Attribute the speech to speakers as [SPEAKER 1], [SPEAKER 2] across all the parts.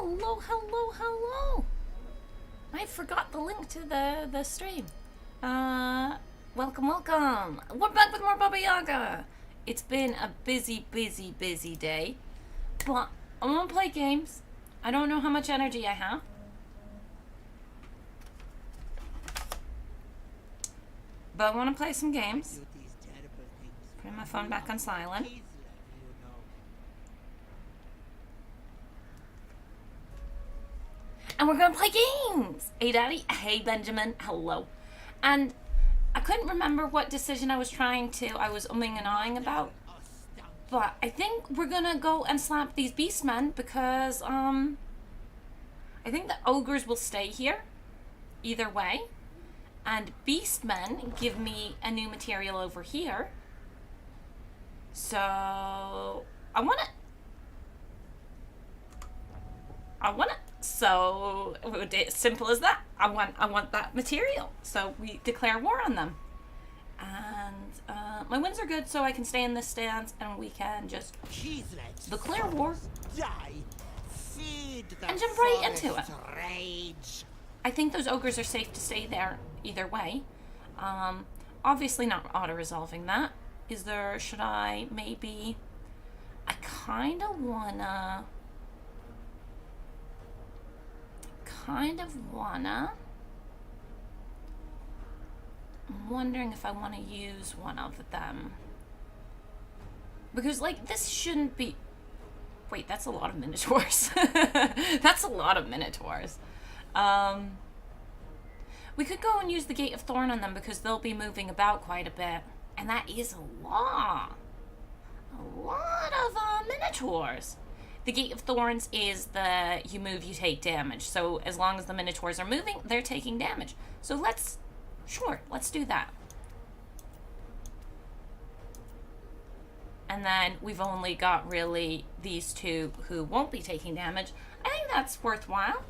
[SPEAKER 1] hello, hello, hello. I forgot the link to the stream. Welcome, welcome. We're back with more Baba Yaga. It's been a busy, busy, busy day. But I'm gonna play games. I don't know how much energy I have. But I want to play some games. Putting my phone back on silent. And we're gonna play games! Hey Daddy, hey Benjamin, hello. And I couldn't remember what decision I was I was umming and ahhing about. But I think we're gonna go and slap these beastmen because, I think the ogres will stay here. Either way. And beastmen give me a new material over here. So so simple as that. I want that material. So we declare war on them. And my wins are good, so I can stay in this stance and we can just declare war and jump right into it. Rage. I think those ogres are safe to stay there either way. Obviously not auto-resolving that. Should I maybe... I kind of wanna... I'm wondering if I want to use one of them. Because, like, this shouldn't be... Wait, that's a lot of minotaurs. That's a lot of minotaurs. We could go and use the Gate of Thorn on them because they'll be moving about quite a bit. And that is a lot. A lot of minotaurs. The Gate of Thorns is you move, you take damage. So as long as the minotaurs are moving, they're taking damage. So let's do that. And then we've only got really these two who won't be taking damage. I think that's worthwhile.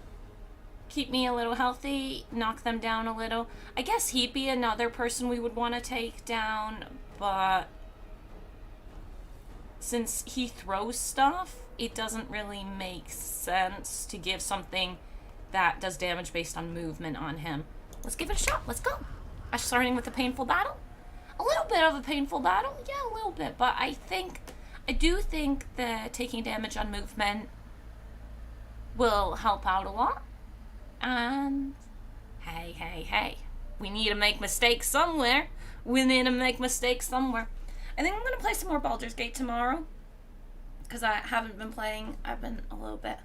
[SPEAKER 1] Keep me a little healthy, knock them down a little. I guess he'd be another person we would want to take down, but since he throws stuff, it doesn't really make sense to give something that does damage based on movement on him. Let's give it a shot. Let's go. Starting with a painful battle. A little bit of a painful battle. Yeah, a little bit. But I do think that taking damage on movement will help out a lot. And hey. We need to make mistakes somewhere. I think I'm going to play some more Baldur's Gate tomorrow. Because I haven't been playing. I've been a little bit...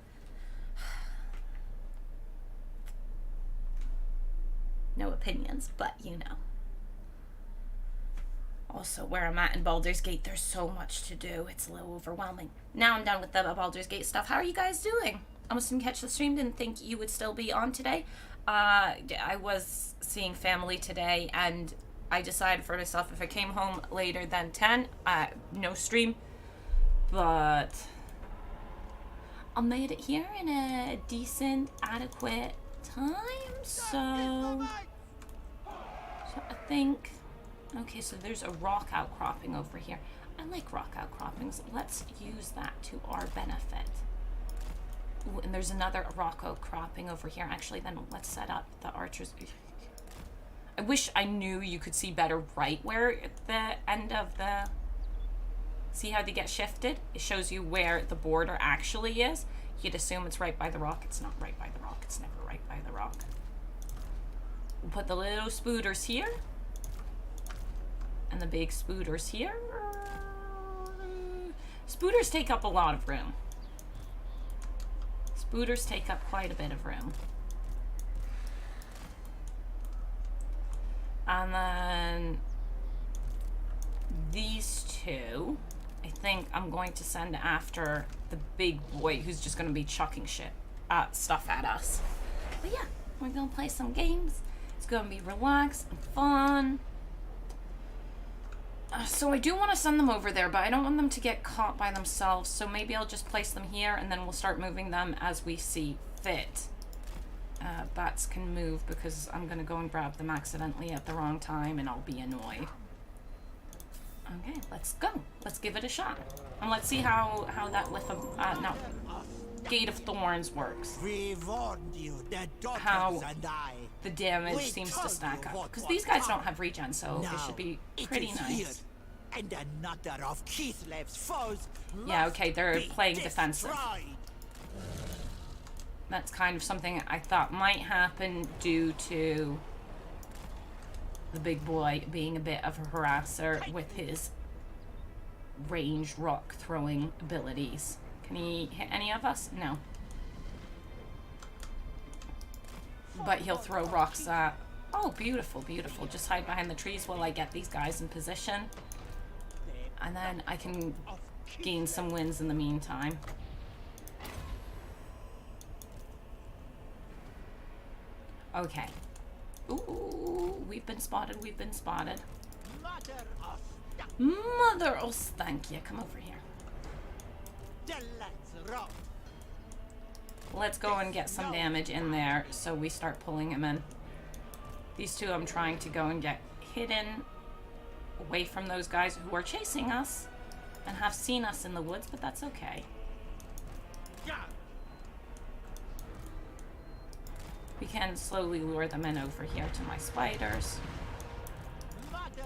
[SPEAKER 1] No opinions, but you know. Also, where I'm at in Baldur's Gate, there's so much to do. It's a little overwhelming. Now I'm done with the Baldur's Gate stuff. How are you guys doing? Almost didn't catch the stream. Didn't think you would still be on today. I was seeing family today, and I decided for myself if I came home later than 10, no stream. But I made it here in a decent, adequate time, so I think... Okay, so there's a rock outcropping over here. I like rock outcroppings. Let's use that to our benefit. Ooh, and there's another rock outcropping over here. Actually, then let's set up the archers. I wish I knew you could see better right where the end of the... See how they get shifted? It shows you where the border actually is. You'd assume it's right by the rock. It's not right by the rock. It's never right by the rock. We'll put the little spooters here. And the big spooters here. Spooters take up a lot of room. Spooters take up quite a bit of room. And then these two, I think I'm going to send after the big boy who's just going to be chucking stuff at us. But yeah, we're going to play some games. It's going to be relaxed and fun. So I do want to send them over there, but I don't want them to get caught by themselves. So maybe I'll just place them here and then we'll start moving them as we see fit. Bats can move because I'm going to go and grab them accidentally at the wrong time and I'll be annoyed. Okay, let's go. Let's give it a shot. And let's see how that with a... no. Gate of Thorns works.
[SPEAKER 2] We warned you, the
[SPEAKER 1] How
[SPEAKER 2] daughters and I.
[SPEAKER 1] the damage
[SPEAKER 2] We
[SPEAKER 1] seems to
[SPEAKER 2] told
[SPEAKER 1] stack
[SPEAKER 2] you
[SPEAKER 1] up.
[SPEAKER 2] what
[SPEAKER 1] Because
[SPEAKER 2] was
[SPEAKER 1] these guys don't
[SPEAKER 2] coming.
[SPEAKER 1] have regen, so it should be pretty
[SPEAKER 2] it is here,
[SPEAKER 1] nice.
[SPEAKER 2] and another of Keithlev's foes.
[SPEAKER 1] Yeah,
[SPEAKER 2] must
[SPEAKER 1] okay, they're
[SPEAKER 2] be
[SPEAKER 1] playing defensive.
[SPEAKER 2] destroyed.
[SPEAKER 1] That's kind of something I thought might happen due to the big boy being a bit of a harasser with his ranged rock throwing abilities. Can he hit any of us? No. But he'll throw rocks at... Oh, beautiful, beautiful. Just hide behind the trees while I get these guys in position. And then I can gain some wins in the meantime. Okay. Ooh, we've been spotted, we've been spotted. Mother of Stankia, come over here. Let's go and get some damage in there so we start pulling him in. These two I'm trying to go and get hidden away from those guys who are chasing us and have seen us in the woods, but that's okay. We can slowly lure them in over here to my spiders.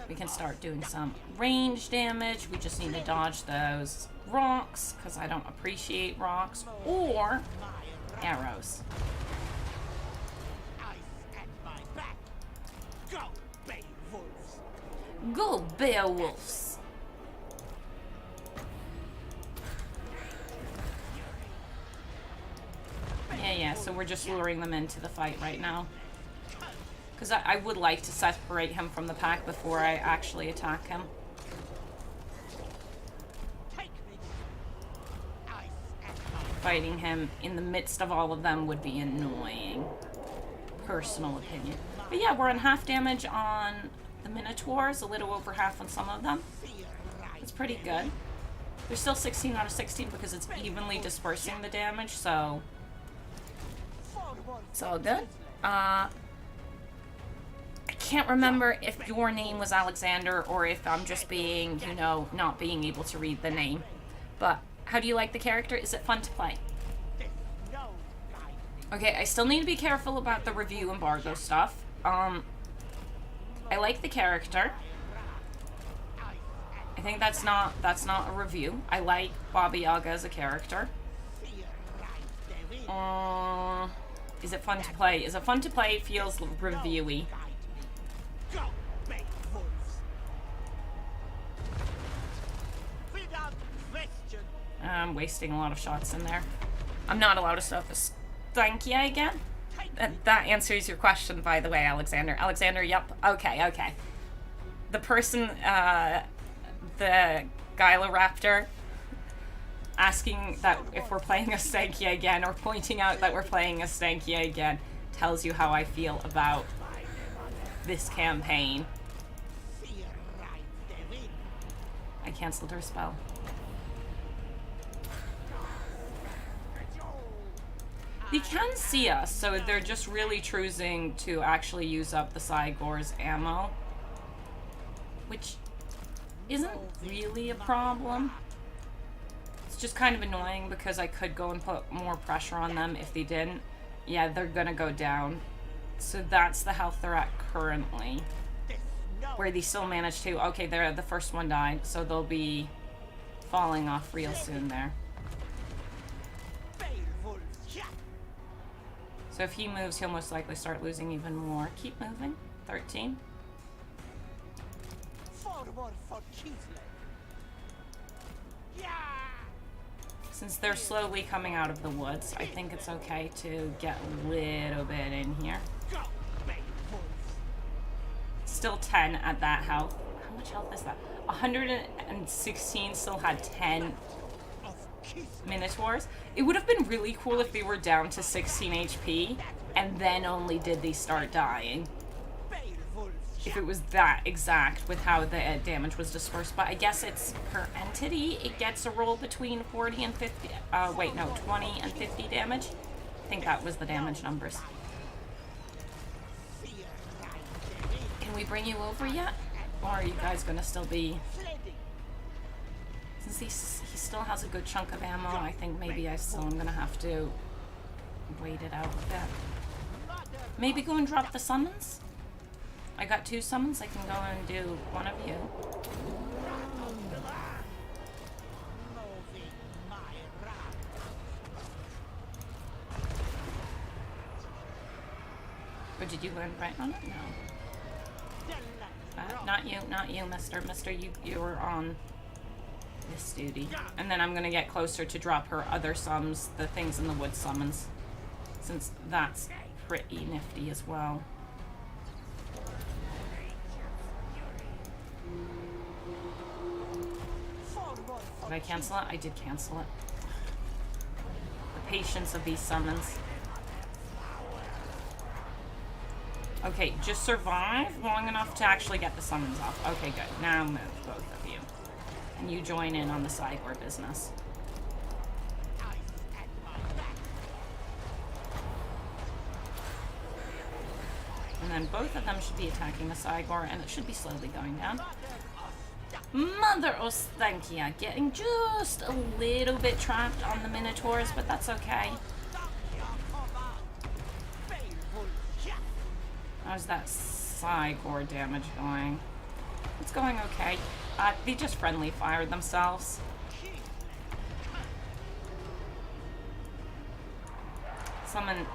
[SPEAKER 1] We can start doing some range damage. We just need to dodge those rocks, because I don't appreciate rocks, or arrows. Go, Beowulfs! Yeah, so we're just luring them into the fight right now. Because I would like to separate him from the pack before I actually attack him. Fighting him in the midst of all of them would be annoying. Personal opinion. But yeah, we're on half damage on the Minotaurs, a little over half on some of them. It's pretty good. There's still 16 out of 16 because it's evenly dispersing the damage, so it's all good. I can't remember if your name was Alexander or if I'm just being, you know, not being able to read the name. But how do you like the character? Is it fun to play? Okay, I still need to be careful about the review embargo stuff. I like the character. I think that's not a review. I like Baba Yaga as a character. Is it fun to play? Is it fun to play? It feels reviewy. I'm wasting a lot of shots in there. I'm not allowed to stuff a Stankia again? That answers your question, by the way, Alexander. Alexander, yep. Okay. The person, the Gyloraptor, asking that if we're playing a Stankia again, or pointing out that we're playing a Stankia again, tells you how I feel about this campaign. I canceled her spell. They can see us, so they're just really choosing to actually use up the Cygor's ammo, which isn't really a problem. It's just kind of annoying because I could go and put more pressure on them if they didn't. Yeah, they're gonna go down. So that's the health they're at currently. Where they still managed to. Okay, the first one died, so they'll be falling off real soon there. So if he moves, he'll most likely start losing even more. Keep moving. 13. Since they're slowly coming out of the woods, I think it's okay to get a little bit in here. Still 10 at that health. How much health is that? 116 still had 10 Minotaurs. It would have been really cool if they were down to 16 HP and then only did they start dying. If it was that exact with how the damage was dispersed. But I guess it's per entity. It gets a roll between 40 and 50. Wait, no, 20 and 50 damage. I think that was the damage numbers. Can we bring you over yet? Or are you guys gonna still be... Since he still has a good chunk of ammo, I think maybe I still am gonna have to wait it out a bit. Maybe go and drop the summons? I got 2 summons, I can go and do one of you. Or did you land right on it? No. Not you, mister. Mister, you're on this duty. And then I'm gonna get closer to drop her other sums, the things in the wood summons. Since that's pretty nifty as well. Did I cancel it? I did cancel it. The patience of these summons. Okay, just survive long enough to actually get the summons off. Okay, good. Now move, both of you. And you join in on the Cygor business. And then both of them should be attacking the Cygor, and it should be slowly going down. Mother Ostankia, getting just a little bit trapped on the Minotaurs, but that's okay. How's that Cygor damage going? It's going okay. They just friendly fired themselves. Summon...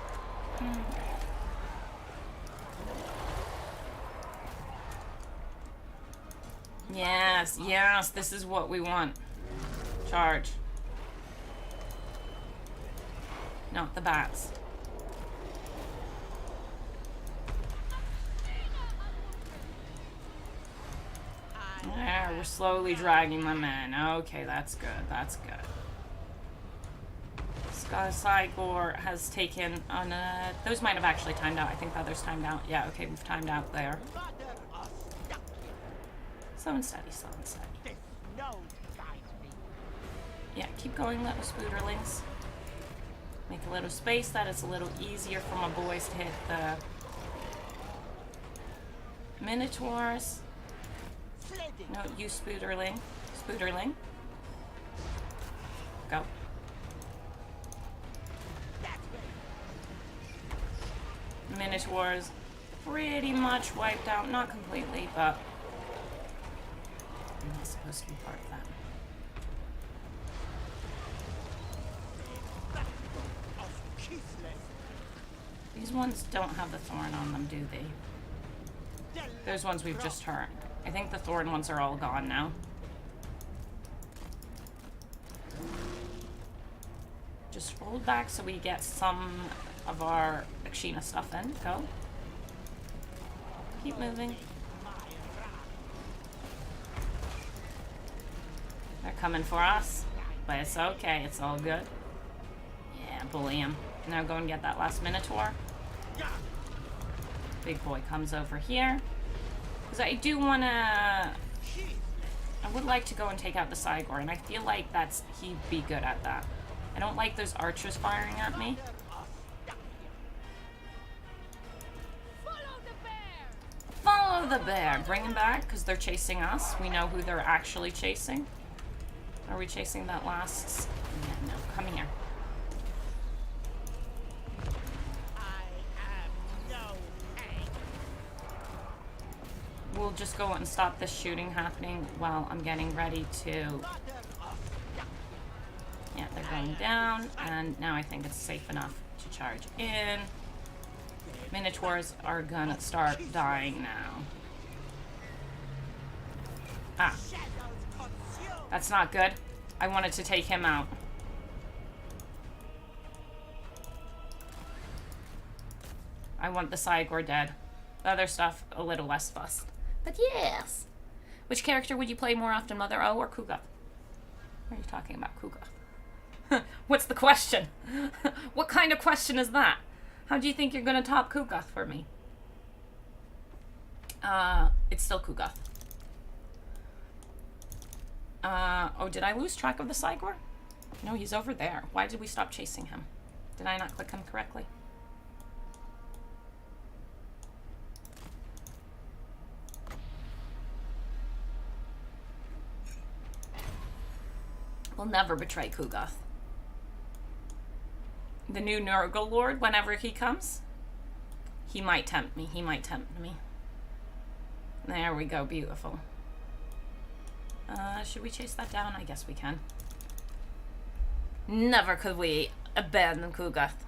[SPEAKER 1] Yes, yes, this is what we want. Charge. Not the bats. There, we're slowly dragging them in. Okay, that's good, that's good. Cygor has taken on a... Those might have actually timed out. I think the others timed out. Yeah, okay, we've timed out there. Slow and steady, slow and steady. Yeah, keep going, little spooderlings. Make a little space. That is a little easier for my boys to hit the Minotaurs. No, you spooderling. Spooderling. Go. Minotaurs pretty much wiped out. Not completely, but I'm not supposed to be part of that. These ones don't have the thorn on them, do they? Those ones we've just hurt. I think the thorn ones are all gone now. Just roll back so we get some of our Akshina stuff in. Go. Keep moving. They're coming for us, but it's okay. It's all good. Yeah, bully him. Now go and get that last Minotaur. Big boy comes over here. Because I do want to... I would like to go and take out the Cygor, and I feel like he'd be good at that. I don't like those archers firing at me. Follow the bear! Bring him back, because they're chasing us. We know who they're actually chasing. Are we chasing that last... Yeah, no. Come here. We'll just go and stop this shooting happening while I'm getting ready to... Yeah, they're going down, and now I think it's safe enough to charge in. Minotaurs are gonna start dying now. Ah. That's not good. I wanted to take him out. I want the Cygor dead. The other stuff, a little less fussed. But yes. Which character would you play more often, Mother O or Kuga? What are you talking about, Kuga? What's the question? What kind of question is that? How do you think you're gonna top Kuga for me? It's still Kuga. Oh, did I lose track of the Cygor? No, he's over there. Why did we stop chasing him? Did I not click him correctly? We'll never betray Kugoth. The new Nurgle Lord, whenever he comes, he might tempt me. He might tempt me. There we go. Beautiful. Should we chase that down? I guess we can. Never could we abandon Kugoth.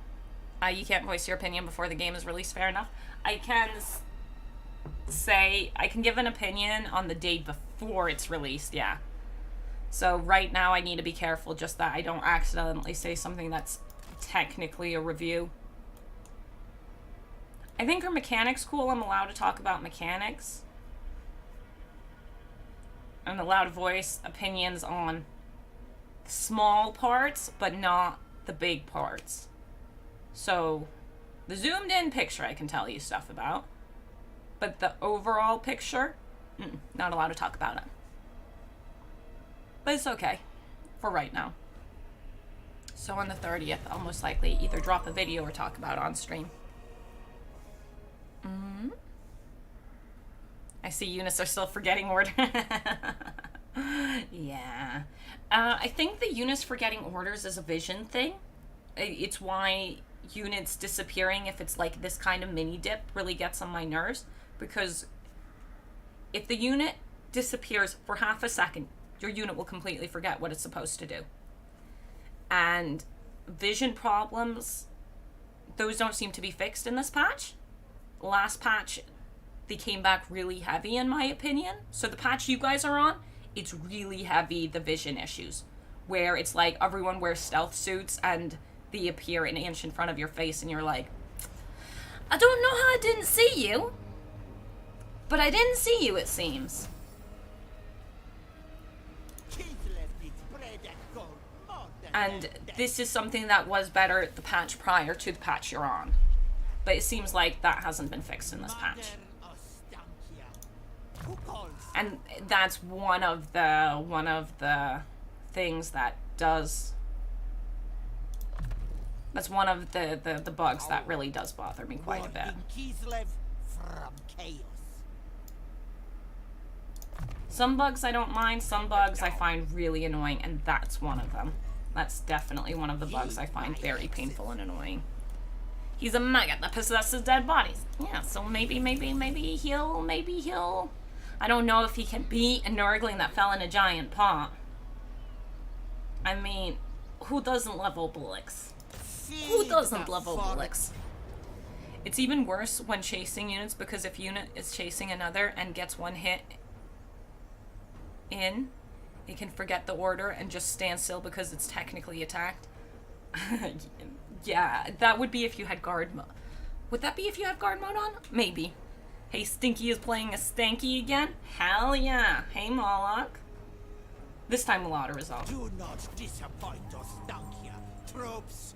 [SPEAKER 1] You can't voice your opinion before the game is released. Fair enough. I can say, I can give an opinion on the day before it's released, yeah. So right now I need to be careful just that I don't accidentally say something that's technically a review. I think her mechanics cool. I'm allowed to talk about mechanics. I'm allowed to voice opinions on small parts, but not the big parts. So, the zoomed in picture I can tell you stuff about. But the overall picture, not allowed to talk about it. But it's okay for right now. So on the 30th, I'll most likely either drop a video or talk about it on stream. I see Eunice are still forgetting order. Yeah. I think the Eunice forgetting orders is a vision thing. It's why units disappearing, if it's like this kind of mini dip, really gets on my nerves. Because if the unit disappears for half a second, your unit will completely forget what it's supposed to do. And vision problems, those don't seem to be fixed in this patch. Last patch, they came back really heavy in my opinion. So the patch you guys are on, it's really heavy, the vision issues. Where it's like everyone wears stealth suits and they appear an inch in front of your face and you're like, I don't know how I didn't see you. But I didn't see you, it seems. And this is something that was better the patch prior to the patch you're on. But it seems like that hasn't been fixed in this patch. And that's one of the things that does... That's one of the bugs that really does bother me quite a bit. Some bugs I don't mind, some bugs I find really annoying, and that's one of them. That's definitely one of the bugs I find very painful and annoying. He's a maggot that possesses dead bodies. Yeah, so maybe he'll... I don't know if he can beat a Nurgling that fell in a giant pot. I mean, who doesn't love Obelix? Who doesn't love Obelix? It's even worse when chasing units, because if unit is chasing another and gets one hit in, it can forget the order and just stand still because it's technically attacked. Yeah, that would be if you had guard mode. Would that be if you have guard mode on? Maybe. Hey, Stinky is playing a Stanky again? Hell yeah. Hey, Moloch. This time we'll auto-resolve.
[SPEAKER 2] Do not disappoint us, Stankia. Tropes.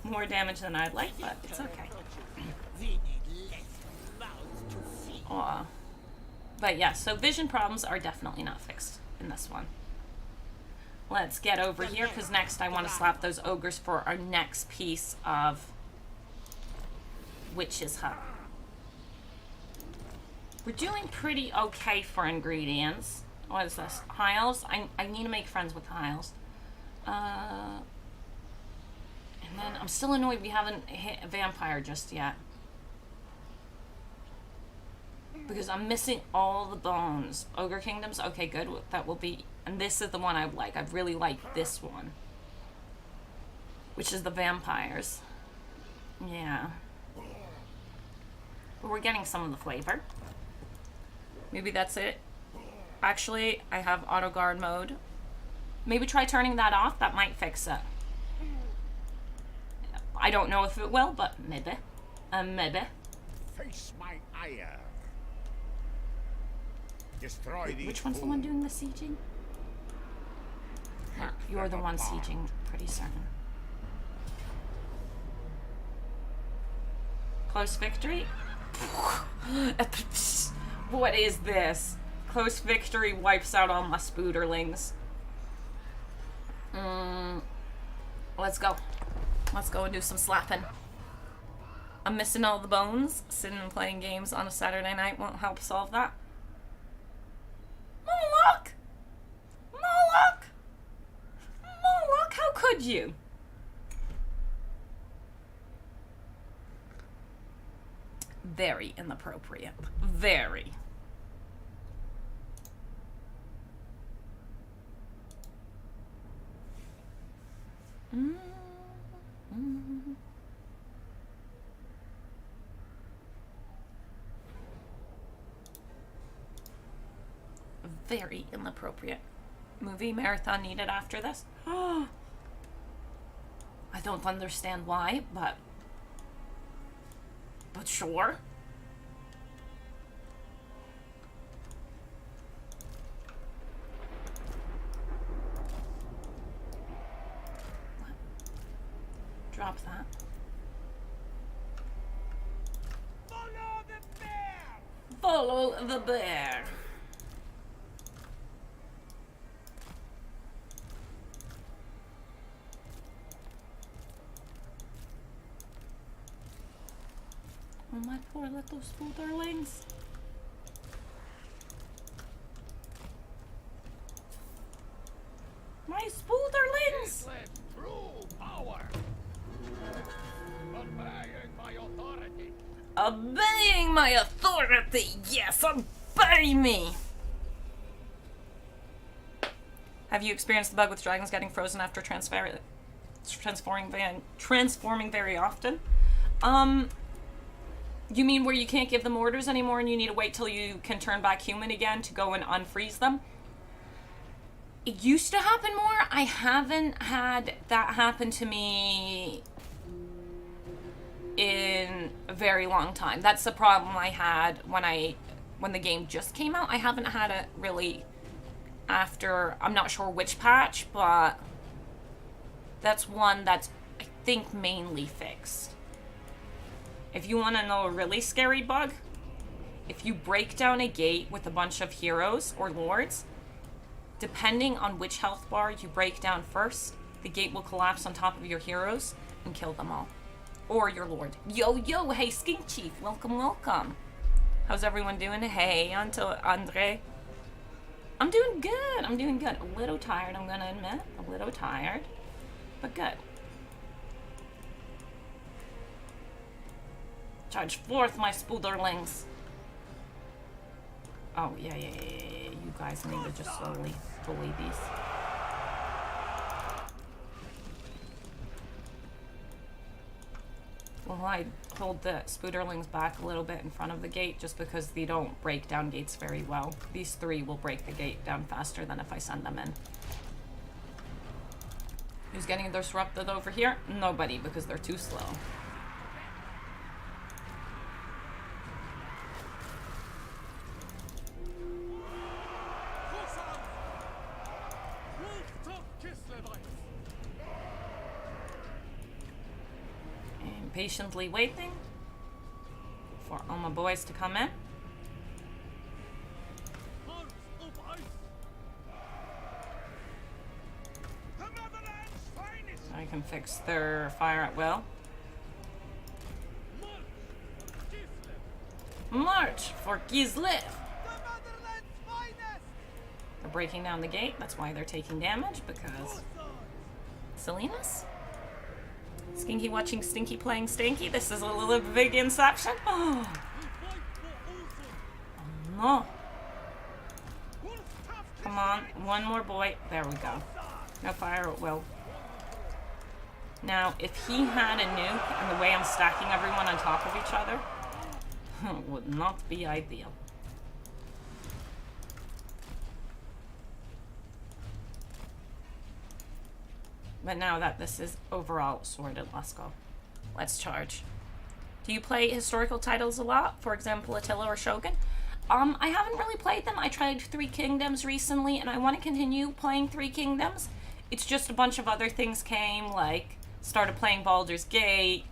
[SPEAKER 1] More damage than I'd like, but it's okay.
[SPEAKER 2] We need less mouths to feed.
[SPEAKER 1] Aw. But yeah, so vision problems are definitely not fixed in this one. Let's get over here, because next I want to slap those ogres for our next piece of Witch's Hut. We're doing pretty okay for ingredients. What is this? High elves? I need to make friends with high elves. And then I'm still annoyed we haven't hit a vampire just yet. Because I'm missing all the bones. Ogre Kingdoms? Okay, good. That will be... And this is the one I like. I really like this one. Which is the vampires. Yeah. But we're getting some of the flavor. Maybe that's it. Actually, I have auto guard mode. Maybe try turning that off. That might fix it. I don't know if it will, but maybe. Maybe.
[SPEAKER 3] Face my ire. Destroy these
[SPEAKER 1] Which one's the one doing the sieging? Yeah, you're the one sieging, pretty certain. Close victory? What is this? Close victory wipes out all my spooderlings. Let's go. Let's go and do some slapping. I'm missing all the bones. Sitting and playing games on a Saturday night won't help solve that. Moloch! Moloch! could you? Very inappropriate. Very. Very inappropriate. Movie marathon needed after this. I don't understand why, but sure. What? Drop that.
[SPEAKER 2] Follow the bear!
[SPEAKER 1] Follow the bear. Oh, my poor little spooderlings. My spooderlings!
[SPEAKER 2] True power! Obeying my authority!
[SPEAKER 1] Obeying my authority! Yes, obey me! Have you experienced the bug with dragons getting frozen after transforming very often? You mean where you can't give them orders anymore and you need to wait till you can turn back human again to go and unfreeze them? It used to happen more. I haven't had that happen to me in a very long time. That's the problem I had when the game just came out. I haven't had it really after, I'm not sure which patch, but that's one that's, I think, mainly fixed. If you want to know a really scary bug, if you break down a gate with a bunch of heroes or lords, depending on which health bar you break down first, the gate will collapse on top of your heroes and kill them all. Or your lord. Yo, hey, Skink Chief, welcome, welcome. How's everyone doing? Hey, Andre. I'm doing good, A little tired, I'm gonna admit. A little tired, but good. Charge forth, my spooderlings. Oh, yeah. You guys need to just slowly bully these. Well, I hold the spooderlings back a little bit in front of the gate just because they don't break down gates very well. These three will break the gate down faster than if I send them in. Who's getting disrupted over here? Nobody, because they're too slow. Patiently waiting for all my boys to come in. So I can fix their fire at will. March for Kislev! They're breaking down the gate, that's why they're taking damage, because silliness. Skinky watching Stinky playing Stinky. This is a little big inception. Oh no. Come on, one more boy. There we go. No fire at will. Now, if he had a nuke and the way I'm stacking everyone on top of each other, would not be ideal. But now that this is overall sorted, let's go. Let's charge. Do you play historical titles a lot? For example, Attila or Shogun? I haven't really played them. I tried Three Kingdoms recently, and I want to continue playing Three Kingdoms. It's just a bunch of other things came, like started playing Baldur's Gate,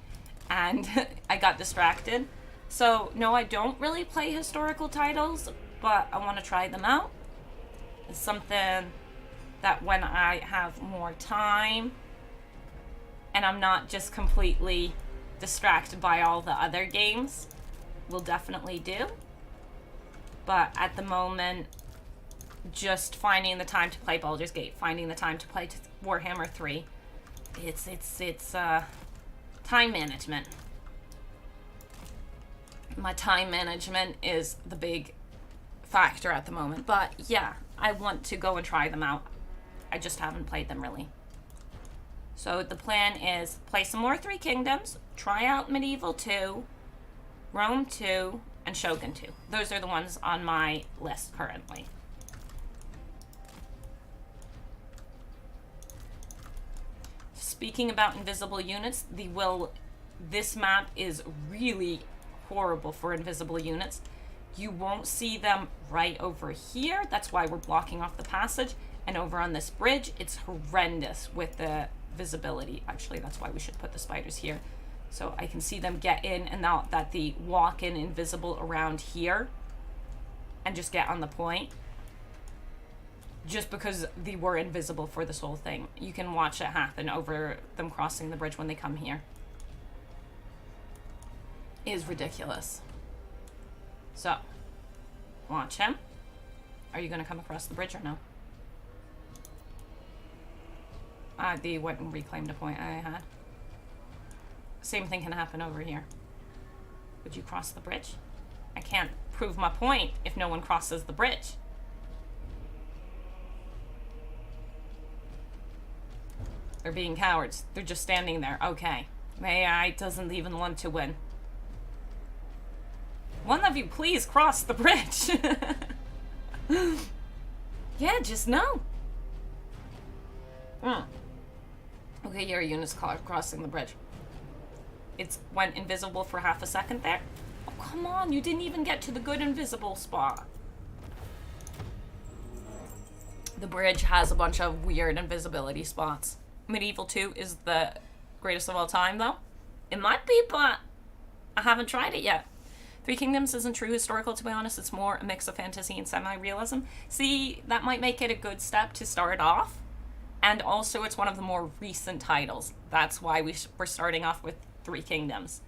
[SPEAKER 1] and I got distracted. So, no, I don't really play historical titles, but I want to try them out. It's something that when I have more time and I'm not just completely distracted by all the other games, we'll definitely do. But at the moment, just finding the time to play Baldur's Gate, finding the time to play Warhammer 3, It's time management. My time management is the big factor at the moment. But yeah, I want to go and try them out. I just haven't played them really. So the plan is play some more Three Kingdoms, try out Medieval 2, Rome 2, and Shogun 2. Those are the ones on my list currently. Speaking about invisible units, this map is really horrible for invisible units. You won't see them right over here. That's why we're blocking off the passage. And over on this bridge, it's horrendous with the visibility. Actually, that's why we should put the spiders here. So I can see them get in, and now that they walk in invisible around here and just get on the point. Just because they were invisible for this whole thing. You can watch it happen over them crossing the bridge when they come here. It is ridiculous. So, watch him. Are you going to come across the bridge or no? They went and reclaimed a point I had. Same thing can happen over here. Would you cross the bridge? I can't prove my point if no one crosses the bridge. They're being cowards. They're just standing there. Okay. AI doesn't even want to win. One of you please cross the bridge. Yeah, just no. Okay, your unit's crossing the bridge. It went invisible for half a second there. Oh, come on. You didn't even get to the good invisible spot. The bridge has a bunch of weird invisibility spots. Medieval 2 is the greatest of all time, though. It might be, but I haven't tried it yet. Three Kingdoms isn't true historical, to be honest. It's more a mix of fantasy and semi-realism. See, that might make it a good step to start off. And also, it's one of the more recent titles. That's why we're starting off with Three Kingdoms.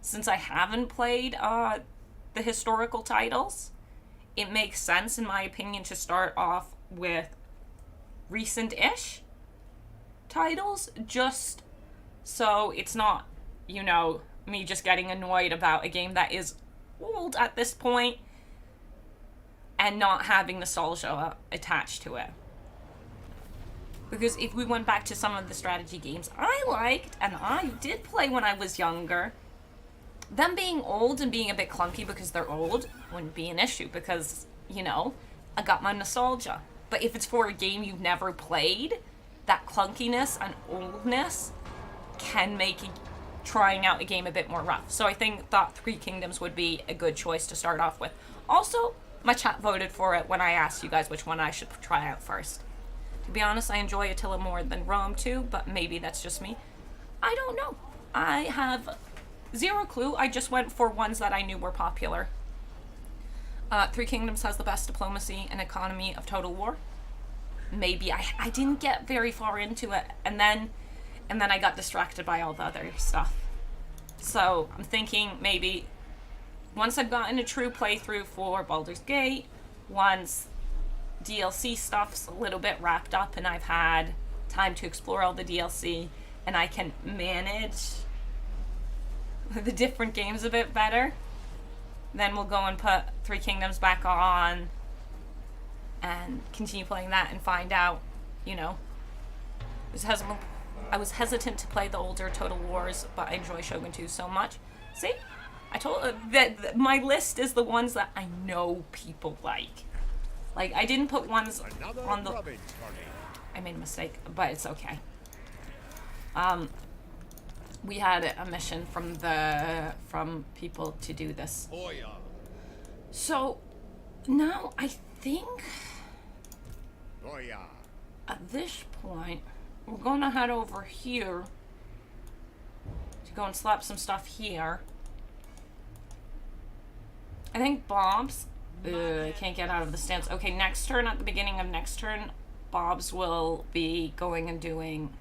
[SPEAKER 1] Since I haven't played the historical titles, it makes sense, in my opinion, to start off with recent-ish titles, just so it's not, you know, me just getting annoyed about a game that is old at this point and not having nostalgia attached to it. Because if we went back to some of the strategy games I liked and I did play when I was younger, them being old and being a bit clunky because they're old wouldn't be an issue because, you know, I got my nostalgia. But if it's for a game you've never played, that clunkiness and oldness can make trying out a game a bit more rough. So I think that Three Kingdoms would be a good choice to start off with. Also, my chat voted for it when I asked you guys which one I should try out first. To be honest, I enjoy Attila more than Rome too, but maybe that's just me. I don't know. I have zero clue. I just went for ones that I knew were popular. Three Kingdoms has the best diplomacy and economy of Total War. Maybe I didn't get very far into it, and then I got distracted by all the other stuff. So I'm thinking maybe once I've gotten a true playthrough for Baldur's Gate, once DLC stuff's a little bit wrapped up and I've had time to explore all the DLC and I can manage the different games a bit better, then we'll go and put Three Kingdoms back on and continue playing that and find out, you know. I was hesitant to play the older Total Wars, but I enjoy Shogun 2 so much. See? I told that my list is the ones that I know people like. Like, I didn't put ones on the... I made a mistake, but it's okay. We had a mission from people to do this. So, now I think... At this point, we're gonna head over here to go and slap some stuff here. I think Bob's... I can't get out of the stance. Okay, next turn, at the beginning of next turn, Bob's will be going and doing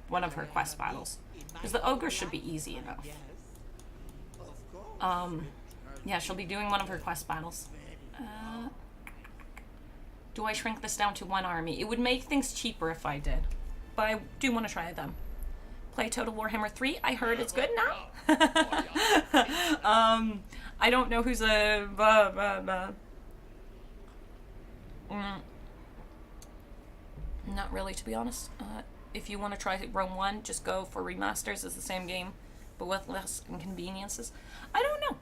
[SPEAKER 1] one of her quest battles. Because the ogre should be easy enough. Yeah, she'll be doing one of her quest battles. Do I shrink this down to one army? It would make things cheaper if I did. But I do want to try them. play Total Warhammer 3. I heard it's good now. I don't know who's a... Not really, to be honest. If you want to try Rome 1, just go for remasters. It's the same game, but with less inconveniences. I don't know.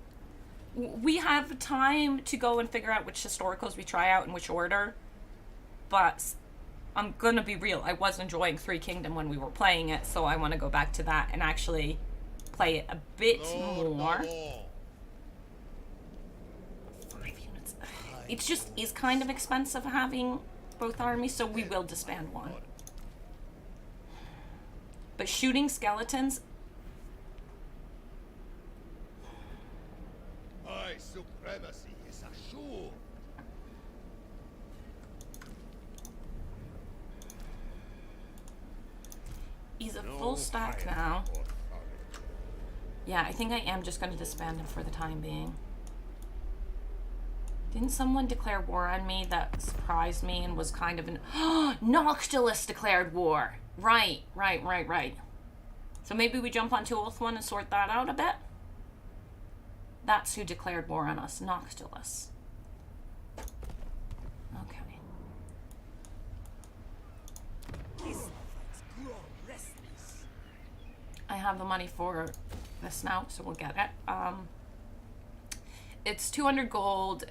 [SPEAKER 1] We have time to go and figure out which historicals we try out in which order, but I'm gonna be real. I was enjoying Three Kingdom when we were playing it, so I want to go back to that and actually play it a bit more. 5 units. It just is kind of expensive having both armies, so we will disband one. But shooting skeletons...
[SPEAKER 3] My supremacy is assured.
[SPEAKER 1] He's a full stack now. Yeah, I think I am just going to disband him for the time being. Didn't someone declare war on me that surprised me and was kind of an... Noctilus declared war! Right. So maybe we jump onto Oath 1 and sort that out a bit? That's who declared war on us, Noctilus. Okay. I have the money for this now, so we'll get it. It's 200 gold.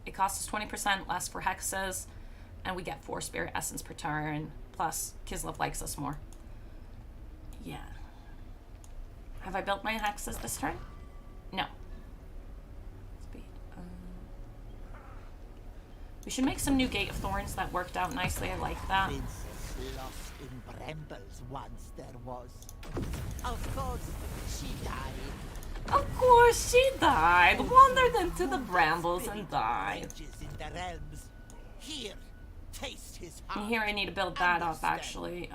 [SPEAKER 1] It costs us 20% less for hexes, and we get 4 spirit essence per turn. Plus, Kislev likes us more. Yeah. Have I built my hexes this turn? No. Speed. We should make some new Gate of Thorns. That worked out nicely. I like that.
[SPEAKER 2] Princess lost in brambles once there was. Of course, she died.
[SPEAKER 1] Of course she died. Wandered into the brambles and died.
[SPEAKER 2] In the realms. Here, taste his heart.
[SPEAKER 1] And here I need to build that up, actually.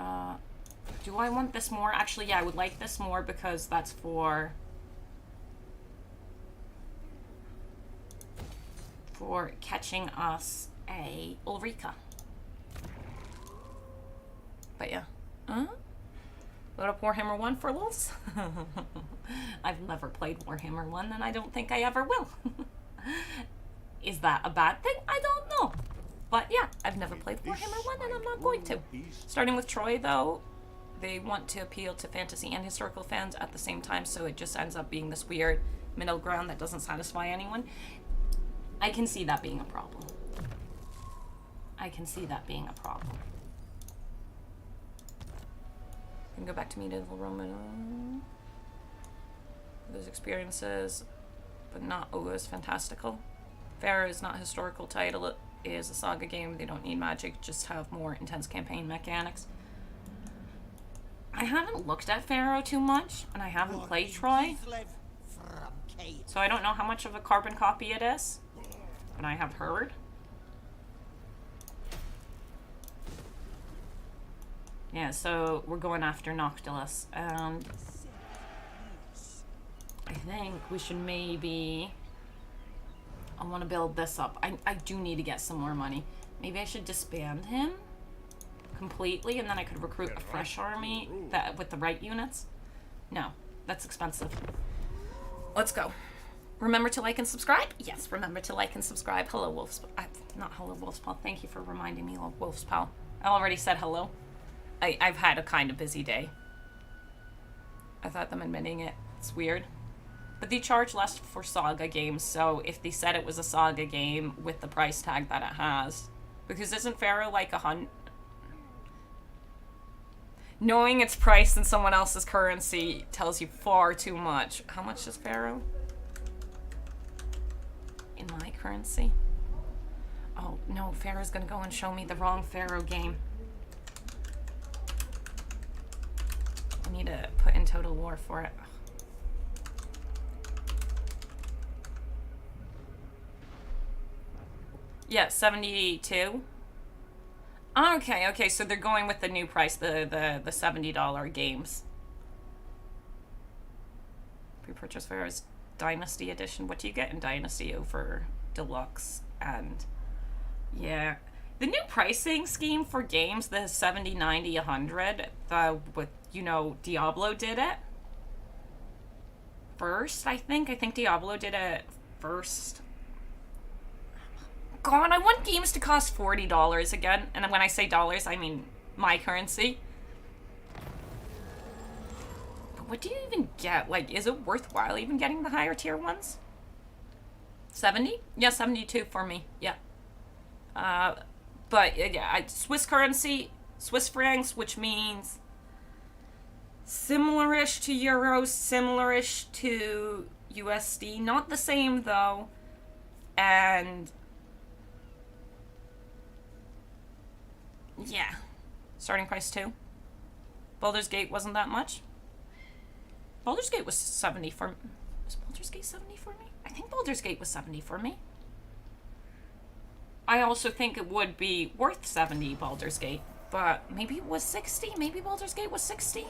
[SPEAKER 1] Do I want this more? Actually, yeah, I would like this more because that's for catching us a Ulrika. But yeah. Load up Warhammer 1 for lulz? I've never played Warhammer 1, and I don't think I ever will. Is that a bad thing? I don't know. But yeah, I've never played Warhammer 1, and I'm not going to. Starting with Troy, though, they want to appeal to fantasy and historical fans at the same time, so it just ends up being this weird middle ground that doesn't satisfy anyone. I can see that being a problem. I can see that being a problem. I can go back to medieval Roman. Those experiences, but not always fantastical. Pharaoh is not a historical title. It is a saga game. They don't need magic, just have more intense campaign mechanics. I haven't looked at Pharaoh too much, and I haven't played Troy, so I don't know how much of a carbon copy it is, but I have heard. Yeah, so we're going after Noctilus, and I think we should maybe... I want to build this up. I do need to get some more money. Maybe I should disband him completely, and then I could recruit a fresh army that with the right units. No, that's expensive. Let's go. Remember to like and subscribe? Yes, remember to like and subscribe. Hello, Wolf's... not hello, Wolf's Paw. Thank you for reminding me, Wolf's Paw. I already said hello. I've had a kind of busy day. I thought them admitting it. It's weird. But they charge less for Saga games, so if they said it was a Saga game with the price tag that it has... Because isn't Pharaoh like Knowing its price in someone else's currency tells you far too much. How much is Pharaoh? In my currency? Oh, no, Pharaoh's gonna go and show me the wrong Pharaoh game. I need to put in Total War for it. Yeah, 72. Okay, so they're going with the new price, the $70 games. Pre-purchase Pharaoh's Dynasty Edition. What do you get in Dynasty over Deluxe? And the new pricing scheme for games, the 70, 90, 100, you know, Diablo did it first, I think. I think Diablo did it first. God, I want games to cost $40 again. And when I say dollars, I mean my currency. But what do you even get? Like, is it worthwhile even getting the higher tier ones? 70? Yeah, 72 for me. Yeah. But yeah, Swiss currency, Swiss francs, which means similar-ish to euros, similar-ish to USD. Not the same, though. And yeah. Starting price 2. Baldur's Gate wasn't that much. Baldur's Gate was 70 for me. Was Baldur's Gate 70 for me? I think Baldur's Gate was 70 for me. I also think it would be worth 70, Baldur's Gate. But maybe it was 60? Maybe Baldur's Gate was 60?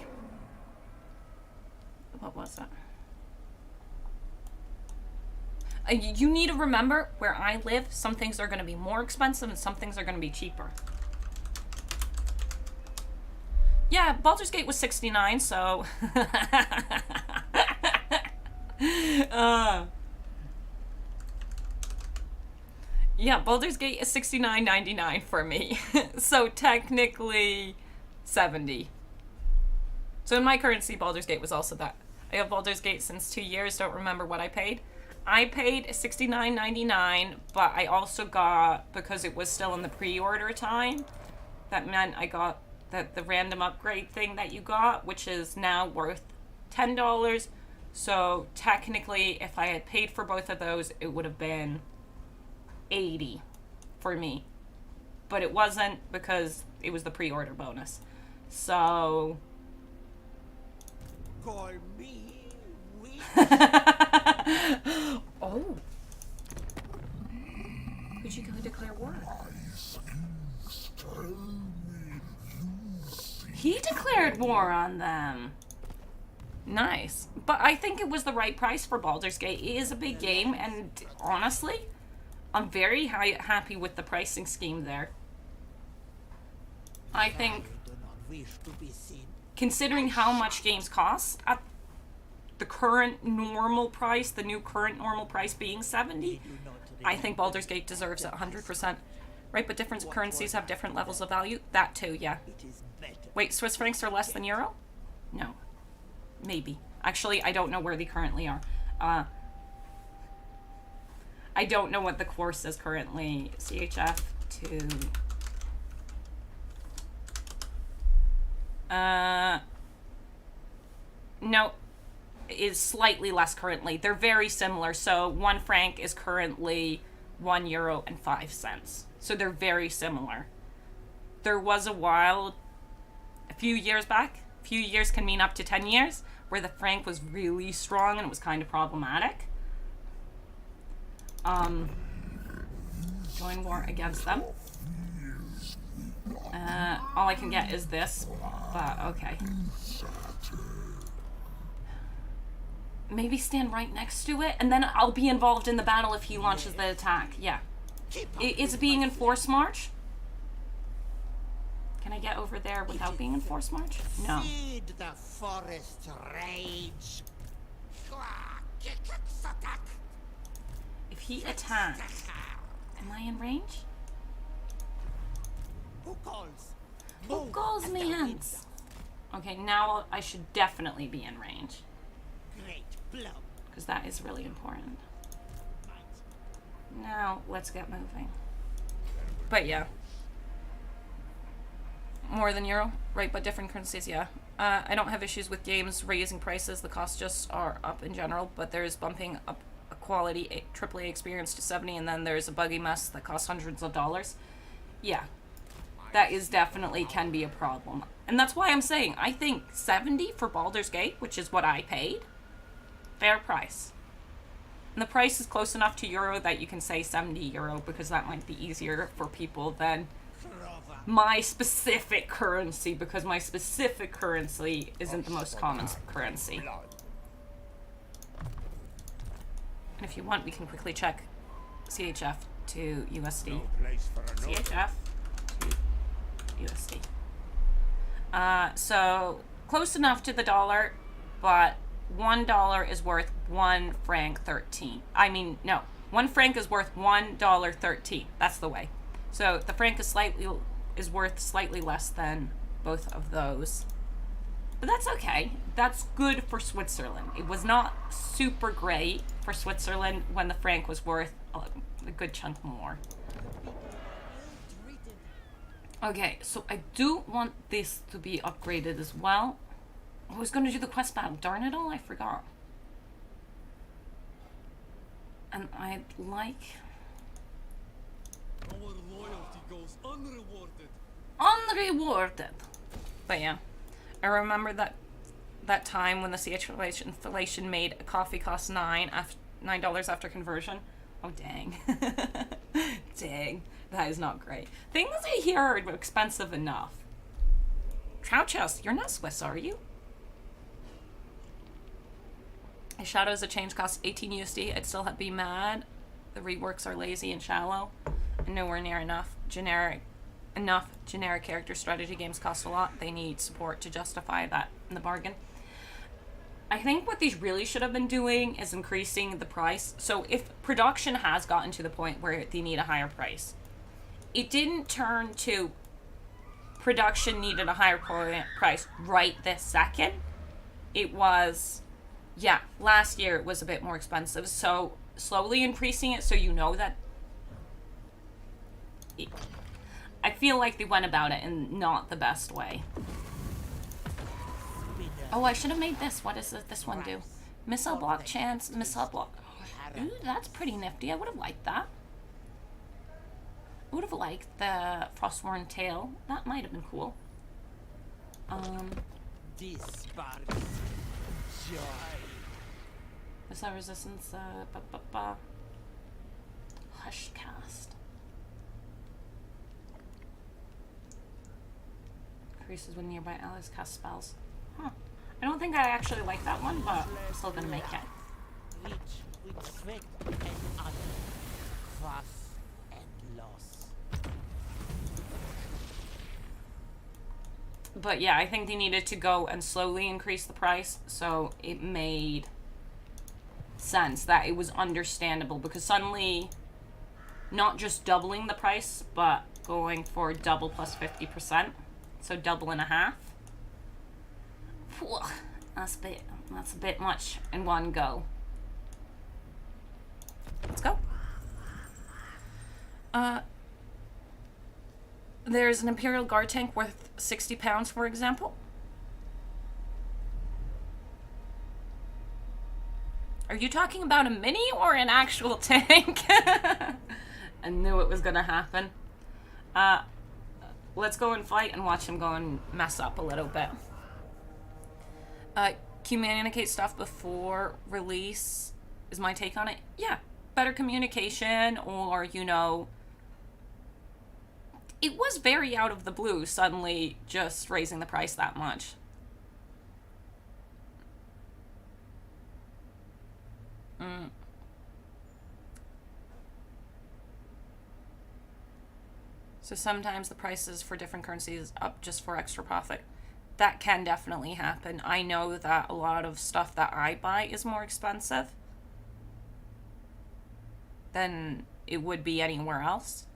[SPEAKER 1] What was that? You need to remember, where I live, some things are going to be more expensive and some things are going to be cheaper. Yeah, Baldur's Gate was 69, so... yeah, Baldur's Gate is $69.99 for me. So technically 70. So in my currency, Baldur's Gate was also that. I have Baldur's Gate since 2 years, don't remember what I paid. I paid $69.99, but I also got, because it was still in the pre-order time, that meant I got the random upgrade thing that you got, which is now worth $10. So technically, if I had paid for both of those, it would have been $80 for me. But it wasn't, because it was the pre-order bonus. So...
[SPEAKER 2] Call me weak.
[SPEAKER 1] Oh. Who'd you go declare war on? He declared war on them. Nice. But I think it was the right price for Baldur's Gate. It is a big game, and honestly, I'm very happy with the pricing scheme there. I think, considering how much games cost, at the current normal price, the new current normal price being 70, I think Baldur's Gate deserves it 100%. Right, but different currencies have different levels of value. That too, yeah. Wait, Swiss francs are less than euro? No. Maybe. Actually, I don't know where they currently are. I don't know what the course is currently. CHF to... no. Is slightly less currently. They're very similar. So 1 franc is currently €1.05. So they're very similar. There was a while, a few years back, a few years can mean up to 10 years, where the franc was really strong and it was kind of problematic. Join war against them. All I can get is this, but okay. Maybe stand right next to it, and then I'll be involved in the battle if he launches the attack. Yeah. Is it being in force march? Can I get over there without being in force march? No.
[SPEAKER 2] Feed the forest rage.
[SPEAKER 1] If he attacks, am I in range?
[SPEAKER 2] Who calls?
[SPEAKER 1] Who calls me hence? Okay, now I should definitely be in range.
[SPEAKER 2] Great blow.
[SPEAKER 1] Because that is really important. Now, let's get moving. But yeah. More than euro, right, but different currencies, yeah. I don't have issues with games raising prices. The costs just are up in general, but there's bumping up a quality AAA experience to 70, and then there's a buggy mess that costs hundreds of dollars. Yeah. That is definitely can be a problem. And that's why I'm saying, I think 70 for Baldur's Gate, which is what I paid, fair price. And the price is close enough to euro that you can say 70 euro, because that might be easier for people than my specific currency, because my specific currency isn't the most common currency. And if you want, we can quickly check CHF to USD. CHF to USD. So close enough to the dollar, but $1 is worth 1 franc 13. I mean, no, 1 franc is worth $1.13. That's the way. So the franc is worth slightly less than both of those. But that's okay. That's good for Switzerland. It was not super great for Switzerland when the franc was worth a good chunk more. Okay, so I do want this to be upgraded as well. I was going to do the quest battle. Darn it all, I forgot. And I'd like...
[SPEAKER 4] Our loyalty goes unrewarded.
[SPEAKER 1] Unrewarded. But yeah, I remember that time when the CH inflation made a coffee cost $9 after conversion. Oh, dang. Dang. That is not great. Things I hear are expensive enough. Trout chest, you're not Swiss, are you? Shadows of Change costs 18 USD. I'd still be mad. The reworks are lazy and shallow, and nowhere near enough generic character strategy games cost a lot. They need support to justify that in the bargain. I think what these really should have been doing is increasing the price. So if production has gotten to the point where they need a higher price, it didn't turn to production needed a higher price right this second. It was, yeah, last year it was a bit more expensive. So slowly increasing it so you know that I feel like they went about it in not the best way. Oh, I should have made this. What does this one do? Missile block chance, missile block. Ooh, that's pretty nifty. I would have liked that. I would have liked the Frostworn tail. That might have been cool.
[SPEAKER 2] This sparks joy.
[SPEAKER 1] Missile resistance, Hush cast. Increases when nearby allies cast spells. Huh. I don't think I actually like that one, but I'm still gonna make it.
[SPEAKER 2] Rich with sweat and honor, fuss and loss.
[SPEAKER 1] But yeah, I think they needed to go and slowly increase the price, so it made sense that it was understandable, because suddenly not just doubling the price, but going for double plus 50%, so double and a half. Whew, that's a bit much in one go. Let's go. There's an Imperial Guard tank worth 60 pounds, for example. Are you talking about a mini or an actual tank? I knew it was gonna happen. Let's go and fight and watch him go and mess up a little bit. Communicate stuff before release is my take on it. Yeah, better communication, or, you know, it was very out of the blue suddenly just raising the price that much. So sometimes the prices for different currencies up just for extra profit. That can definitely happen. I know that a lot of stuff that I buy is more expensive than it would be anywhere else.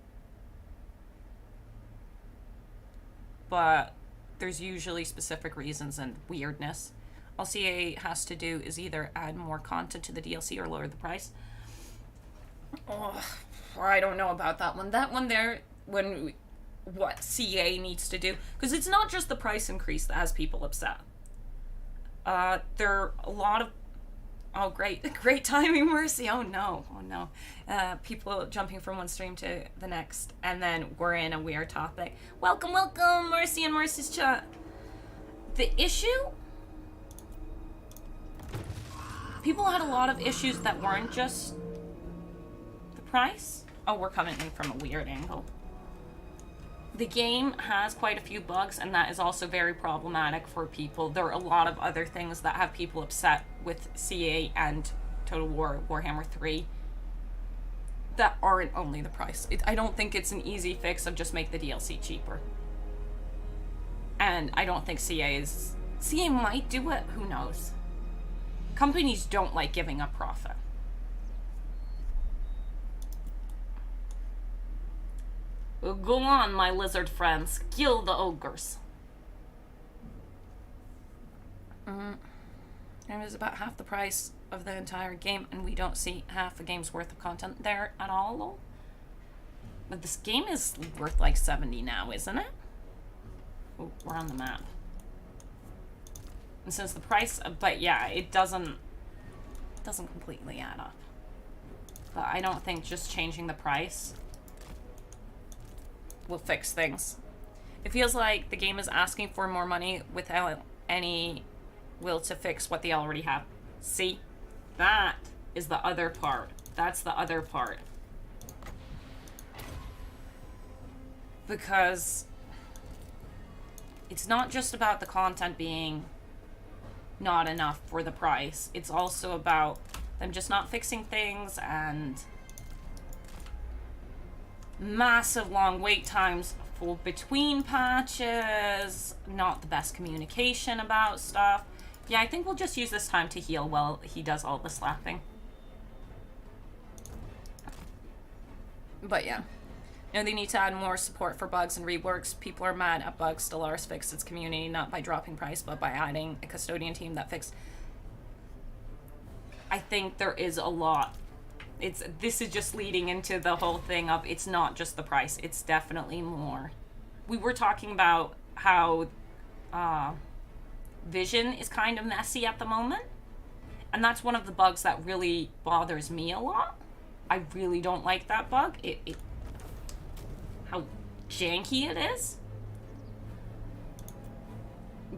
[SPEAKER 1] But there's usually specific reasons and weirdness. All CA has to do is either add more content to the DLC or lower the price. Oh, I don't know about that one. That one there, what CA needs to do, because it's not just the price increase that has people upset. There are a lot of, oh great timing, Mercy. Oh no. People jumping from one stream to the next, and then we're in a weird topic. Welcome, Mercy and Mercy's chat. The issue, people had a lot of issues that weren't just the price. Oh, we're coming in from a weird angle. The game has quite a few bugs, and that is also very problematic for people. There are a lot of other things that have people upset with CA and Total War Warhammer 3 that aren't only the price. I don't think it's an easy fix of just make the DLC cheaper. And I don't think CA is CA might do it, who knows? Companies don't like giving up profit. Go on, my lizard friends. Kill the ogres. It is about half the price of the entire game, and we don't see half a game's worth of content there at all. But this game is worth like 70 now, isn't it? Oh, we're on the map. And since the price, but yeah, it doesn't completely add up. But I don't think just changing the price will fix things. It feels like the game is asking for more money without any will to fix what they already have. See? That is the other part. That's the other part. Because it's not just about the content being not enough for the price. It's also about them just not fixing things and massive long wait times for between patches, not the best communication about stuff. Yeah, I think we'll just use this time to heal while he does all the slapping. But yeah. No, they need to add more support for bugs and reworks. People are mad at bugs. Stellaris fixed its community not by dropping price, but by adding a custodian team that fixed. I think there is a lot. This is just leading into the whole thing of it's not just the price. It's definitely more. We were talking about how vision is kind of messy at the moment. And that's one of the bugs that really bothers me a lot. I really don't like that bug. How janky it is.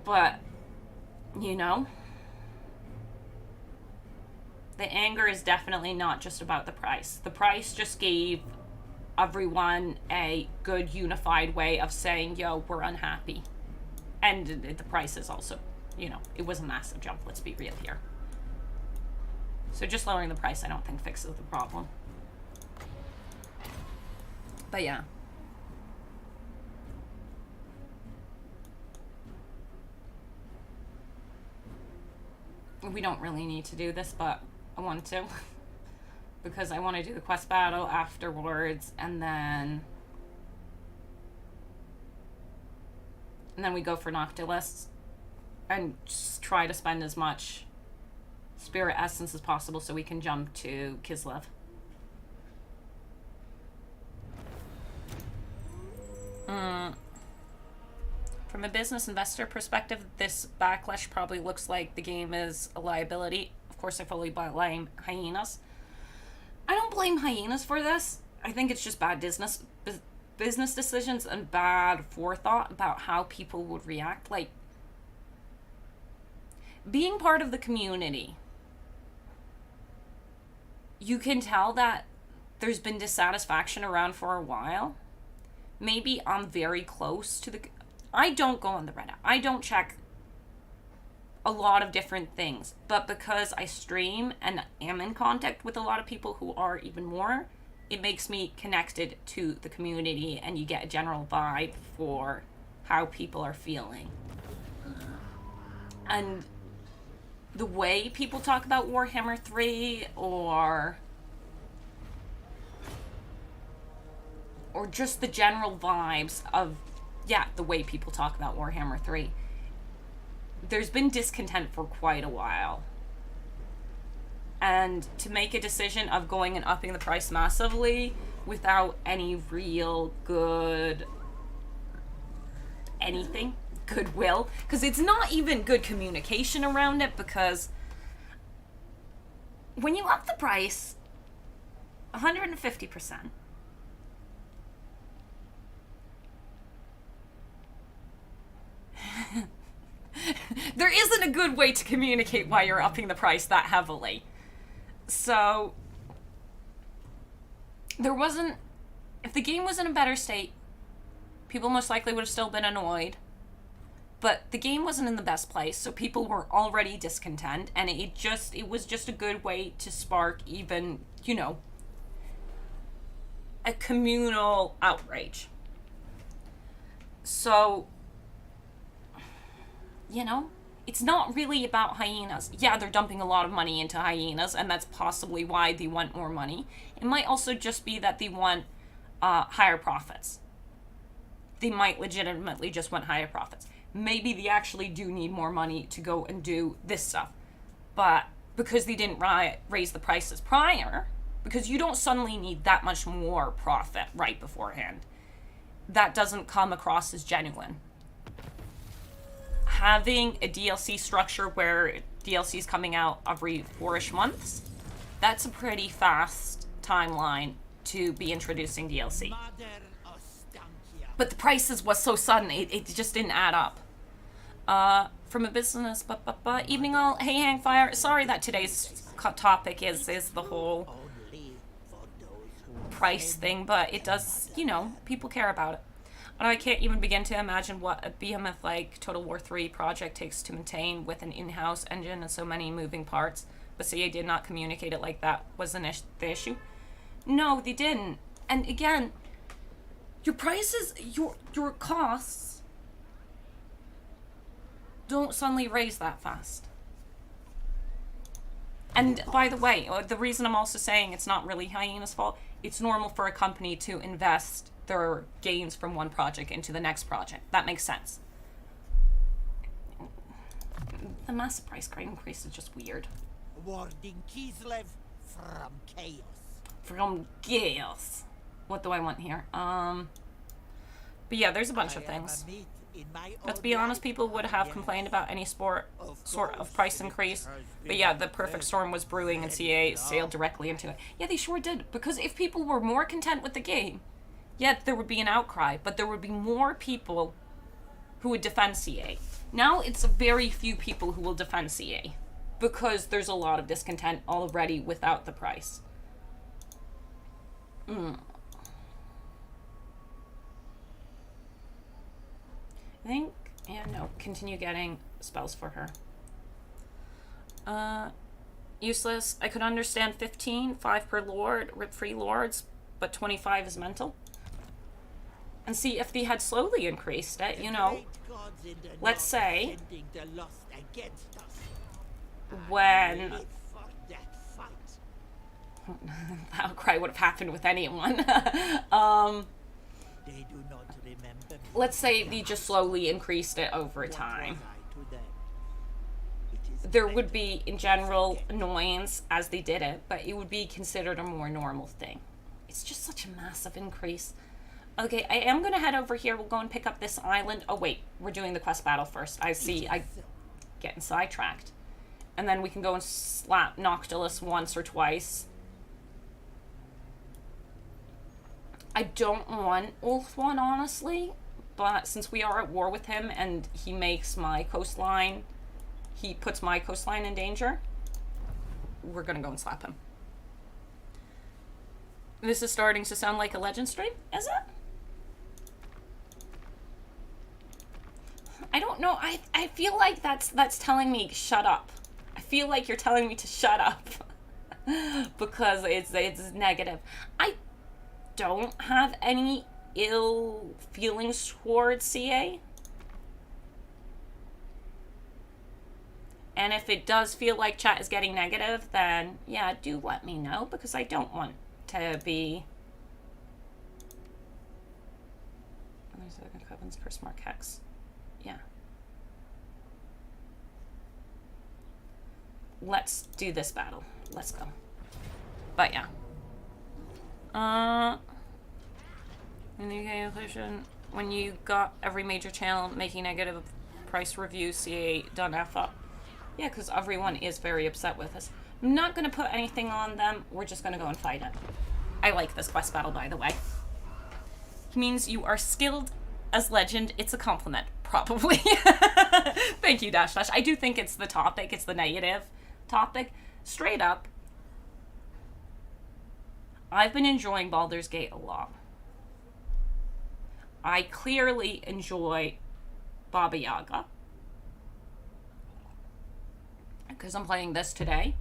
[SPEAKER 1] But, you know, the anger is definitely not just about the price. The price just gave everyone a good unified way of saying, yo, we're unhappy. And the price is also, you know, it was a massive jump. Let's be real here. So just lowering the price, I don't think fixes the problem. But yeah. We don't really need to do this, but I want to. Because I want to do the quest battle afterwards, and then we go for Noctilus. And just try to spend as much spirit essence as possible so we can jump to Kislev. From a business investor perspective, this backlash probably looks like the game is a liability. Of course, I fully blame Hyenas. I don't blame Hyenas for this. I think it's just bad business decisions and bad forethought about how people would react. Like, being part of the community, you can tell that there's been dissatisfaction around for a while. Maybe I'm very close to the... I don't go on the Reddit. I don't check a lot of different things. But because I stream and am in contact with a lot of people who are even more, it makes me connected to the community, and you get a general vibe for how people are feeling. And the way people talk about Warhammer 3 or just the general vibes of, yeah, the way people talk about Warhammer 3. There's been discontent for quite a while. And to make a decision of going and upping the price massively without any real good anything, goodwill, because it's not even good communication around it, because when you up the price 150%, there isn't a good way to communicate why you're upping the price that heavily. So there wasn't... If the game was in a better state, people most likely would have still been annoyed. But the game wasn't in the best place, so people were already discontent, and it was just a good way to spark even, you know, a communal outrage. So, you know, it's not really about hyenas. Yeah, they're dumping a lot of money into hyenas, and that's possibly why they want more money. It might also just be that they want higher profits. They might legitimately just want higher profits. Maybe they actually do need more money to go and do this stuff. But because they didn't raise the prices prior, because you don't suddenly need that much more profit right beforehand, that doesn't come across as genuine. Having a DLC structure where DLC is coming out every 4-ish months, that's a pretty fast timeline to be introducing DLC. But the prices was so sudden, it just didn't add up. From a business, evening all, hey Hangfire, sorry that today's topic is the whole price thing, but it does, you know, people care about it. And I can't even begin to imagine what a behemoth like Total War 3 project takes to maintain with an in-house engine and so many moving parts. But CA did not communicate it like that was the issue. No, they didn't. And again, your prices, your costs don't suddenly raise that fast. And by the way, the reason I'm also saying it's not really Hyena's fault, it's normal for a company to invest their gains from one project into the next project. That makes sense. The massive price increase is just weird.
[SPEAKER 2] Warding Kislev from chaos.
[SPEAKER 1] From chaos. What do I want here? But yeah, there's a bunch of things. But to be honest, people would have complained about any sort of price increase. But yeah, the perfect storm was brewing and CA sailed directly into it. Yeah, they sure did. Because if people were more content with the game, yeah, there would be an outcry. But there would be more people who would defend CA. Now it's very few people who will defend CA. Because there's a lot of discontent already without the price. I think, yeah, no, continue getting spells for her. Useless. I could understand 15, 5 per lord, rip free lords, but 25 is mental. And see, if they had slowly increased it, you know, let's say, when that outcry would have happened with anyone. Let's say they just slowly increased it over time. There would be, in general, annoyance as they did it, but it would be considered a more normal thing. It's just such a massive increase. Okay, I am going to head over here. We'll go and pick up this island. Oh, wait. We're doing the quest battle first. I see. I getting sidetracked. And then we can go and slap Noctilus once or twice. I don't want Ulthuan, honestly. But since we are at war with him and he makes my coastline... He puts my coastline in danger, we're going to go and slap him. This is starting to sound like a legend stream, is it? I don't know. I feel like that's telling me shut up. I feel like you're telling me to shut up because it's negative. I don't have any ill feelings towards CA. And if it does feel like chat is getting negative, then yeah, do let me know because I don't want to be. There's a Coven's Curse Mark Hex. Yeah. Let's do this battle. Let's go. But yeah. In the UK inflation, when you got every major channel making negative price reviews, CA done F up. Yeah, because everyone is very upset with us. I'm not going to put anything on them. We're just going to go and fight it. I like this quest battle, by the way. It means you are skilled as legend. It's a compliment, probably. Thank you, Dash Dash. I do think it's the topic. It's the negative topic. Straight up. I've been enjoying Baldur's Gate a lot. I clearly enjoy Baba Yaga. Because I'm playing this today.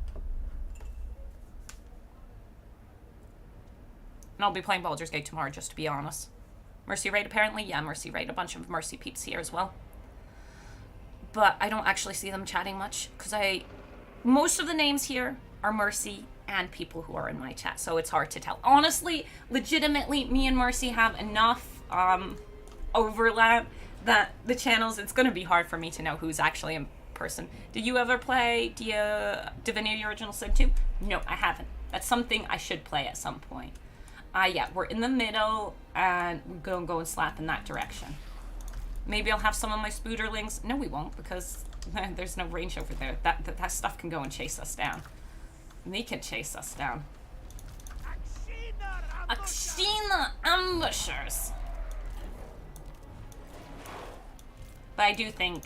[SPEAKER 1] And I'll be playing Baldur's Gate tomorrow, just to be honest. Mercy Raid, apparently? Yeah, Mercy Raid. A bunch of Mercy peeps here as well. but I don't actually see them chatting much because most of the names here are Mercy and people who are in my chat, so it's hard to tell. Honestly, legitimately, me and Mercy have enough overlap that the channels, it's going to be hard for me to know who's actually in person. Did you ever play Divinity Original Sin 2? No, I haven't. That's something I should play at some point. Yeah, we're in the middle, and we're going to go and slap in that direction. Maybe I'll have some of my spooderlings. No, we won't, because there's no range over there. That stuff can go and chase us down. And they can chase us down. Akshina ambushers! But I do think,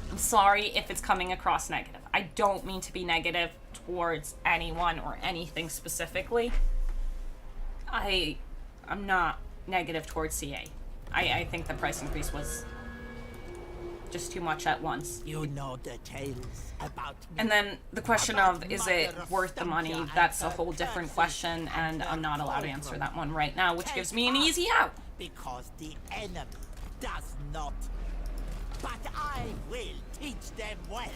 [SPEAKER 1] I'm sorry if it's coming across negative. I don't mean to be negative towards anyone or anything specifically. I'm not negative towards CA. I think the price increase was just too much at once.
[SPEAKER 2] You know the tales about me.
[SPEAKER 1] And then the question of, is it worth the money? That's a whole different question, and I'm not allowed to answer that one right now, which gives me an easy out.
[SPEAKER 2] Because the enemy does not. But I will teach them well.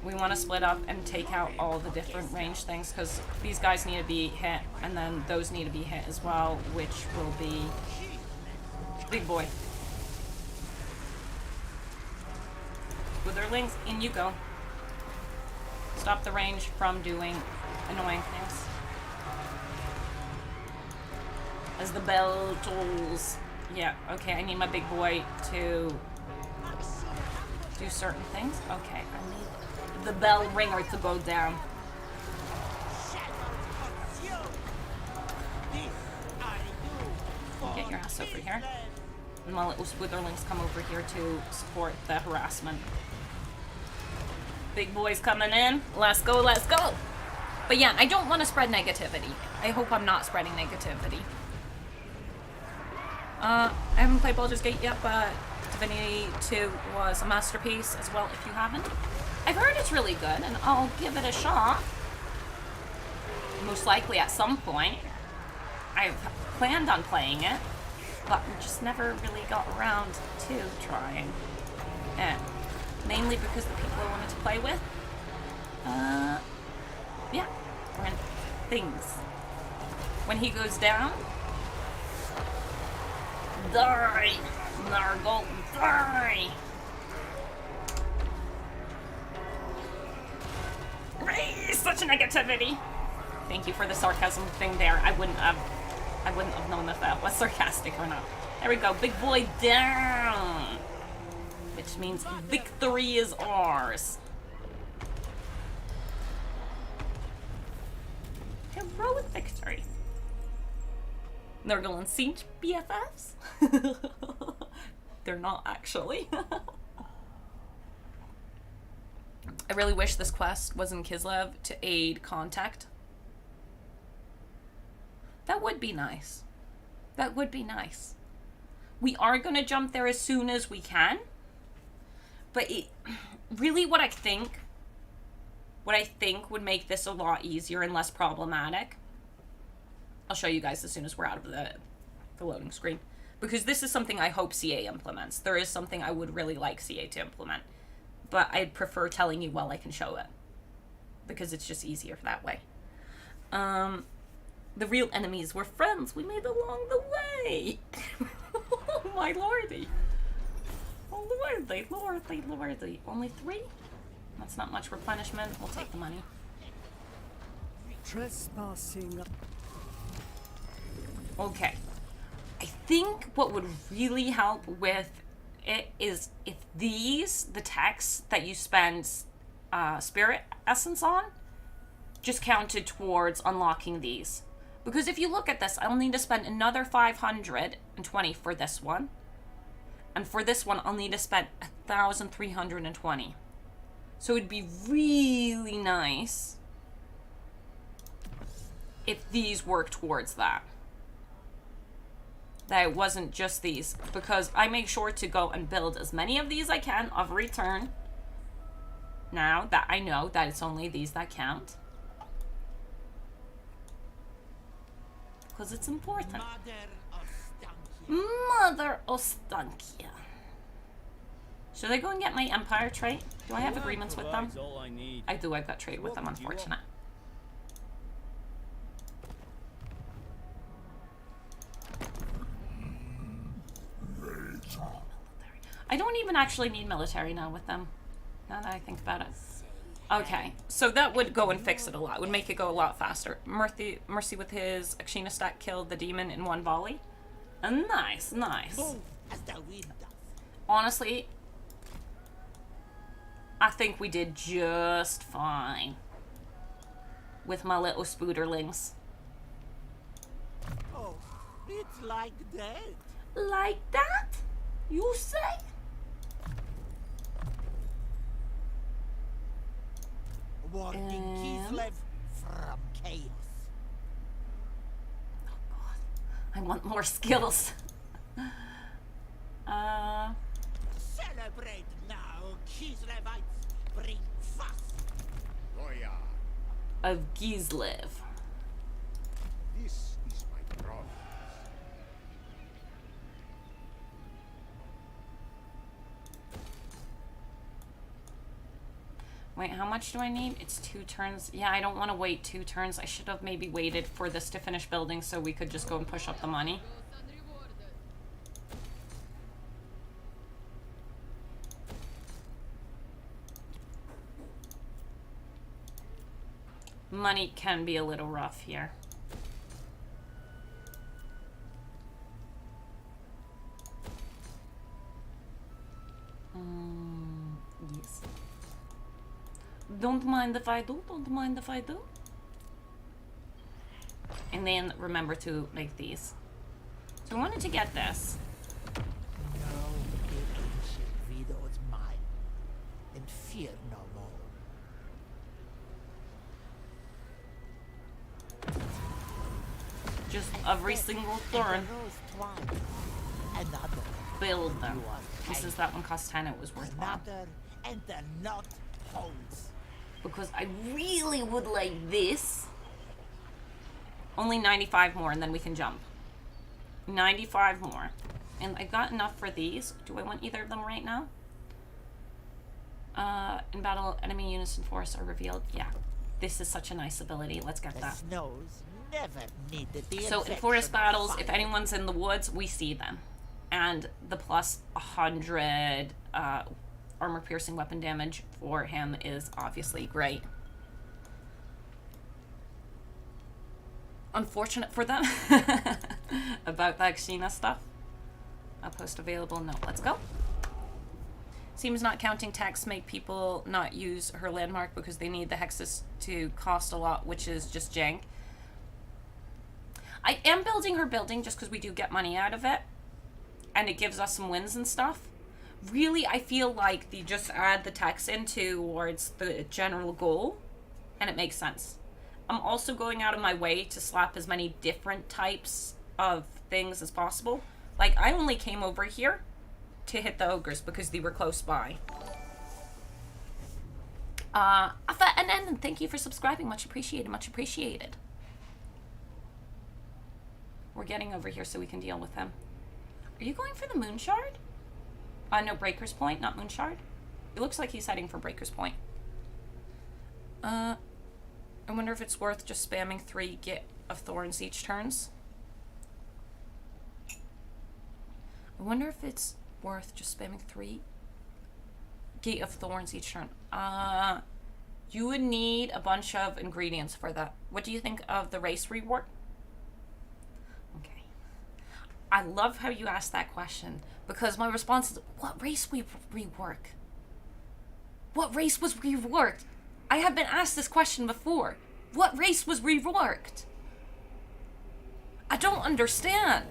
[SPEAKER 1] We want to split up and take out all the different range things, because these guys need to be hit, and then those need to be hit as well, which will be big boy. Witherlings, in you go. Stop the range from doing annoying things. As the bell tolls. Yeah, okay, I need my big boy to do certain things. Okay, I need the bell ringer to go down. Get your ass over here. And while Witherlings come over here to support the harassment. Big boy's coming in. Let's go, let's go. But yeah, I don't want to spread negativity. I hope I'm not spreading negativity. I haven't played Baldur's Gate yet, but Divinity 2 was a masterpiece as well if you haven't. I've heard it's really good, and I'll give it a shot. Most likely at some point. I've planned on playing it, but we just never really got around to trying. And mainly because the people I wanted to play with, yeah, were in things. When he goes down, die, Nargle, die! Such negativity! Thank you for the sarcasm thing there. I wouldn't have known if that was sarcastic or not. There we go, big boy down! Which means victory is ours. Heroic victory. Nurgle and Siege BFFs? They're not actually. I really wish this quest was in Kislev to aid contact. That would be nice. That would be nice. We are going to jump there as soon as we can. But really what I think would make this a lot easier and less problematic, I'll show you guys as soon as we're out of the loading screen. Because this is something I hope CA implements. There is something I would really like CA to implement. But I'd prefer telling you while I can show it. Because it's just easier that way. The real enemies were friends we made along the way. Oh my lordy. Oh lordy, lordy, lordy. Only 3? That's not much replenishment. We'll take the money.
[SPEAKER 5] Trespassing.
[SPEAKER 1] Okay. I think what would really help with it is if these, the texts that you spend spirit essence on, just counted towards unlocking these. Because if you look at this, I'll need to spend another 520 for this one. And for this one, I'll need to spend 1,320. So it'd be really nice if these work towards that. That it wasn't just these. Because I make sure to go and build as many of these I can of return. Now that I know that it's only these that count. Because it's important. Mother Ostankia. Should I go and get my Empire trait? Do I have agreements with them?
[SPEAKER 4] Provides all I need.
[SPEAKER 1] I do, I've got trade with them,
[SPEAKER 4] What would you want?
[SPEAKER 1] unfortunate. I don't even actually need military now with them, now that I think about it. Okay, so that would go and fix it a lot. Would make it go a lot faster. Mercy with his Akshina stack killed the demon in one volley. Nice, nice.
[SPEAKER 2] Boom, as the wind does.
[SPEAKER 1] Honestly, I think we did just fine with my little spooderlings.
[SPEAKER 2] Oh, it's like that.
[SPEAKER 1] Like that? You say?
[SPEAKER 2] Warning Kislev from chaos.
[SPEAKER 1] I want more skills.
[SPEAKER 2] Celebrate now, Kislevites. Bring fast.
[SPEAKER 3] Goya,
[SPEAKER 1] Of Gislev.
[SPEAKER 3] this is my promise.
[SPEAKER 1] Wait, how much do I need? It's 2 turns. Yeah, I don't want to wait 2 turns. I should have maybe waited for this to finish building so we could just go and push up the money. Money can be a little rough here. Yes. Don't mind if I do, don't mind if I do. And then remember to make these. So I wanted to get this.
[SPEAKER 2] Now the ancient widow's mine, and fear no more.
[SPEAKER 1] Just every single turn.
[SPEAKER 2] Another,
[SPEAKER 1] Build them. This is that one cost 10, it was worthwhile.
[SPEAKER 2] another, and the knot holds.
[SPEAKER 1] Because I really would like this. Only 95 more and then we can jump. 95 more. And I got enough for these. Do I want either of them right now? In battle, enemy units in forest are revealed. Yeah. This is such a nice ability. Let's get
[SPEAKER 2] The
[SPEAKER 1] that.
[SPEAKER 2] snows never needed the
[SPEAKER 1] So in
[SPEAKER 2] infection
[SPEAKER 1] forest
[SPEAKER 2] of
[SPEAKER 1] battles,
[SPEAKER 2] fire.
[SPEAKER 1] if anyone's in the woods, we see them. And the plus 100 armor piercing weapon damage for him is obviously great. Unfortunate for them about the Xena stuff. Outpost available. No, let's go. Seems not counting tax make people not use her landmark because they need the hexes to cost a lot, which is just jank. I am building her building just because we do get money out of it. And it gives us some wins and stuff. Really, I feel like they just add the tax in towards the general goal. And it makes sense. I'm also going out of my way to slap as many different types of things as possible. Like, I only came over here to hit the ogres because they were close by. And thank you for subscribing. Much appreciated, much appreciated. We're getting over here so we can deal with him. Are you going for the Moon Shard? No, Breaker's Point, not Moon Shard. It looks like he's heading for Breaker's Point. I wonder if it's worth just spamming 3 Gate of Thorns each turns. I wonder if it's worth just spamming 3 Gate of Thorns each turn. You would need a bunch of ingredients for that. What do you think of the race rework? Okay. I love how you asked that question because my response is, what race rework? What race was reworked? I have been asked this question before. What race was reworked? I don't understand.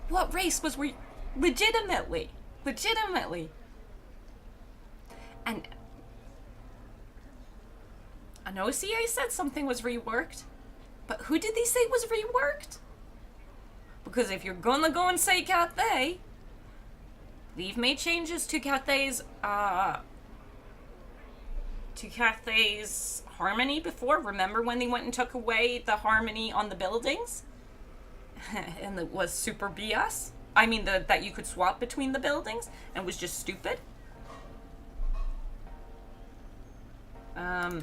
[SPEAKER 1] What race was legitimately? And I know CA said something was reworked, but who did they say was reworked? Because if you're gonna go and say Cathay, we've made changes to Cathay's harmony before. Remember when they went and took away the harmony on the buildings? And it was super BS? I mean, that you could swap between the buildings and was just stupid. Who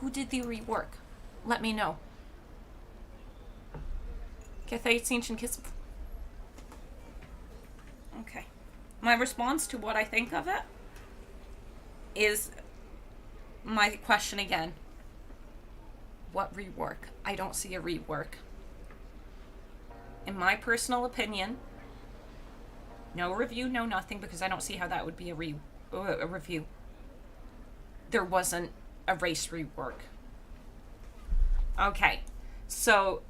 [SPEAKER 1] did the rework? Let me know. Cathay Ancient Kiss. Okay. My response to what I think of it is my question again. What rework? I don't see a rework. In my personal opinion, no review, no nothing, because I don't see how that would be a review. There wasn't a race rework. Okay, so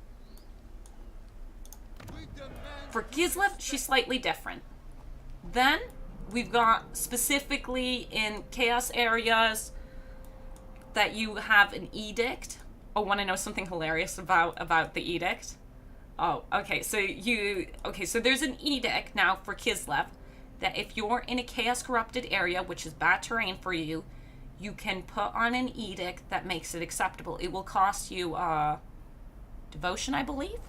[SPEAKER 1] for Kislev, she's slightly different. Then we've got specifically in chaos areas that you have an edict. Oh, want to know something hilarious about the edict? Oh, okay. So there's an edict now for Kislev that if you're in a chaos corrupted area, which is bad terrain for you, you can put on an edict that makes it acceptable. It will cost you devotion, I believe.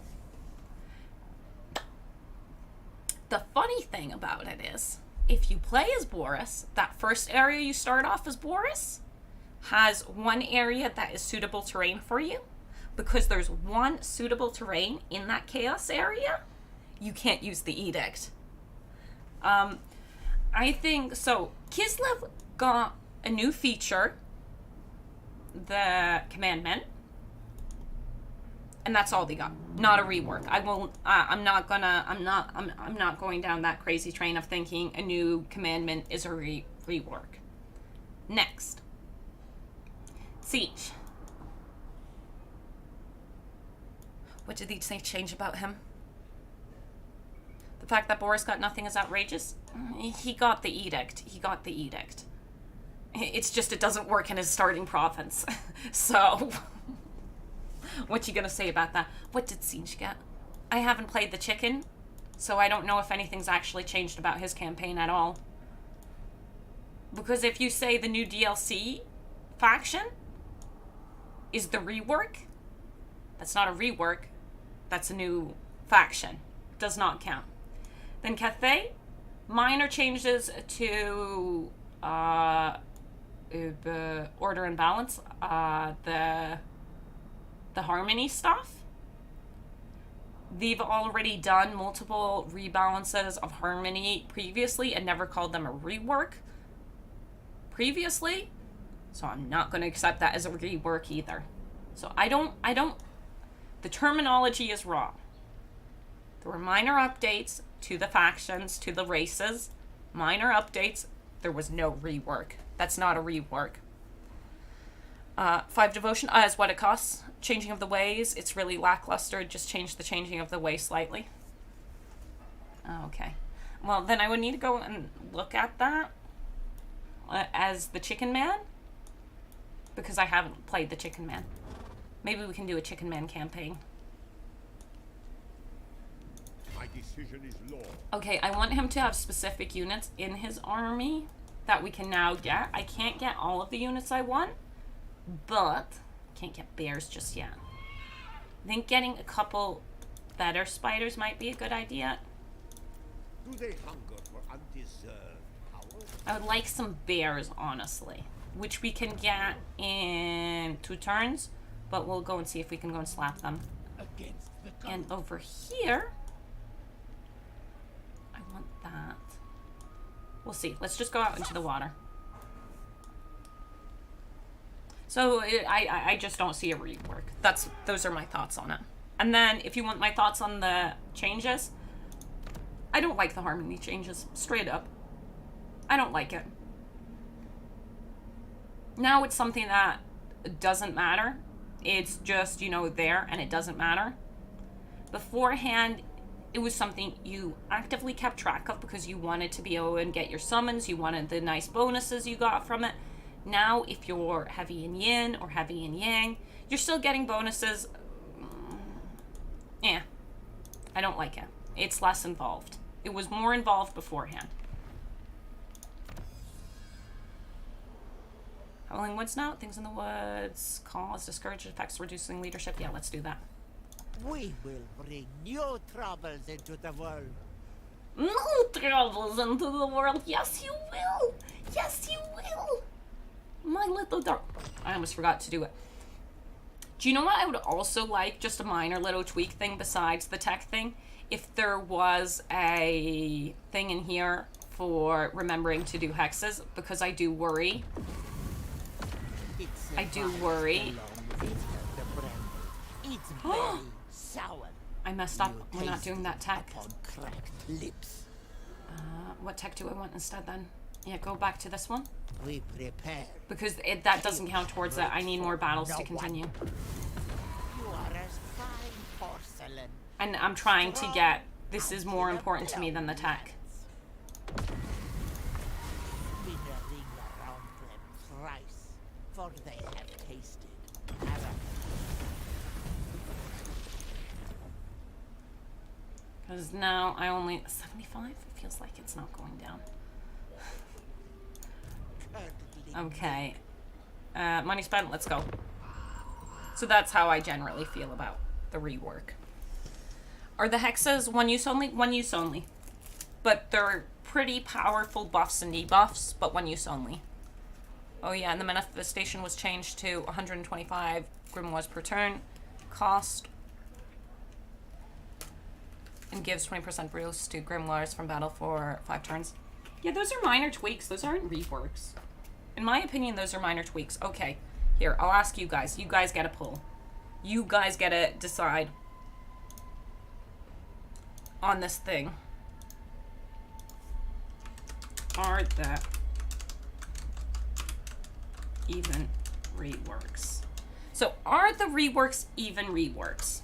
[SPEAKER 1] The funny thing about it is, if you play as Boris, that first area you start off as Boris has one area that is suitable terrain for you. Because there's one suitable terrain in that chaos area, you can't use the edict. I think so. Kislev got a new feature, the commandment, and that's all they got. Not a rework. I'm not going down that crazy train of thinking a new commandment is a rework. Next, Siege. What did they say change about him? The fact that Boris got nothing is outrageous. He got the edict. It's just it doesn't work in his starting province. So, what you gonna say about that? What did Siege get? I haven't played the chicken, so I don't know if anything's actually changed about his campaign at all. Because if you say the new DLC faction is the rework, that's not a rework. That's a new faction. Does not count. Then Cathay, minor changes to order and balance, the harmony stuff. They've already done multiple rebalances of harmony previously and never called them a rework previously, so I'm not going to accept that as a rework either. So I don't, the terminology is wrong. There were minor updates to the factions, to the races, minor updates. There was no rework. That's not a rework. 5 devotion is what it costs. Changing of the ways, it's really lackluster. Just change the changing of the way slightly. Okay. Well, then I would need to go and look at that as the Chicken Man, because I haven't played the Chicken Man. Maybe we can do a Chicken Man campaign.
[SPEAKER 3] My decision is law.
[SPEAKER 1] Okay, I want him to have specific units in his army that we can now get. I can't get all of the units I want, but can't get bears just yet. I think getting a couple better spiders might be a good idea.
[SPEAKER 3] Do they hunger for undeserved power?
[SPEAKER 1] I would like some bears, honestly, which we can get in 2 turns, but we'll go and see if we can go and slap them.
[SPEAKER 2] Against the
[SPEAKER 1] And over here, I want that. We'll see. Let's just go out into the water. So I just don't see a rework. Those are my thoughts on it. And then if you want my thoughts on the changes, I don't like the harmony changes, straight up. I don't like it. Now it's something that doesn't matter. It's just, there, and it doesn't matter. Beforehand, it was something you actively kept track of because you wanted to be able to get your summons, you wanted the nice bonuses you got from it. Now, if you're heavy in yin or heavy in yang, you're still getting bonuses. Yeah, I don't like it. It's less involved. It was more involved beforehand. Howling Woods now. Things in the Woods. Cause discouraged effects reducing leadership. Yeah, let's do that.
[SPEAKER 2] We will bring new troubles into the world.
[SPEAKER 1] No troubles into the world. Yes, you will. Yes, you will. My little dark. I almost forgot to do it. Do you know what I would also like? Just a minor little tweak thing besides the tech thing. If there was a thing in here for remembering to do hexes, because I do worry. I do worry.
[SPEAKER 2] It's very sour.
[SPEAKER 1] I messed up. We're not doing that tech.
[SPEAKER 2] Upon cracked lips.
[SPEAKER 1] What tech do I want instead then? Yeah, go back to this one.
[SPEAKER 2] We prepare.
[SPEAKER 1] Because that doesn't count towards that. I need more battles to continue.
[SPEAKER 2] You are as fine porcelain.
[SPEAKER 1] And I'm trying to get... This is more important to me than the tech.
[SPEAKER 2] Spin a ring around them thrice, for they have tasted paradise.
[SPEAKER 1] Because now I only... 75? It feels like it's not going down. Okay. Money spent, let's go. So that's how I generally feel about the rework. Are the hexes one use only? One use only. But they're pretty powerful buffs and debuffs, but one use only. Oh yeah, and the manifestation was changed to 125 grimoires per turn. Cost. And gives 20% boost to grimoires from battle for 5 turns. Yeah, those are minor tweaks. Those aren't reworks. In my opinion, those are minor tweaks. Okay, here, I'll ask you guys. You guys get a pull. You guys get to decide on this thing. Are the even reworks? So, are the reworks even reworks?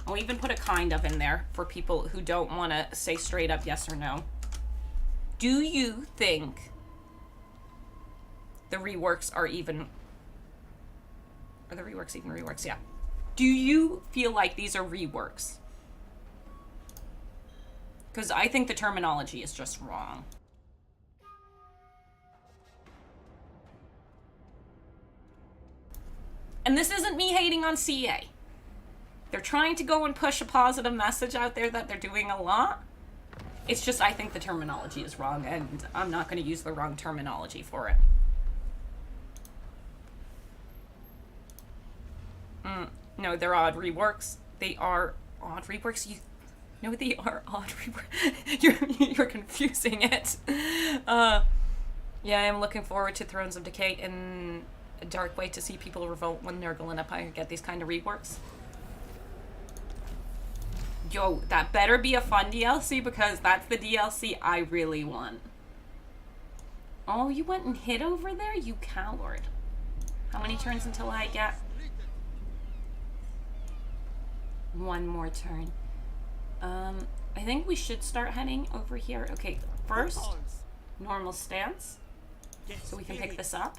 [SPEAKER 1] I'll even put a kind of in there for people who don't want to say straight up yes or no. Do you think the reworks are even... Are the reworks even reworks? Yeah. Do you feel like these are reworks? Because I think the terminology is just wrong. And this isn't me hating on CA. They're trying to go and push a positive message out there that they're doing a lot. It's just I think the terminology is wrong, and I'm not going to use the wrong terminology for it. No, they're odd reworks. They are odd reworks. No, they are odd reworks. You're confusing it. Yeah, I'm looking forward to Thrones of Decay in a dark way to see people revolt when Nurgle and Empire get these kind of reworks. Yo, that better be a fun DLC because that's the DLC I really want. Oh, you went and hid over there? You coward. How many turns until I get... One more turn. I think we should start heading over here. Okay, first, normal stance. So we can pick this up.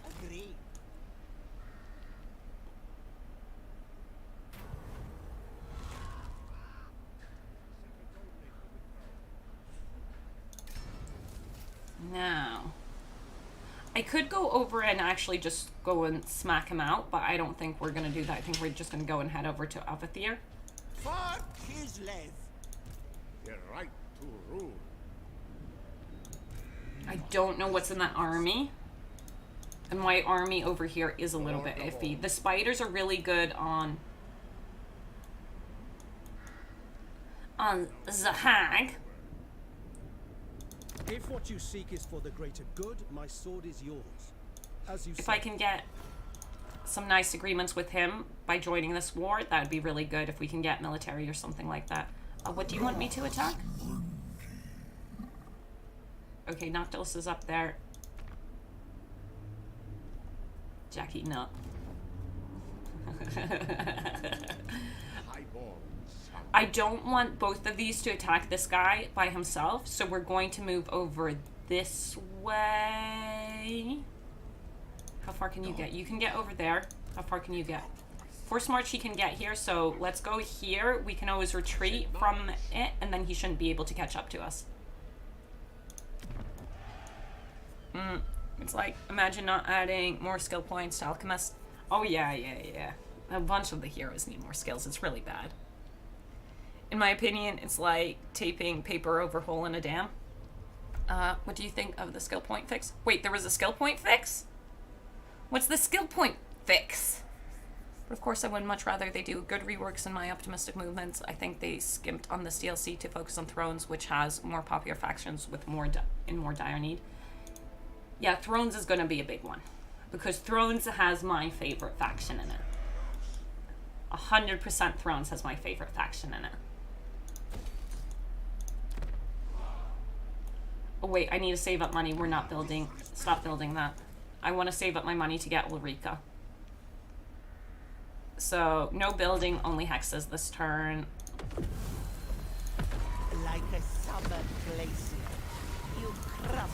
[SPEAKER 1] Now, I could go over and actually just go and smack him out, but I don't think we're going to do that. I think we're just going to go and head over to Avathir.
[SPEAKER 2] For his life.
[SPEAKER 3] The right to rule.
[SPEAKER 1] I don't know what's in that army. And my army over here is a little bit iffy. The spiders are really good on the hag.
[SPEAKER 5] If what you seek is for the greater good, my sword is yours. As you
[SPEAKER 1] If
[SPEAKER 5] say.
[SPEAKER 1] I can get some nice agreements with him by joining this war, that would be really good if we can get military or something like that. What do you want me to attack? Okay, Noctilus is up there. Jackie, no. I don't want both of these to attack this guy by himself, so we're going to move over this way. How far can you get? You can get over there. How far can you get? Force March he can get here, so let's go here. We can always retreat from it, and then he shouldn't be able to catch up to us. It's like, imagine not adding more skill points to Alchemist. Oh, yeah. A bunch of the heroes need more skills. It's really bad. In my opinion, it's like taping paper over hole in a dam. What do you think of the skill point fix? Wait, there was a skill point fix? What's the skill point fix? But of course, I would much rather they do good reworks in my optimistic movements. I think they skimped on this DLC to focus on Thrones, which has more popular factions with more in more dire need. Yeah, Thrones is going to be a big one. Because Thrones has my favorite faction in it. 100% Thrones has my favorite faction in it. Oh wait, I need to save up money. We're not building. Stop building that. I want to save up my money to get Ulrika. So, no building, only hexes this turn.
[SPEAKER 2] Like a summer glacier, you crumble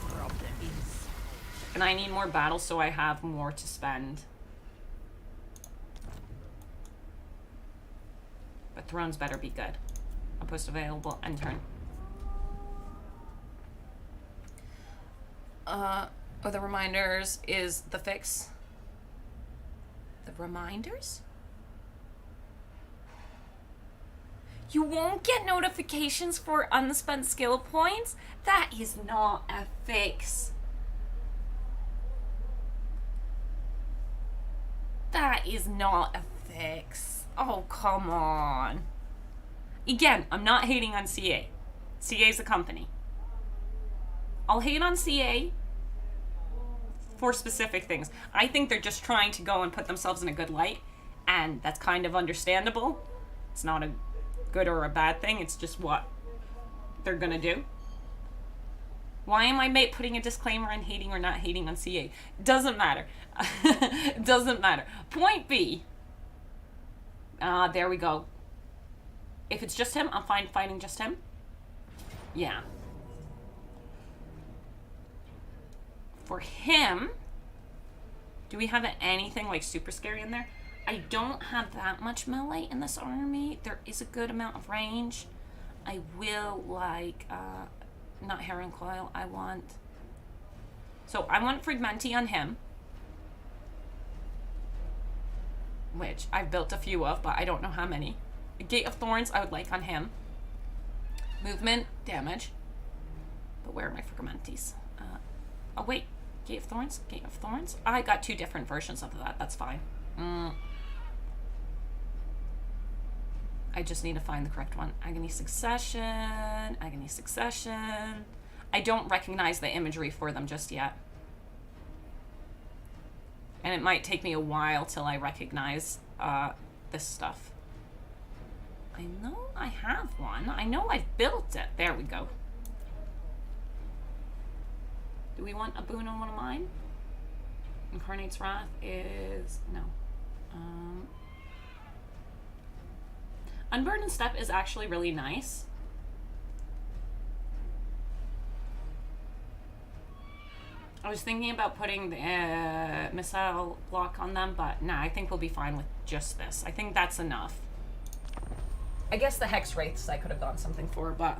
[SPEAKER 2] from the inside.
[SPEAKER 1] And I need more battles so I have more to spend. But Thrones better be good. I'll post available, end turn. Oh, the reminders is the fix. The reminders? You won't get notifications for unspent skill points? That is not a fix. That is not a fix. Oh, come on. Again, I'm not hating on CA. CA is a company. I'll hate on CA for specific things. I think they're just trying to go and put themselves in a good light, and that's kind of understandable. It's not a good or a bad thing, it's just what they're gonna do. Why am I putting a disclaimer on hating or not hating on CA? Doesn't matter. Doesn't matter. Point B. There we go. If it's just him, I'm fine fighting just him. Yeah. For him, do we have anything like super scary in there? I don't have that much melee in this army. There is a good amount of range. I will like, not Heron Coil, I want... So I want Fragmenti on him. Which I've built a few of, but I don't know how many. Gate of Thorns I would like on him. Movement, damage. But where are my Fragmentis? Oh wait, Gate of Thorns? Gate of Thorns? I got two different versions of that, that's fine. I just need to find the correct one. Agony Succession, Agony Succession. I don't recognize the imagery for them just yet. And it might take me a while till I recognize this stuff. I know I have one. I know I've built it. There we go. Do we want a boon on one of mine? Incarnate's Wrath is... no. Unburdened Step is actually really nice. I was thinking about putting the missile block on them, but nah, I think we'll be fine with just this. I think that's enough. I guess the Hex Wraiths I could have gone something for, but...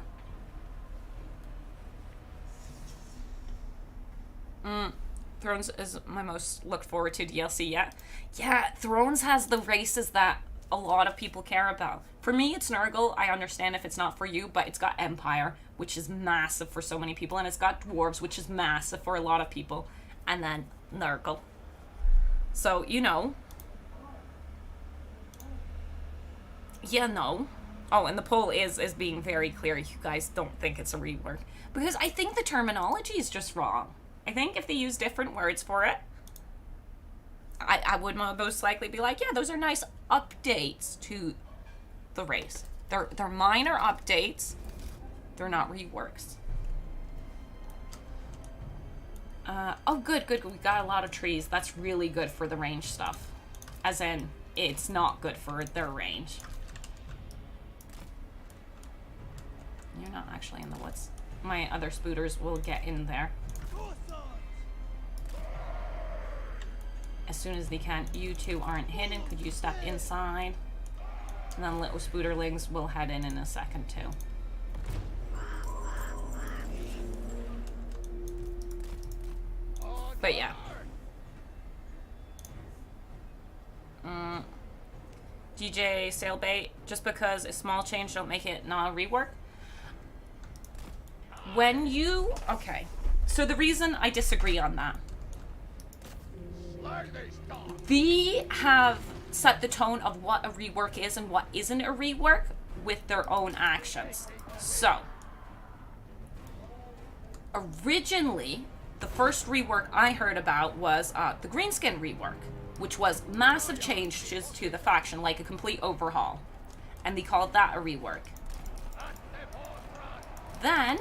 [SPEAKER 1] Thrones is my most looked forward to DLC yet. Yeah, Thrones has the races that a lot of people care about. For me, it's Nurgle. I understand if it's not for you, but it's got Empire, which is massive for so many people, and it's got Dwarves, which is massive for a lot of people, and then Nurgle. So, you know. You know. Oh, and the poll is being very clear. You guys don't think it's a rework. Because I think the terminology is just wrong. I think if they use different words for it, I would most likely be like, yeah, those are nice updates to the race. They're minor updates. They're not reworks. Oh, good. We got a lot of trees. That's really good for the range stuff. As in, it's not good for their range. You're not actually in the woods. My other spooters will get in there. As soon as they can. You two aren't hidden. Could you step inside? And then little spooterlings will head in a second too. But yeah. DJ Sailbait, just because a small change don't make it not a rework. When you... Okay. So the reason I disagree on that. They have set the tone of what a rework is and what isn't a rework with their own actions. So, originally, the first rework I heard about was the Greenskin rework, which was massive changes to the faction, like a complete overhaul. And they called that a rework. Then,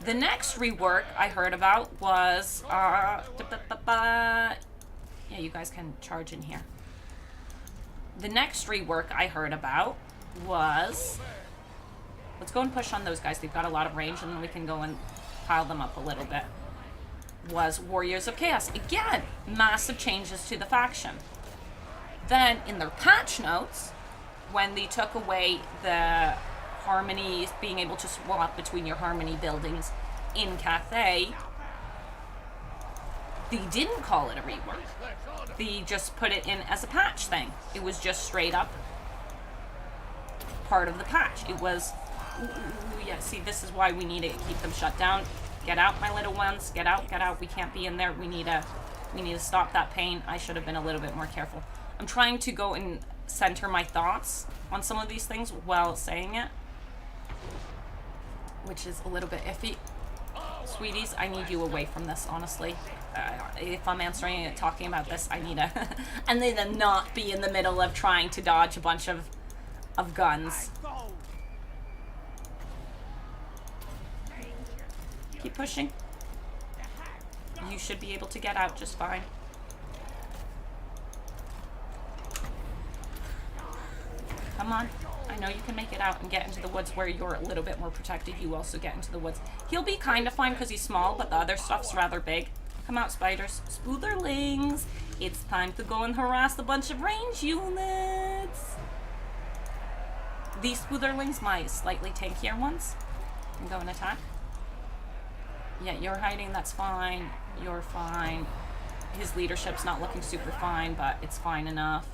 [SPEAKER 1] the next rework I heard about was... yeah, you guys can charge in here. The next rework I heard about was... Let's go and push on those guys. They've got a lot of range, and then we can go and pile them up a little bit. Was Warriors of Chaos. Again, massive changes to the faction. Then, in their patch notes, when they took away the harmony, being able to swap between your harmony buildings in Cathay, they didn't call it a rework. They just put it in as a patch thing. It was just straight up part of the patch. It was, yeah, see, this is why we need to keep them shut down. Get out, my little ones. Get out, get out. We can't be in there. We need to stop that pain. I should have been a little bit more careful. I'm trying to go and center my thoughts on some of these things while saying it, which is a little bit iffy. Sweeties, I need you away from this, honestly. If I'm answering it, talking about this, I need to... and then not be in the middle of trying to dodge a bunch of guns. Keep pushing. You should be able to get out just fine. Come on. I know you can make it out and get into the woods where you're a little bit more protected. You also get into the woods. He'll be kind of fine because he's small, but the other stuff's rather big. Come out, spiders. Spootherlings. It's time to go and harass a bunch of range units. These spootherlings, my slightly tankier ones, can go and attack. Yeah, you're hiding. That's fine. You're fine. His leadership's not looking super fine, but it's fine enough.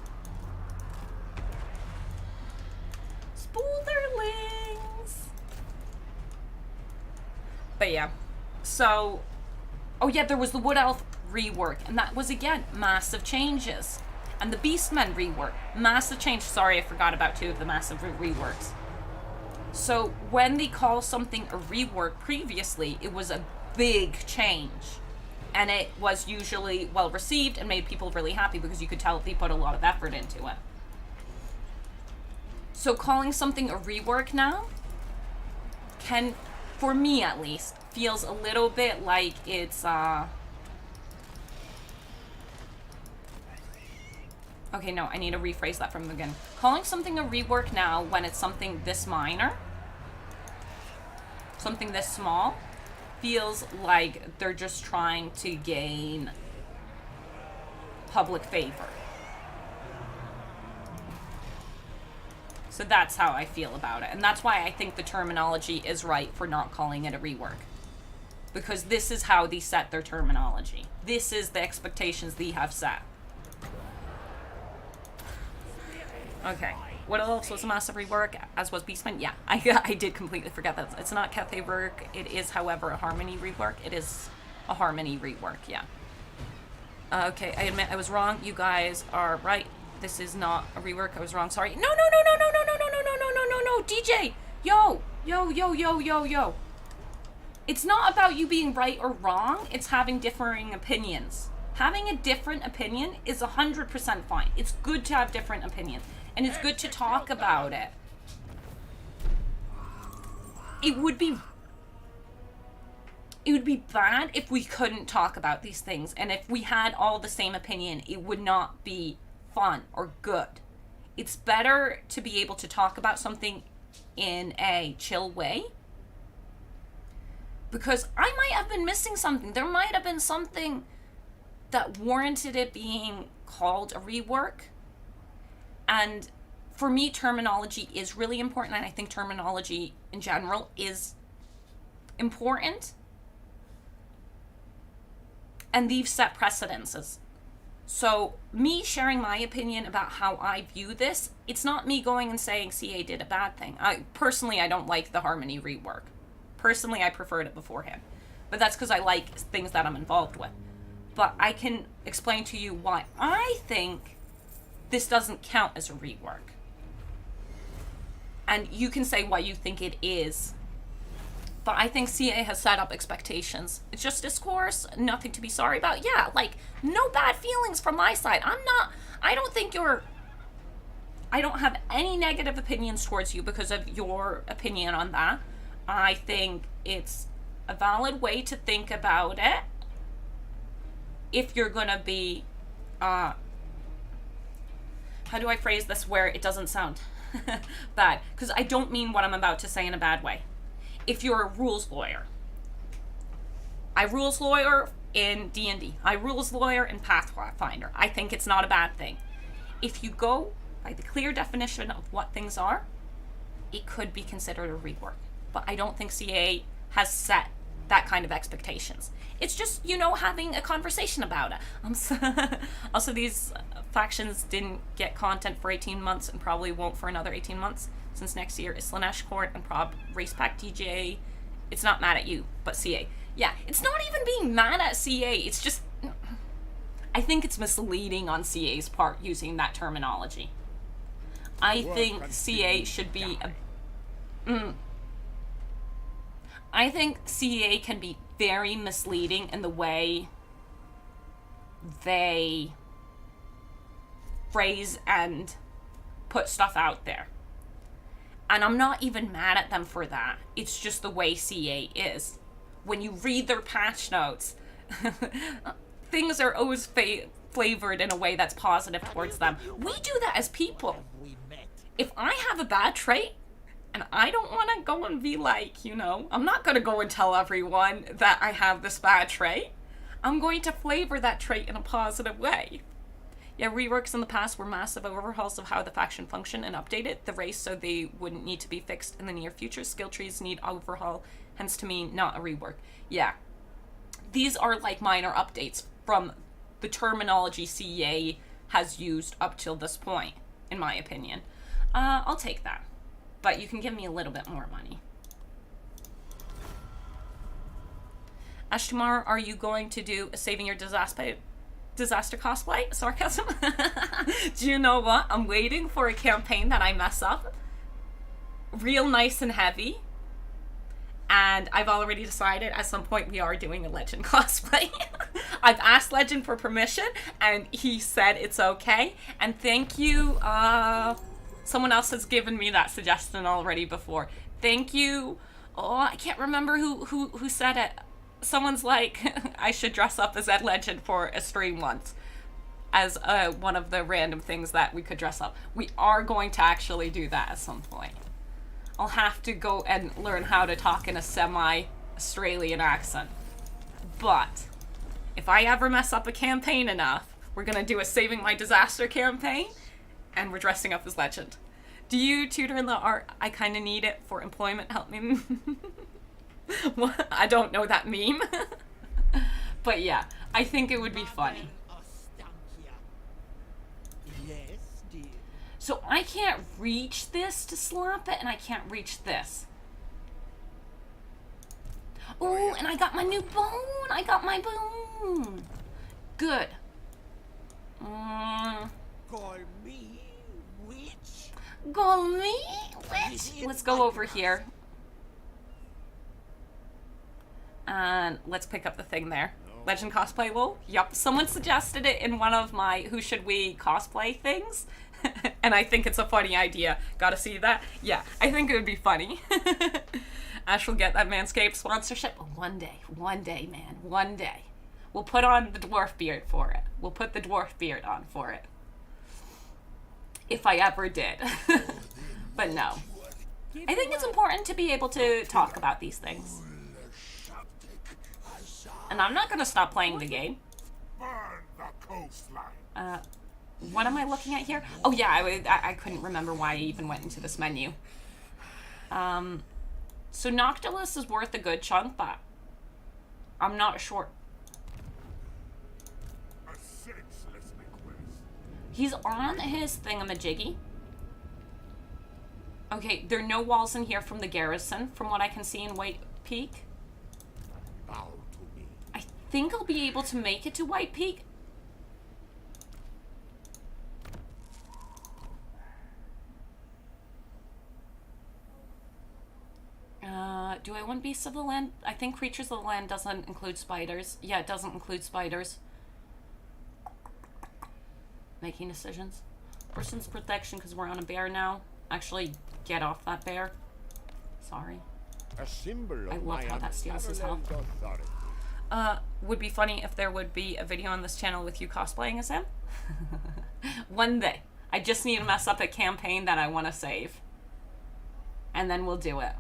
[SPEAKER 1] Spootherlings. But yeah, so, oh yeah, there was the Wood Elf rework, and that was, again, massive changes. And the Beastmen rework, massive change. Sorry, I forgot about two of the massive reworks. So when they call something a rework previously, it was a big change. And it was usually well received and made people really happy because you could tell they put a lot of effort into it. So calling something a rework now can, for me at least, feels a little bit like it's, okay, no, I need to rephrase that from the beginning. Calling something a rework now when it's something this minor, something this small, feels like they're just trying to gain public favor. So that's how I feel about it. And that's why I think the terminology is right for not calling it a rework. Because this is how they set their terminology. This is the expectations they have set. Okay. What else was a massive rework, as was Beastman? Yeah, I did completely forget that. It's not Cathay rework. It is, however, a Harmony rework. It is a Harmony rework, yeah. Okay, I admit I was wrong. You guys are right. This is not a rework. I was wrong. Sorry. No, DJ! Yo. It's not about you being right or wrong. It's having differing opinions. Having a different opinion is 100% fine. It's good to have different opinions. And it's good to talk about it. It would be bad if we couldn't talk about these things. And if we had all the same opinion, it would not be fun or good. It's better to be able to talk about something in a chill way. Because I might have been missing something. There might have been something that warranted it being called a rework. And for me, terminology is really important, and I think terminology in general is important. And they've set precedences. So me sharing my opinion about how I view this, it's not me going and saying CA did a bad thing. I don't like the Harmony rework. Personally, I preferred it beforehand. But that's because I like things that I'm involved with. But I can explain to you why I think this doesn't count as a rework. And you can say why you think it is. But I think CA has set up expectations. It's just discourse, nothing to be sorry about. Yeah, like, no bad feelings from my side. I don't have any negative opinions towards you because of your opinion on that. I think it's a valid way to think about it. If you're gonna be, how do I phrase this where it doesn't sound bad? Because I don't mean what I'm about to say in a bad way. If you're a rules lawyer, I rules lawyer in D&D, I rules lawyer in Pathfinder, I think it's not a bad thing. If you go by the clear definition of what things are, it could be considered a rework. But I don't think CA has set that kind of expectations. It's just, having a conversation about it. Also, these factions didn't get content for 18 months and probably won't for another 18 months. Since next year is Slanesh Court and Prob Race Pack DJ. It's not mad at you, but CA. Yeah, it's not even being mad at CA. It's just, I think it's misleading on CA's part using that terminology. I think CA should be I think CA can be very misleading in the way they phrase and put stuff out there. And I'm not even mad at them for that. It's just the way CA is. When you read their patch notes, things are always flavored in a way that's positive towards them. We do that as people. If I have a bad trait, and I don't want to go and be like, I'm not going to go and tell everyone that I have this bad trait. I'm going to flavor that trait in a positive way. Yeah, reworks in the past were massive overhauls of how the faction functioned and updated the race so they wouldn't need to be fixed in the near future. Skill trees need overhaul, hence to me, not a rework. Yeah. These are like minor updates from the terminology CA has used up till this point, in my opinion. I'll take that. But you can give me a little bit more money. Ashtamar, are you going to do a Saving Your Disaster cosplay? Sarcasm? Do you know what? I'm waiting for a campaign that I mess up. Real nice and heavy. And I've already decided at some point we are doing a Legend cosplay. I've asked Legend for permission and he said it's okay. And thank you, someone else has given me that suggestion already before. Thank you. Oh, I can't remember who said it. Someone's like, I should dress up as Ed Legend for a stream once. As one of the random things that we could dress up. We are going to actually do that at some point. I'll have to go and learn how to talk in a semi-Australian accent. But if I ever mess up a campaign enough, we're going to do a Saving My Disaster campaign. And we're dressing up as Legend. Do you tutor in the art? I kind of need it for employment. Help me. What? I don't know that meme. But yeah, I think it would be funny. So I can't reach this to slap it, and I can't reach this. Oh, and I got my new bone. I got my bone. Good.
[SPEAKER 2] Call me witch.
[SPEAKER 1] Call me witch. Let's go over here. And let's pick up the thing there. Legend cosplay wool? Yup. Someone suggested it in one of my Who Should We cosplay things. And I think it's a funny idea. Gotta see that? Yeah, I think it would be funny. Ash will get that Manscaped sponsorship. One day, man. One day. We'll put on the dwarf beard for it. We'll put the dwarf beard on for it. If I ever did. But no. I think it's important to be able to talk about these things. And I'm not going to stop playing the game. What am I looking at here? Oh yeah, I couldn't remember why I even went into this menu. So Noctilus is worth a good chunk, but I'm not sure.
[SPEAKER 3] A senseless
[SPEAKER 1] He's on his thingamajiggy. Okay, there are no walls in here from the garrison, from what I can see in White Peak.
[SPEAKER 3] Bow to me.
[SPEAKER 1] I think I'll be able to make it to White Peak. Do I want beasts of the land? I think creatures of the land doesn't include spiders. Yeah, it doesn't include spiders. Making decisions. Person's protection because we're on a bear now. Actually, get off that bear. Sorry.
[SPEAKER 3] A symbol of
[SPEAKER 1] I love
[SPEAKER 3] my
[SPEAKER 1] how that steals his health.
[SPEAKER 3] authority.
[SPEAKER 1] Would be funny if there would be a video on this channel with you cosplaying as him. One day. I just need to mess up a campaign that I want to save. And then we'll do it.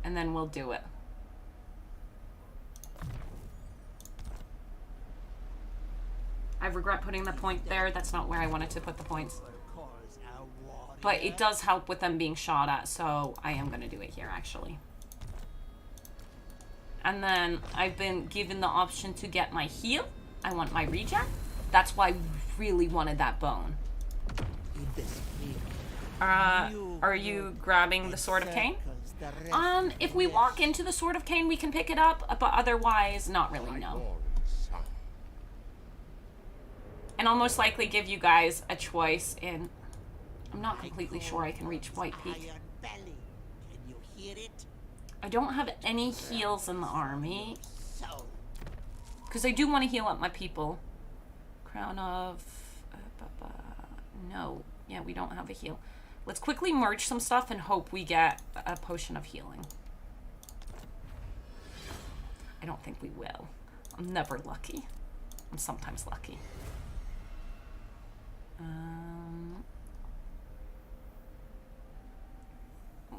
[SPEAKER 1] And then we'll do it. I regret putting the point there. That's not where I wanted to put the points. But it does help with them being shot at, so I am going to do it here, actually. And then I've been given the option to get my heal. I want my regen. That's why I really wanted that bone. Are you grabbing the Sword of Cain? If we walk into the Sword of Cain, we can pick it up, but otherwise, not really, no. And I'll most likely give you guys a choice in... I'm not completely sure I can reach White Peak. I don't have any heals in the army. Because I do want to heal up my people. Crown of... no. Yeah, we don't have a heal. Let's quickly merge some stuff and hope we get a potion of healing. I don't think we will. I'm never lucky. I'm sometimes lucky.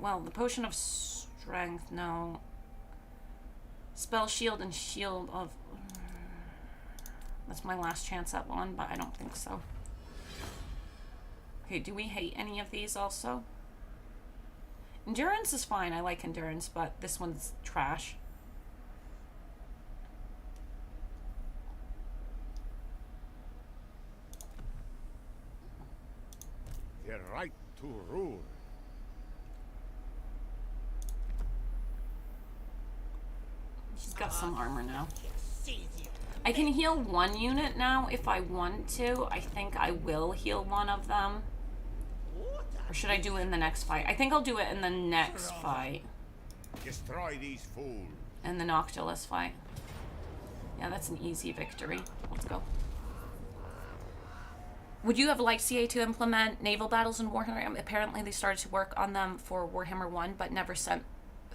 [SPEAKER 1] Well, the potion of strength, no. Spell shield and shield of... That's my last chance at one, but I don't think so. Okay, do we hate any of these also? Endurance is fine. I like endurance, but this one's trash.
[SPEAKER 3] The right to rule.
[SPEAKER 1] She's got some armor now. I can heal one unit now if I want to. I think I will heal one of them. Or should I do it in the next fight? I think I'll do it in the next fight.
[SPEAKER 3] Destroy these fools.
[SPEAKER 1] In the Noctilus fight. Yeah, that's an easy victory. Let's go. Would you have liked CA to implement naval battles in Warhammer? Apparently they started to work on them for Warhammer 1, but never sent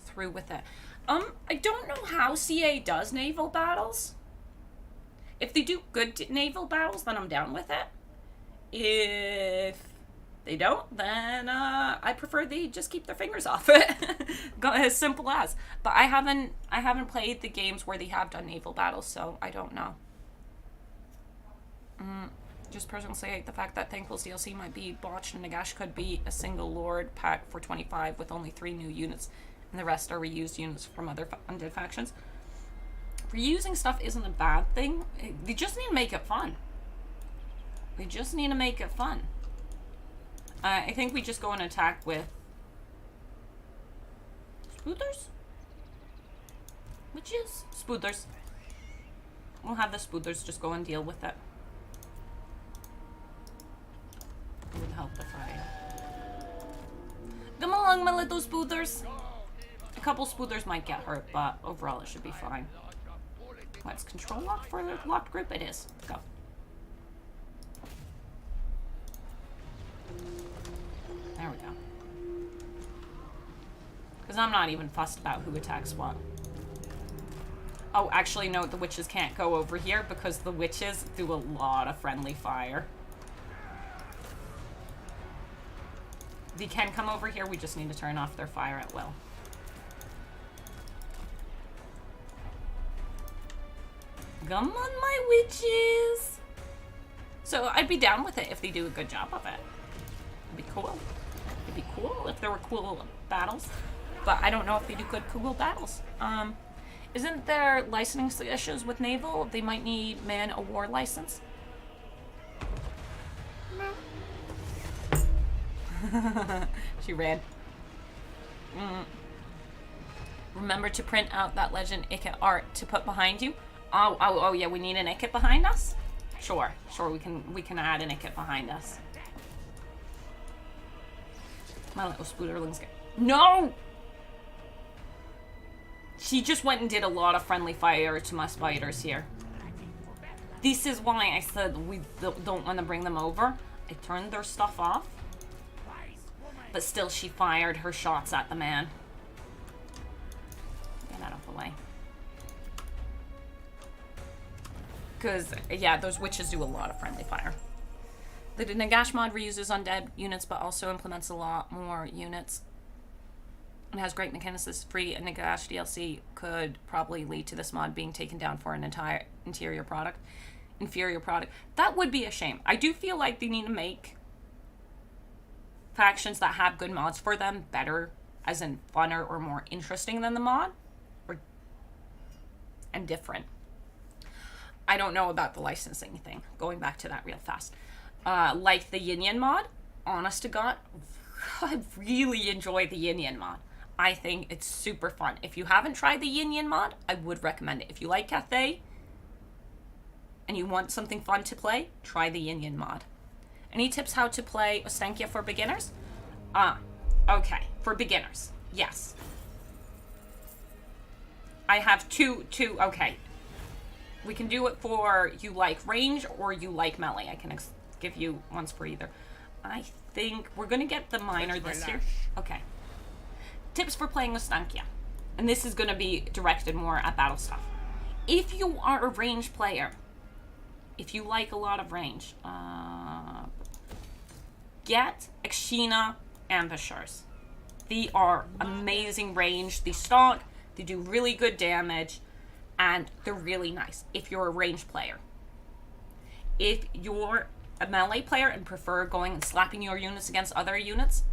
[SPEAKER 1] through with it. I don't know how CA does naval battles. If they do good naval battles, then I'm down with it. If they don't, then I prefer they just keep their fingers off it. Go as simple as. But I haven't played the games where they have done naval battles, so I don't know. Just personally say the fact that Thankful's DLC might be botched and Nagash could be a single lord pack for 25 with only 3 new units, and the rest are reused units from other undead factions. Reusing stuff isn't a bad thing. They just need to make it fun. They just need to make it fun. I think we just go and attack with Spoothers? Witches? Spoothers. We'll have the Spoothers just go and deal with it. It would help if I... Come along, my little Spoothers. A couple Spoothers might get hurt, but overall it should be fine. What's control lock for the locked group? It is. Let's go. There we go. Because I'm not even fussed about who attacks what. Oh, actually, no, the witches can't go over here because the witches do a lot of friendly fire. They can come over here, we just need to turn off their fire at will. Come on, my witches! So I'd be down with it if they do a good job of it. It'd be cool. It'd be cool if there were cool battles. But I don't know if they do good cool battles. Isn't there licensing issues with naval? They might need man a war license. She ran. Remember to print out that legend Ikit art to put behind you. Oh yeah, we need an Ikit behind us? Sure, we can add an Ikit behind us. My little spooderlings get... No! She just went and did a lot of friendly fire to my spiders here. This is why I said we don't want to bring them over. I turned their stuff off. But still, she fired her shots at the man. Get out of the way. Because, yeah, those witches do a lot of friendly fire. The Nagash mod reuses undead units, but also implements a lot more units. It has great mechanics. Free and Nagash DLC could probably lead to this mod being taken down for an entire inferior product. That would be a shame. I do feel like they need to make factions that have good mods for them better, as in funner or more interesting than the mod, and different. I don't know about the licensing thing. Going back to that real fast. Like the Yin Yin mod, honest to God, I really enjoy the Yin Yin mod. I think it's super fun. If you haven't tried the Yin Yin mod, I would recommend it. If you like Cathay and you want something fun to play, try the Yin Yin mod. Any tips how to play Ostankia for beginners? Okay, for beginners, yes. I have two, okay. We can do it for you like range or you like melee. I can give you ones for either. I think we're going to get the minor this year. Okay. Tips for playing Ostankia. And this is going to be directed more at battle stuff. If you are a range player, if you like a lot of range, get Akshina Ambushers. They are amazing range. They stalk, they do really good damage, and they're really nice if you're a range player. If you're a melee player and prefer going and slapping your units against other units,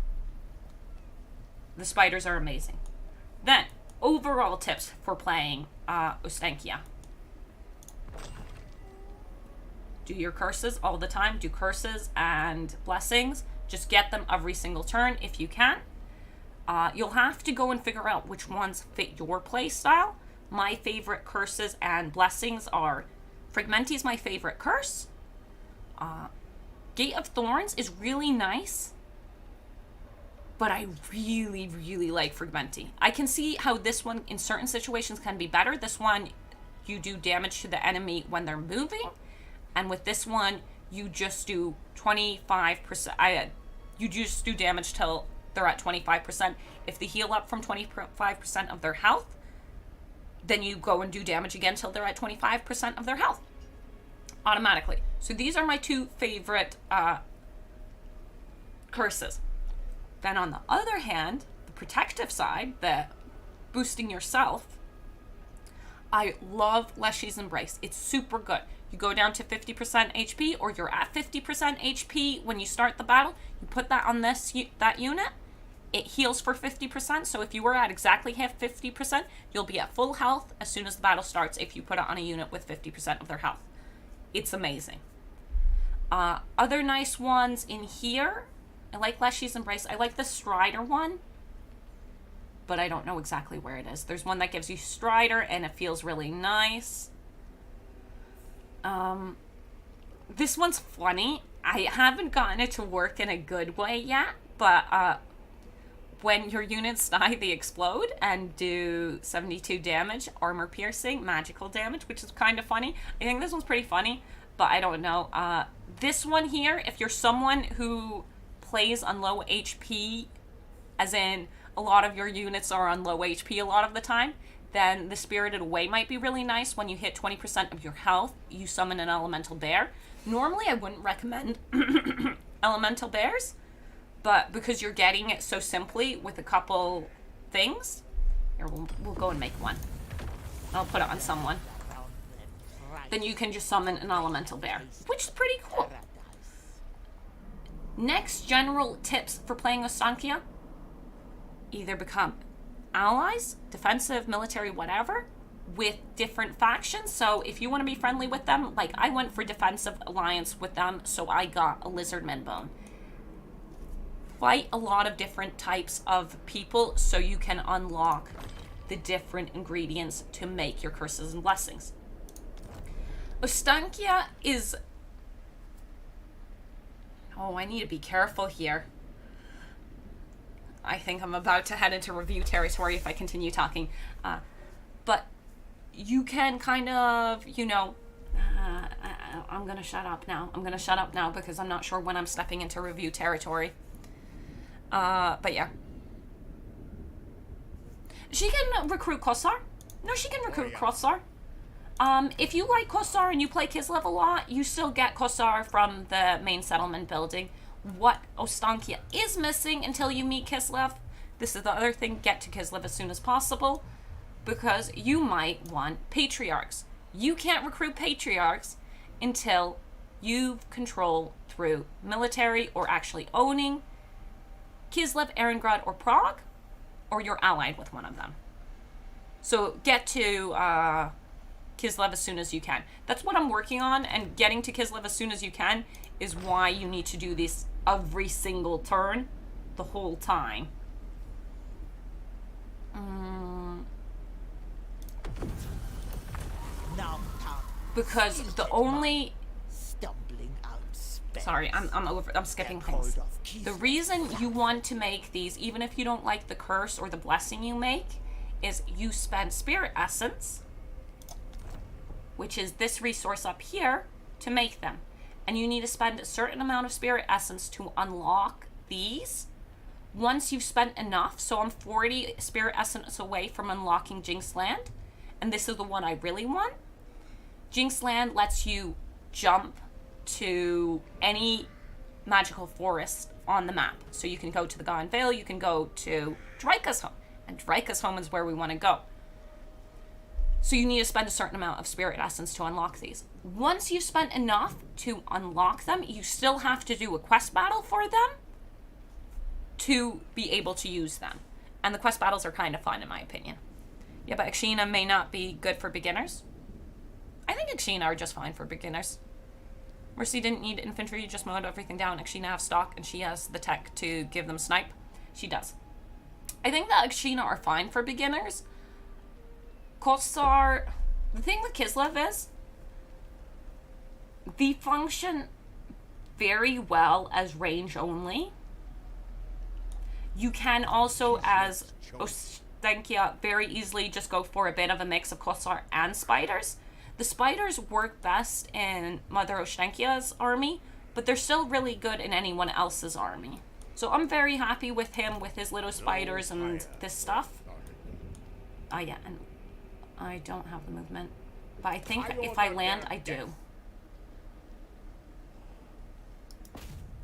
[SPEAKER 1] the spiders are amazing. Then, overall tips for playing Ostankia. Do your curses all the time. Do curses and blessings. Just get them every single turn if you can. You'll have to go and figure out which ones fit your play style. My favorite curses and blessings are... Fragmenti is my favorite curse. Gate of Thorns is really nice. But I really, really like Fragmenti. I can see how this one, in certain situations, can be better. This one, you do damage to the enemy when they're moving. And with this one, you just do 25%. You just do damage till they're at 25%. If they heal up from 25% of their health, then you go and do damage again till they're at 25% of their health. Automatically. So these are my two favorite curses. Then on the other hand, the protective side, the boosting yourself, I love Leshy's Embrace. It's super good. You go down to 50% HP, or you're at 50% HP when you start the battle. You put that on that unit. It heals for 50%. So if you were at exactly half 50%, you'll be at full health as soon as the battle starts if you put it on a unit with 50% of their health. It's amazing. Other nice ones in here. I like Leshy's Embrace. I like the Strider one, but I don't know exactly where it is. There's one that gives you Strider, and it feels really nice. This one's funny. I haven't gotten it to work in a good way yet, but when your units die, they explode and do 72 damage, armor piercing, magical damage, which is kind of funny. I think this one's pretty funny, but I don't know. This one here, if you're someone who plays on low HP, as in a lot of your units are on low HP a lot of the time, then the Spirited Away might be really nice. When you hit 20% of your health, you summon an elemental bear. Normally, I wouldn't recommend elemental bears, but because you're getting it so simply with a couple things, here, we'll go and make one. I'll put it on someone. Then you can just summon an elemental bear, which is pretty cool. Next, general tips for playing Ostankia. Either become allies, defensive, military, whatever, with different factions. So if you want to be friendly with them, like I went for defensive alliance with them, so I got a Lizardman bone. fight a lot of different types of people so you can unlock the different ingredients to make your curses and blessings. Ostankia is... Oh, I need to be careful here. I think I'm about to head into review territory if I continue talking. But you can kind of, you know... I'm going to shut up now. I'm going to shut up now because I'm not sure when I'm stepping into review territory. But yeah. She can recruit Kossar. No, she can recruit Kossar. If you like Kossar and you play Kislev a lot, you still get Kossar from the main settlement building. What Ostankia is missing until you meet Kislev, this is the other thing, get to Kislev as soon as possible, because you might want patriarchs. You can't recruit patriarchs until you control through military or actually owning Kislev, Erengrad, or Prague, or you're allied with one of them. So get to Kislev as soon as you can. That's what I'm working on, and getting to Kislev as soon as you can is why you need to do this every single turn, the whole time. Because the only...
[SPEAKER 2] Stumbling out spells.
[SPEAKER 1] Sorry, I'm skipping things. The reason you want to make these, even if you don't like the curse or the blessing you make, is you spend spirit essence, which is this resource up here, to make them. And you need to spend a certain amount of spirit essence to unlock these. Once you've spent enough, so I'm 40 spirit essence away from unlocking Jinx Land, and this is the one I really want. Jinx Land lets you jump to any magical forest on the map. So you can go to the Gone Vale, you can go to Drika's home, and Drika's home is where we want to go. So you need to spend a certain amount of spirit essence to unlock these. Once you've spent enough to unlock them, you still have to do a quest battle for them to be able to use them. And the quest battles are kind of fun, in my opinion. Yeah, but Akshina may not be good for beginners. I think Akshina are just fine for beginners. Mercy didn't need infantry, you just mowed everything down. Akshina have stock, and she has the tech to give them snipe. She does. I think that Akshina are fine for beginners. Kossar, the thing with Kislev is, they function very well as range only. You can also, as Ostankia, very easily just go for a bit of a mix of Kossar and spiders. The spiders work best in Mother Ostankia's army, but they're still really good in anyone else's army. So I'm very happy with him, with his little spiders and this stuff. Oh yeah, and I don't have the movement. But I think if I land, I do.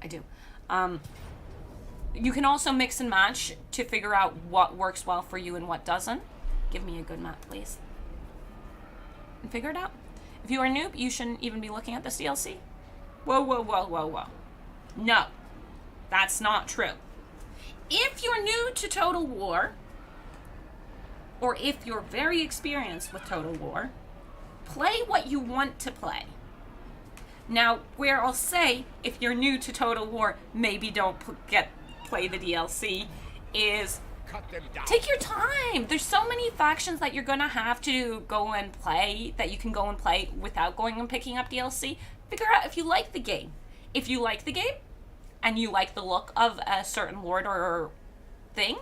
[SPEAKER 1] I do. You can also mix and match to figure out what works well for you and what doesn't. Give me a good map, please. And figure it out. If you are a noob, you shouldn't even be looking at this DLC. Whoa, whoa, whoa, whoa, whoa. No, that's not true. If you're new to Total War, or if you're very experienced with Total War, play what you want to play. Now, where I'll say, if you're new to Total War, maybe don't play the DLC, is take your time. There's so many factions that you're gonna have to go and play, that you can go and play without going and picking up DLC. Figure out if you like the game. If you like the game, and you like the look of a certain lord or thing,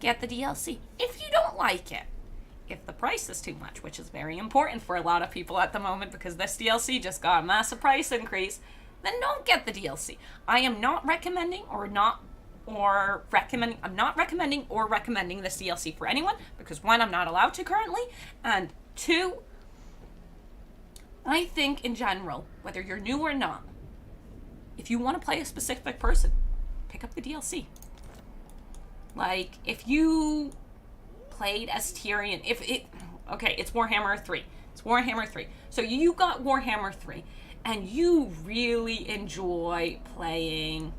[SPEAKER 1] get the DLC. If you don't like it, if the price is too much, which is very important for a lot of people at the moment because this DLC just got a massive price increase, then don't get the DLC. I am not recommending I'm not recommending or recommending this DLC for anyone because one, I'm not allowed to currently, and two, I think in general, whether you're new or not, if you want to play a specific person, pick up the DLC. Like, if you played as Tyrion, it's Warhammer 3. It's Warhammer 3. So you got Warhammer 3, and you really enjoy playing...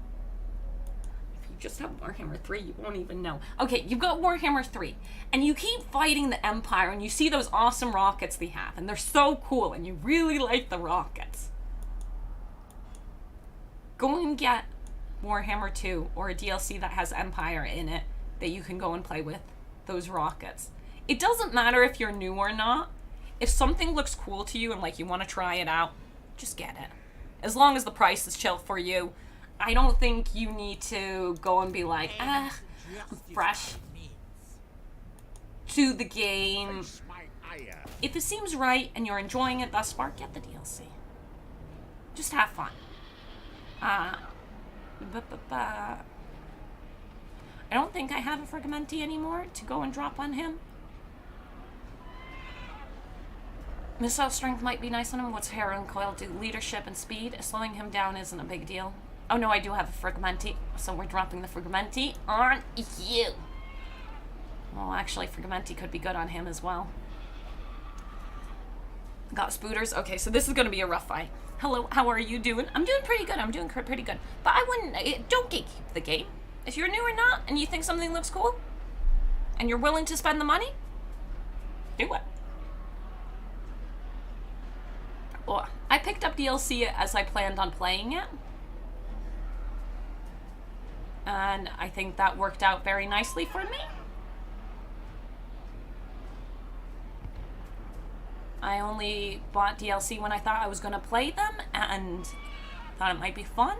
[SPEAKER 1] If you just have Warhammer 3, you won't even know. Okay, you've got Warhammer 3, and you keep fighting the Empire, and you see those awesome rockets they have, and they're so cool, and you really like the rockets. Go and get Warhammer 2 or a DLC that has Empire in it that you can go and play with those rockets. It doesn't matter if you're new or not. If something looks cool to you and like you want to try it out, just get it. As long as the price is chill for you. I don't think you need to go and be like, I'm fresh to the game.
[SPEAKER 3] My ire.
[SPEAKER 1] If it seems right and you're enjoying it thus far, get the DLC. Just have fun. I don't think I have a Fragmenti anymore to go and drop on him. Missile strength might be nice on him. What's Heron Coil do? Leadership and speed. Slowing him down isn't a big deal. Oh no, I do have a Fragmenti, so we're dropping the Fragmenti on you. Well, actually, Fragmenti could be good on him as well. Got spooters. Okay, so this is going to be a rough fight. Hello, how are you doing? I'm doing pretty good. I'm doing pretty good. But I wouldn't... Don't gatekeep the game. If you're new or not, and you think something looks cool, and you're willing to spend the money, do it. Well, I picked up DLC as I planned on playing it. And I think that worked out very nicely for me. I only bought DLC when I thought I was going to play them and thought it might be fun.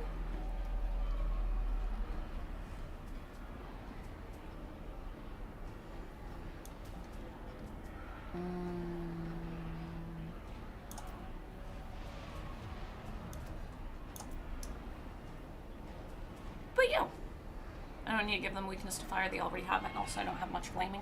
[SPEAKER 1] But yeah, I don't need to give them weakness to fire. They already have it, and also I don't have much flaming.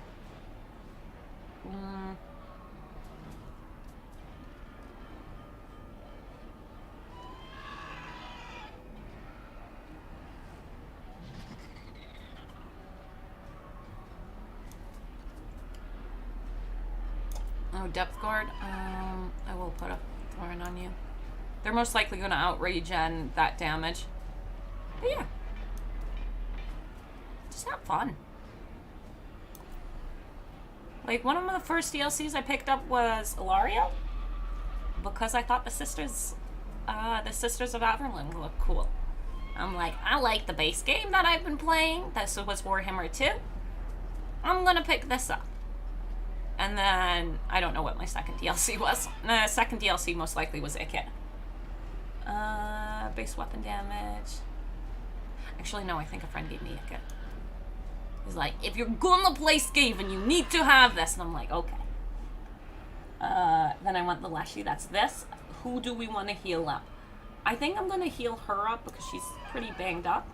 [SPEAKER 1] Oh, depth guard. I will put a thorn on you. They're most likely going to out-regen that damage. But yeah. Just have fun. Like, one of the first DLCs I picked up was Ilario. Because I thought the Sisters of Averland looked cool. I'm like, I like the base game that I've been playing. This was Warhammer 2. I'm gonna pick this up. And then, I don't know what my second DLC was. The second DLC most likely was Ikit. Base weapon damage. Actually, no, I think a friend gave me Ikit. He's like, if you're gonna play Skaven, you need to have this. And I'm like, okay. Then I want the Leshy, that's this. Who do we want to heal up? I think I'm gonna heal her up because she's pretty banged up.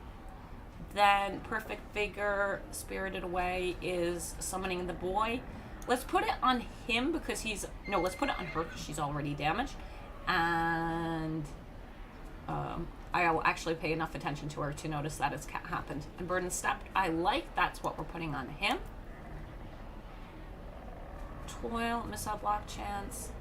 [SPEAKER 1] Then Perfect Vigor, Spirited Away is summoning the boy. Let's put it on him because he's... No, let's put it on her because she's already damaged. And I will actually pay enough attention to her to notice that it's happened. And Burden Stepped, I like. That's what we're putting on him. Toil, Missile Block Chance.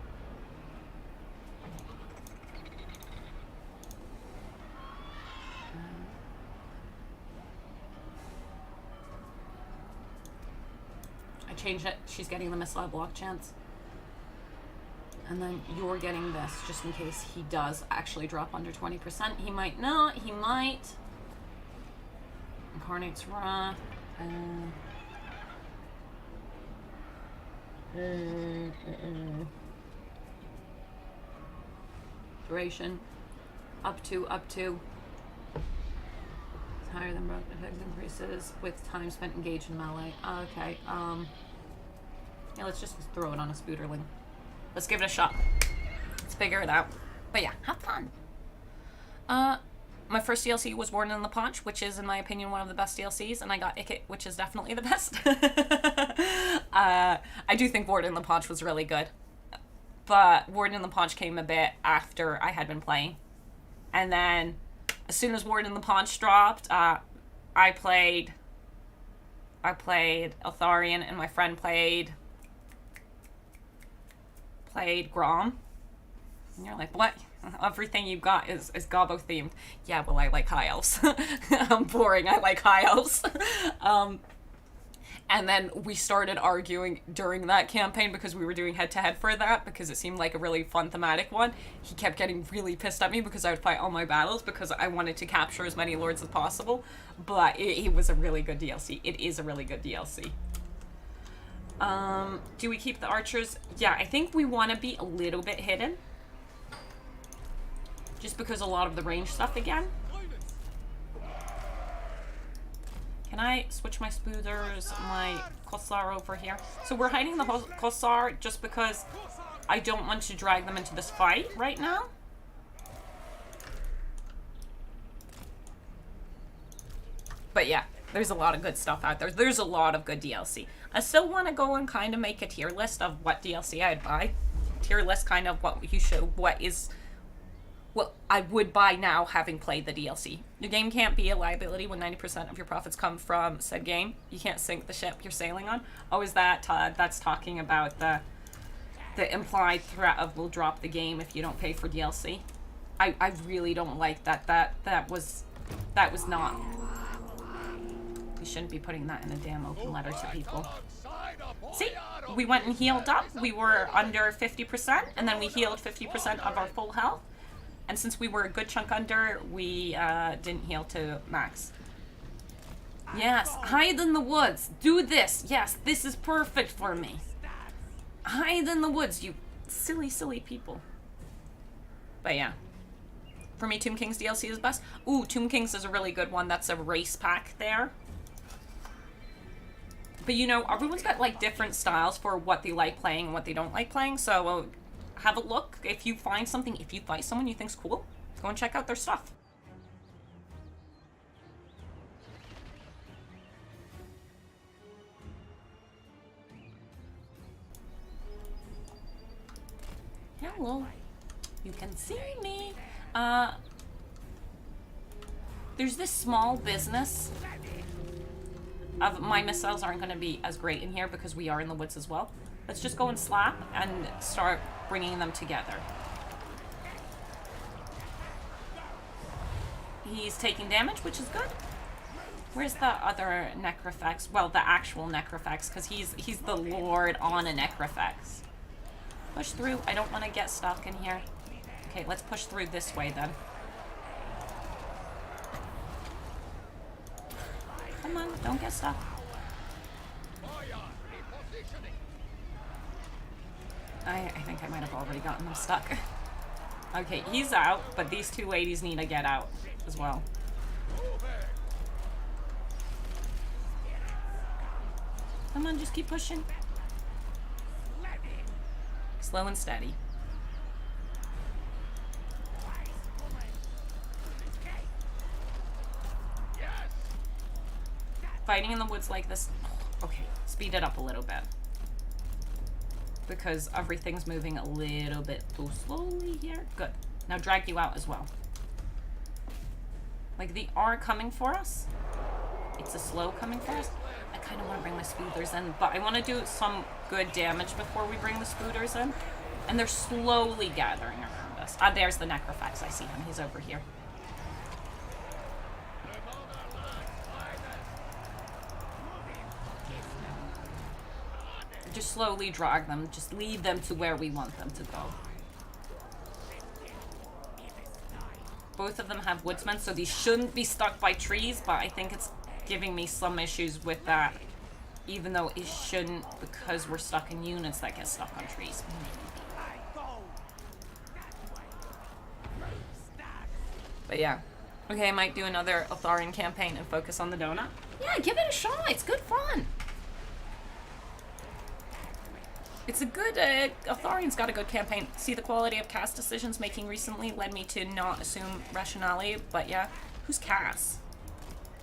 [SPEAKER 1] I changed it. She's getting the Missile Block Chance. And then you're getting this, just in case he does actually drop under 20%. He might not. He might. Incarnate's Wrath. Duration. Up to. Higher than broken effect increases with time spent engaged in melee. Okay. Yeah, let's just throw it on a Spooderling. Let's give it a shot. Let's figure it out. But yeah, have fun. My first DLC was Warden in the Paunch, which is, in my opinion, one of the best DLCs, and I got Ikit, which is definitely the best. I do think Warden in the Paunch was really good. But Warden in the Paunch came a bit after I had been playing. And then, as soon as Warden in the Paunch dropped, I played Eltharion, and my friend played Grom. And you're like, what? Everything you got is Gobbo themed. Yeah, well, I like high elves. I'm boring. I like high elves. And then we started arguing during that campaign because we were doing head-to-head for that because it seemed like a really fun thematic one. He kept getting really pissed at me because I would fight all my battles because I wanted to capture as many lords as possible. But it was a really good DLC. It is a really good DLC. Do we keep the archers? Yeah, I think we want to be a little bit hidden. Just because a lot of the range stuff again. Can I switch my spooders, my Kossar over here? So we're hiding the Kossar just because I don't want to drag them into this fight right now. But yeah, there's a lot of good stuff out there. There's a lot of good DLC. I still want to go and kind of make a tier list of what DLC I'd buy. Tier list kind of what you should, what I would buy now having played the DLC. Your game can't be a liability when 90% of your profits come from said game. You can't sink the ship you're sailing on. Oh, is that, that's talking about the implied threat of we'll drop the game if you don't pay for DLC. I really don't like that. That was not. We shouldn't be putting that in a damn open letter to people. See, we went and healed up. We were under 50%, and then we healed 50% of our full health. And since we were a good chunk under, we didn't heal to max. Yes, hide in the woods. Do this. Yes, this is perfect for me. Hide in the woods, you silly, silly people. But yeah. For me, Tomb King's DLC is best. Ooh, Tomb King's is a really good one. That's a race pack there. But you know, everyone's got like different styles for what they like playing and what they don't like playing. So have a look. If you find something, if you find someone you think's cool, go and check out their stuff. Hello. You can see me. There's this small business of my missiles aren't going to be as great in here because we are in the woods as well. Let's just go and slap and start bringing them together. He's taking damage, which is good. Where's the other Necrofex? Well, the actual Necrofex, because he's the lord on a Necrofex. Push through. I don't want to get stuck in here. Okay, let's push through this way then. Come on, don't get stuck. I think I might have already gotten them stuck. Okay, he's out, but these two ladies need to get out as well. Come on, just keep pushing. Slow and steady. Fighting in the woods like this. Okay, speed it up a little bit. Because everything's moving a little bit too slowly here. Good. Now drag you out as well. Like, they are coming for us. It's a slow coming for us. I kind of want to bring my spooders in, but I want to do some good damage before we bring the spooders in. And they're slowly gathering around us. Ah, there's the Necrofex. I see him. He's over here. Just slowly drag them. Just lead them to where we want them to go. Both of them have woodsmen, so these shouldn't be stuck by trees, but I think it's giving me some issues with that. Even though it shouldn't, because we're stuck in units that get stuck on trees. But yeah. Okay, I might do another Atharian campaign and focus on the donut. Yeah, give it a shot. It's good fun. It's a good, Atharian's got a good campaign. See, the quality of Cass decisions making recently led me to not assume rationality, but yeah. Who's Cass?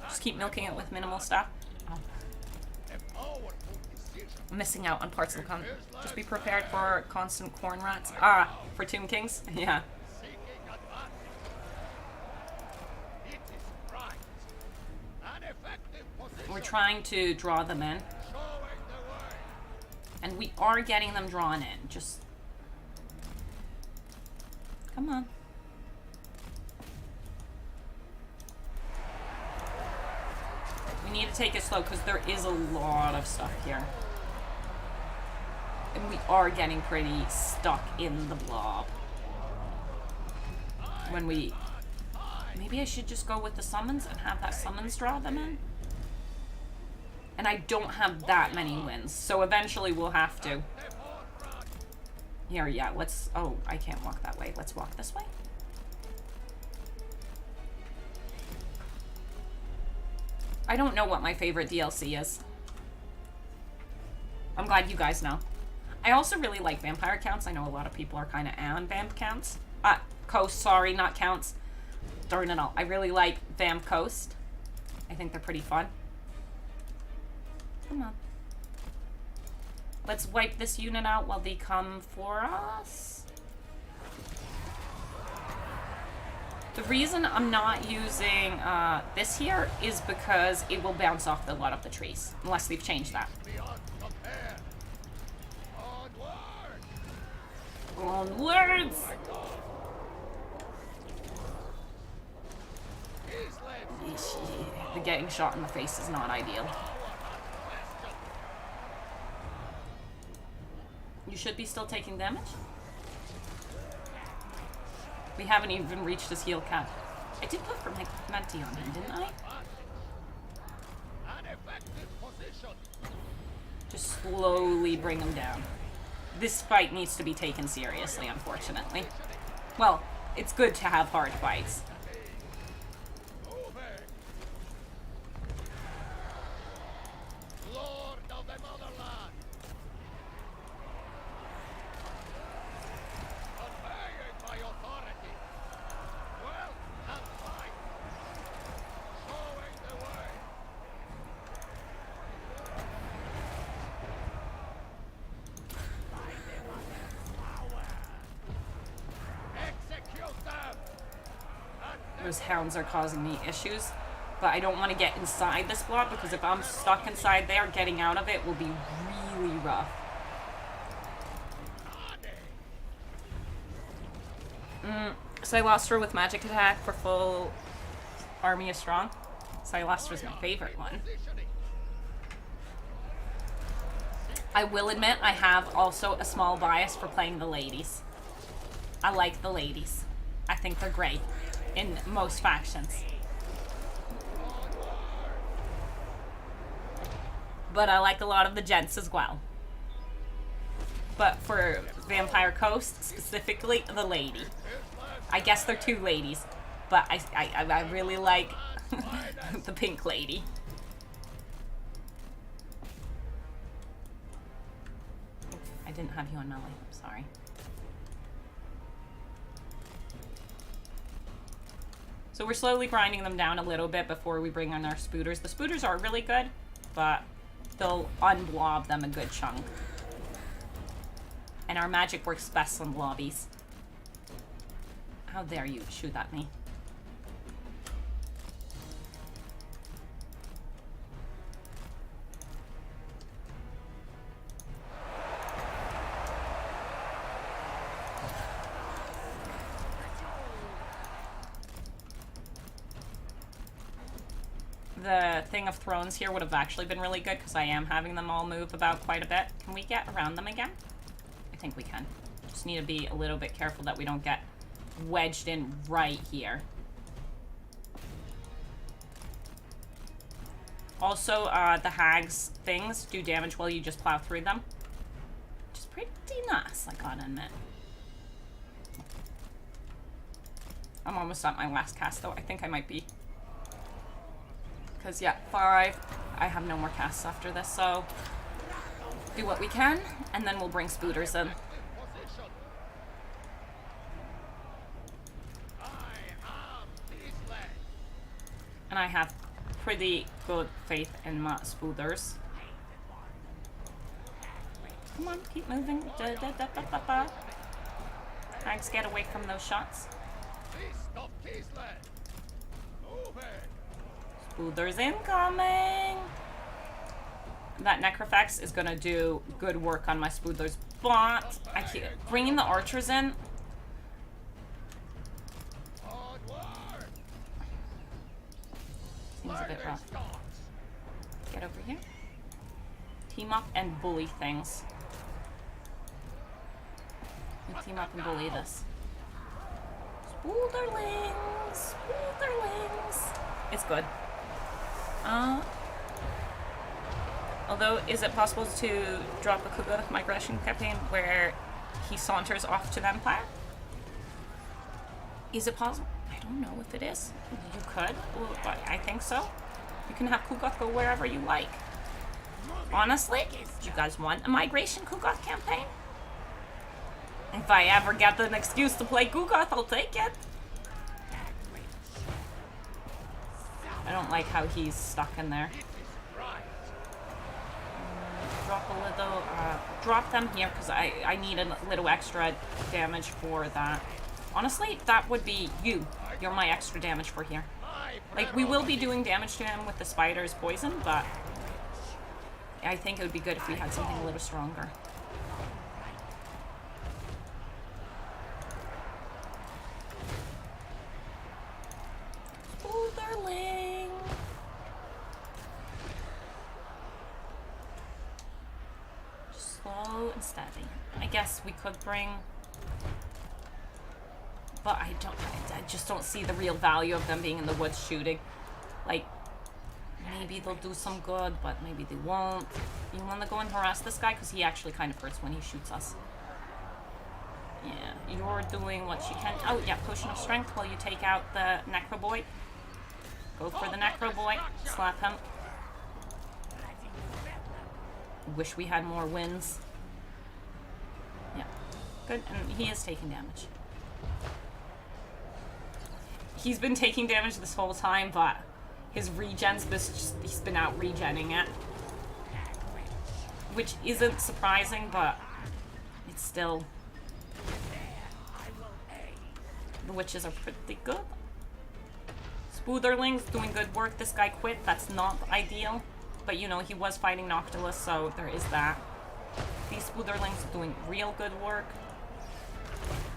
[SPEAKER 1] Just keep milking it with minimal stuff. Oh. I'm missing out on parts of the content. Just be prepared for constant corn rats. Ah, for Tomb Kings? Yeah. We're trying to draw them in. And we are getting them drawn in. Just... come on. We need to take it slow because there is a lot of stuff here. And we are getting pretty stuck in the blob. When we... Maybe I should just go with the summons and have that summons draw them in? And I don't have that many wins, so eventually we'll have to. Here, yeah, let's... Oh, I can't walk that way. Let's walk this way. I don't know what my favorite DLC is. I'm glad you guys know. I also really like vampire counts. I know a lot of people are kind of on vamp counts. Coast, sorry, not counts. Darn it all. I really like Vamp Coast. I think they're pretty fun. Come on. Let's wipe this unit out while they come for us. The reason I'm not using this here is because it will bounce off a lot of the trees. Unless they've changed that. Onwards! The getting shot in the face is not ideal. You should be still taking damage? We haven't even reached his heal cap. I did put Fermenti on him, didn't I? Just slowly bring him down. This fight needs to be taken seriously, unfortunately. Well, it's good to have hard fights. Those hounds are causing me issues, but I don't want to get inside this blob because if I'm stuck inside there, getting out of it will be really rough. Silastra with magic attack for full army is strong. Silastra's my favorite one. I will admit I have also a small bias for playing the ladies. I like the ladies. I think they're great in most factions. But I like a lot of the gents as well. But for Vampire Coast, specifically, the lady. I guess they're two ladies, but I really like the pink lady. I didn't have you on melee, I'm sorry. So we're slowly grinding them down a little bit before we bring on our spooters. The spooters are really good, but they'll unblob them a good chunk. And our magic works best on blobbies. How dare you shoot at me? The Thing of Thrones here would have actually been really good because I am having them all move about quite a bit. Can we get around them again? I think we can. Just need to be a little bit careful that we don't get wedged in right here. Also, the hags things do damage while you just plow through them. Which is pretty nice, I gotta admit. I'm almost at my last cast though. I think I might be. Because, yeah, 5. I have no more casts after this, so do what we can, and then we'll bring spooters in. And I have pretty good faith in my spooters. Come on, keep moving. Hags, get away from those shots. Spooters incoming! That Necrofax is gonna do good work on my spooters, but I keep bringing the archers in. Seems a bit rough. Get over here. Team up and bully things. You team up and bully this. Spoolderlings! Spoolderlings! It's good. Although, is it possible to drop a Kuga migration campaign where he saunters off to the Empire? Is it possible? I don't know if it is. You could. Well, I think so. You can have Kugoth go wherever you like. Honestly, do you guys want a migration Kugoth campaign? If I ever get an excuse to play Kugoth, I'll take it. I don't like how he's stuck in there. Drop a little, drop them here because I need a little extra damage for that. Honestly, that would be you. You're my extra damage for here. Like, we will be doing damage to him with the spider's poison, but I think it would be good if we had something a little stronger. Oh, darling. Just slow and steady. I guess we could bring... But I just don't see the real value of them being in the woods shooting. Like, maybe they'll do some good, but maybe they won't. You want to go and harass this guy? Because he actually kind of hurts when he shoots us. Yeah, you're doing what you can. Oh, yeah, potion of strength while you take out the necro boy. Go for the necro boy. Slap him. Wish we had more wins. Yeah, good. And he is taking damage. He's been taking damage this whole time, but his regen's he's been out regenning it. Which isn't surprising, but it's still... The witches are pretty good. Spooderling's doing good work. This guy quit. That's not ideal. But, you know, he was fighting Noctilus, so there is that. These Spooderlings are doing real good work.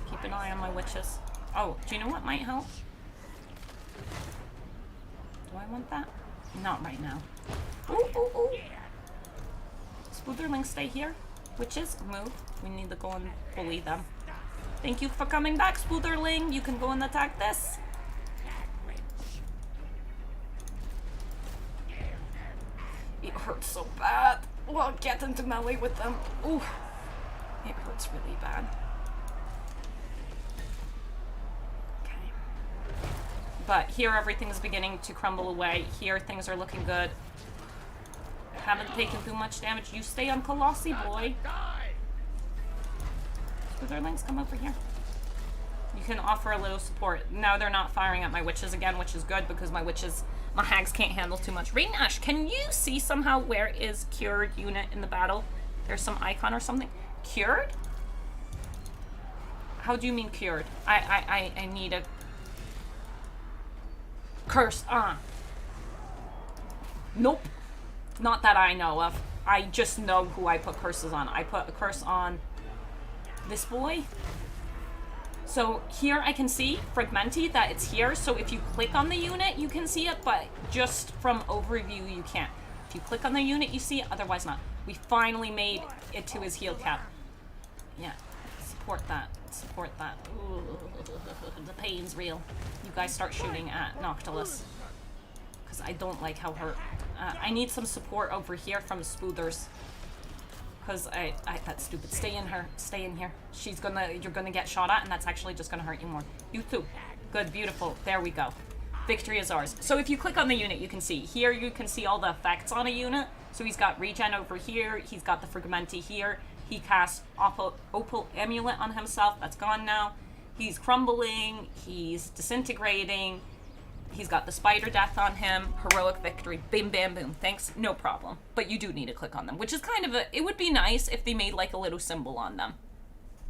[SPEAKER 1] Keep an eye on my witches. Oh, do you know what might help? Do I want that? Not right now. Ooh, ooh, ooh. Spooderlings, stay here. Witches, move. We need to go and bully them. Thank you for coming back, Spooderling. You can go and attack this. It hurts so bad. Well, get into melee with them. Ooh. It hurts really bad. But here everything's beginning to crumble away. Here things are looking good. Haven't taken too much damage. You stay on Colossi, boy. Spooderlings, come over here. You can offer a little support. Now they're not firing at my witches again, which is good because my hags can't handle too much. Rainash, can you see somehow where is cured unit in the battle? There's some icon or something. Cured? How do you mean cured? I need a... Curse on. Nope. Not that I know of. I just know who I put curses on. I put a curse on this boy. So here I can see Fragmenti that it's here. So if you click on the unit, you can see it, but just from overview, you can't. If you click on the unit, you see it, otherwise not. We finally made it to his heal cap. Yeah. Support that. Support that. Ooh, the pain's real. You guys start shooting at Noctilus. Because I don't like how hurt. I need some support over here from Spoothers. Because that's stupid. Stay in her. Stay in here. You're gonna get shot at and that's actually just gonna hurt you more. You too. Good, beautiful. There we go. Victory is ours. So if you click on the unit, you can see. Here you can see all the effects on a unit. So he's got regen over here. He's got the Fragmenti here. He cast Opal Amulet on himself. That's gone now. He's crumbling. He's disintegrating. He's got the spider death on him. Heroic victory. Bim, bam, boom. Thanks. No problem. But you do need to click on them, which is kind of a... It would be nice if they made like a little symbol on them.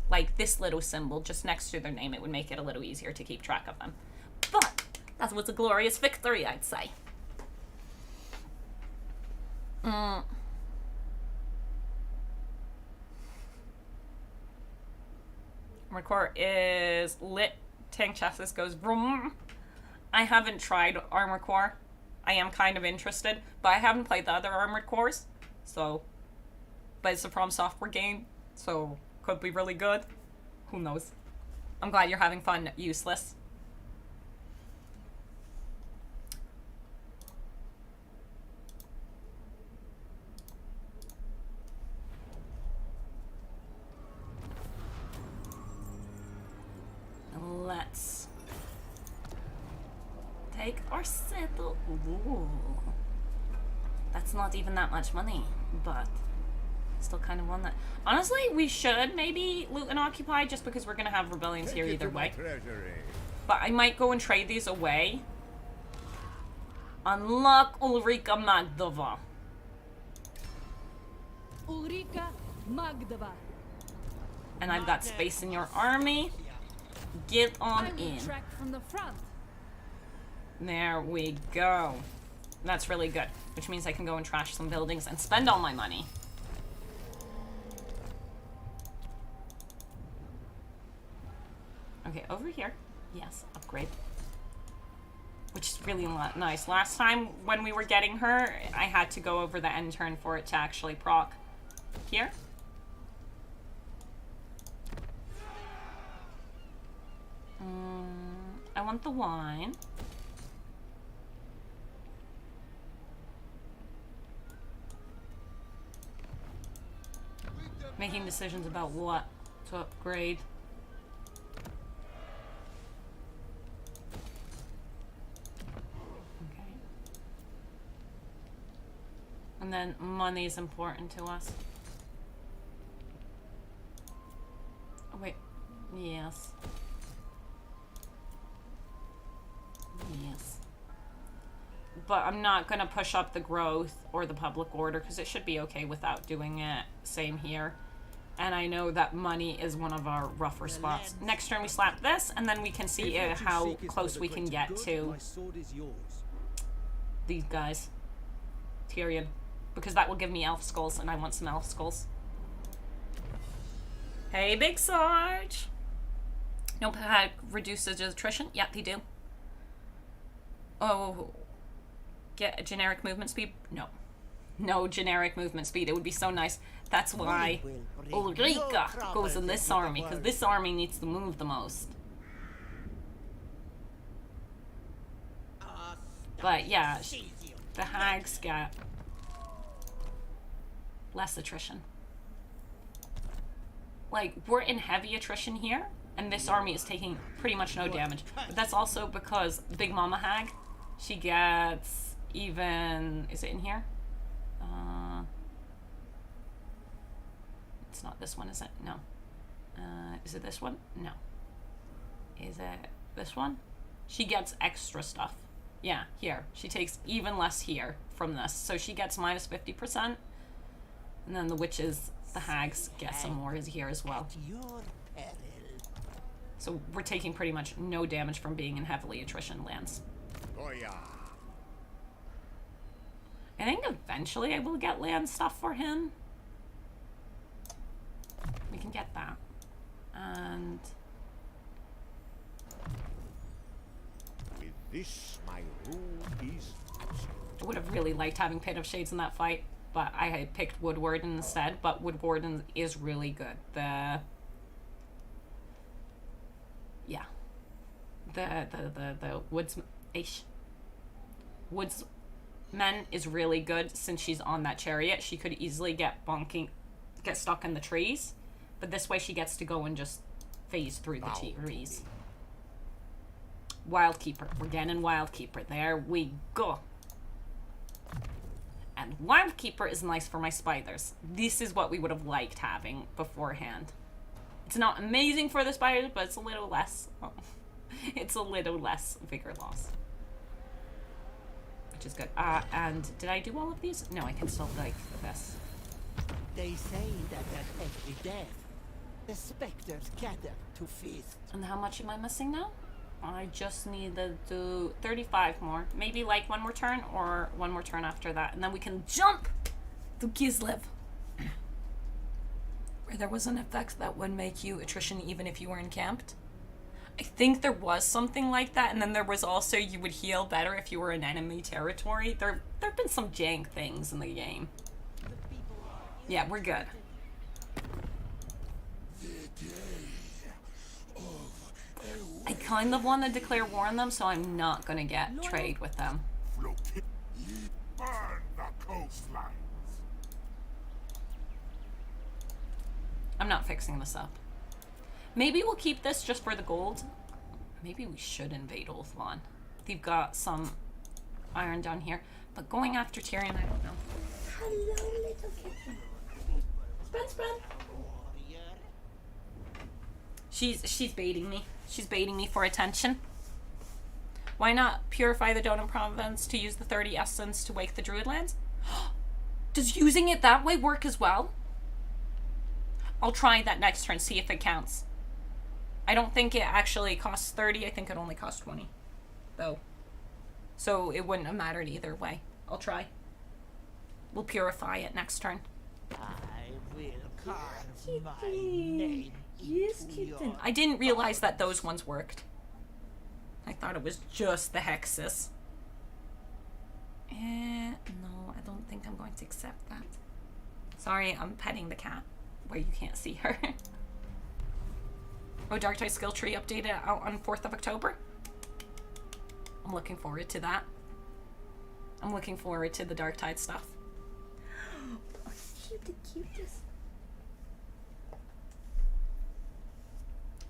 [SPEAKER 1] Like this little symbol just next to their name. It would make it a little easier to keep track of them. But that was a glorious victory, I'd say. Armor core is lit. Tank chassis goes vroom. I haven't tried armor core. I am kind of interested, but I haven't played the other Armored Cores, so, but it's a From Software game, so could be really good. Who knows? I'm glad you're having fun, Useless. Let's take our settle. Ooh. That's not even that much money, but still kind of want that. Honestly, we should maybe loot and occupy just because we're gonna have rebellions here either way. But I might go and trade these away. Unlock Ulrika Magdova.
[SPEAKER 6] Ulrika Magdova.
[SPEAKER 1] And I've got space in your army. Get on
[SPEAKER 6] I will
[SPEAKER 1] in.
[SPEAKER 6] track from the front.
[SPEAKER 1] There we go. That's really good. Which means I can go and trash some buildings and spend all my money. Okay, over here. Yes, upgrade. Which is really nice. Last time when we were getting her, I had to go over the end turn for it to actually proc. Here. I want the wine. Making decisions about what to upgrade. Okay. And then money is important to us. Oh, wait. Yes. Yes. But I'm not going to push up the growth or the public order because it should be okay without doing it. Same here. And I know that money is one of our rougher spots. Next turn we slap this and then we can see how close we can get to these guys. Tyrion. Because that will give me elf skulls and I want some elf skulls. Hey, Big Sarge! Nope, reduces attrition. Yep, they do. Oh, get a generic movement speed? No. No generic movement speed. It would be so nice. That's why Ulrika goes in this army, because this army needs to move the most. But yeah, the hags get less attrition. Like, we're in heavy attrition here, and this army is taking pretty much no damage. But that's also because Big Mama Hag, she gets even... Is it in here? It's not this one, is it? No. Is it this one? No. Is it this one? She gets extra stuff. Yeah, here. She takes even less here from this. So she gets minus 50%. And then the witches, the hags, get some more here as well. So we're taking pretty much no damage from being in heavily attrition lands.
[SPEAKER 3] Oh yeah.
[SPEAKER 1] I think eventually I will get land stuff for him. We can get that. And
[SPEAKER 3] With this, my rule is absolute.
[SPEAKER 1] I would have really liked having Pit of Shades in that fight, but I had picked Wood Warden instead, but Wood Warden is really good. The Woodsman is really good since she's on that chariot. She could easily get stuck in the trees, but this way she gets to go and just phase through the trees. Wildkeeper. We're getting Wildkeeper. There we go. And Wildkeeper is nice for my spiders. This is what we would have liked having beforehand. It's not amazing for the spiders, but it's a little less. Oh, it's a little less vigor loss. Which is good. And did I do all of these? No, I can still like this.
[SPEAKER 2] They say that at every death, the specters gather to feast.
[SPEAKER 1] And how much am I missing now? I just need to do 35 more. Maybe like one more turn or one more turn after that. And then we can jump to Kislev. Where there was an effect that would make you attrition even if you were encamped. I think there was something like that, and then there was also you would heal better if you were in enemy territory. There've been some jank things in the game. Yeah, we're good. I kind of want to declare war on them, so I'm not gonna get trade with them. I'm not fixing this up. Maybe we'll keep this just for the gold. Maybe we should invade Ulthuan. They've got some iron down here. But going after Tyrion, I don't know. Hello, little kitten. Spread. She's baiting me. She's baiting me for attention. Why not purify the Donan province to use the 30 essence to wake the Druidlands? Does using it that way work as well? I'll try that next turn, see if it counts. I don't think it actually costs 30. I think it only costs 20, though. So it wouldn't have mattered either way. I'll try. We'll purify it next turn.
[SPEAKER 2] I will carve my name.
[SPEAKER 1] Yes, kitten. I didn't realize that those ones worked. I thought it was just the hexes. No, I don't think I'm going to accept that. Sorry, I'm petting the cat where you can't see her. Oh, Darktide skill tree updated out on 4th of October. I'm looking forward to that. I'm looking forward to the Darktide stuff. Oh, cute, the cutest.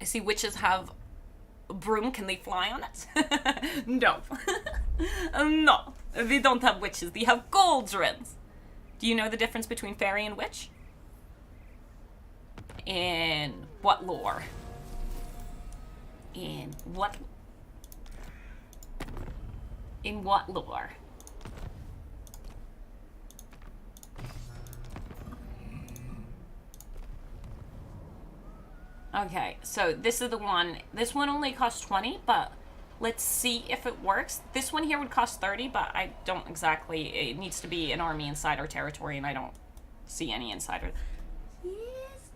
[SPEAKER 1] I see witches have a broom. Can they fly on it? No. No. They don't have witches. They have cauldrons. Do you know the difference between fairy and witch? In what lore? In what lore? Okay, so this is the one. This one only costs 20, but let's see if it works. This one here would cost 30, but I don't exactly... It needs to be an army inside our territory, and I don't see any insider. Yes,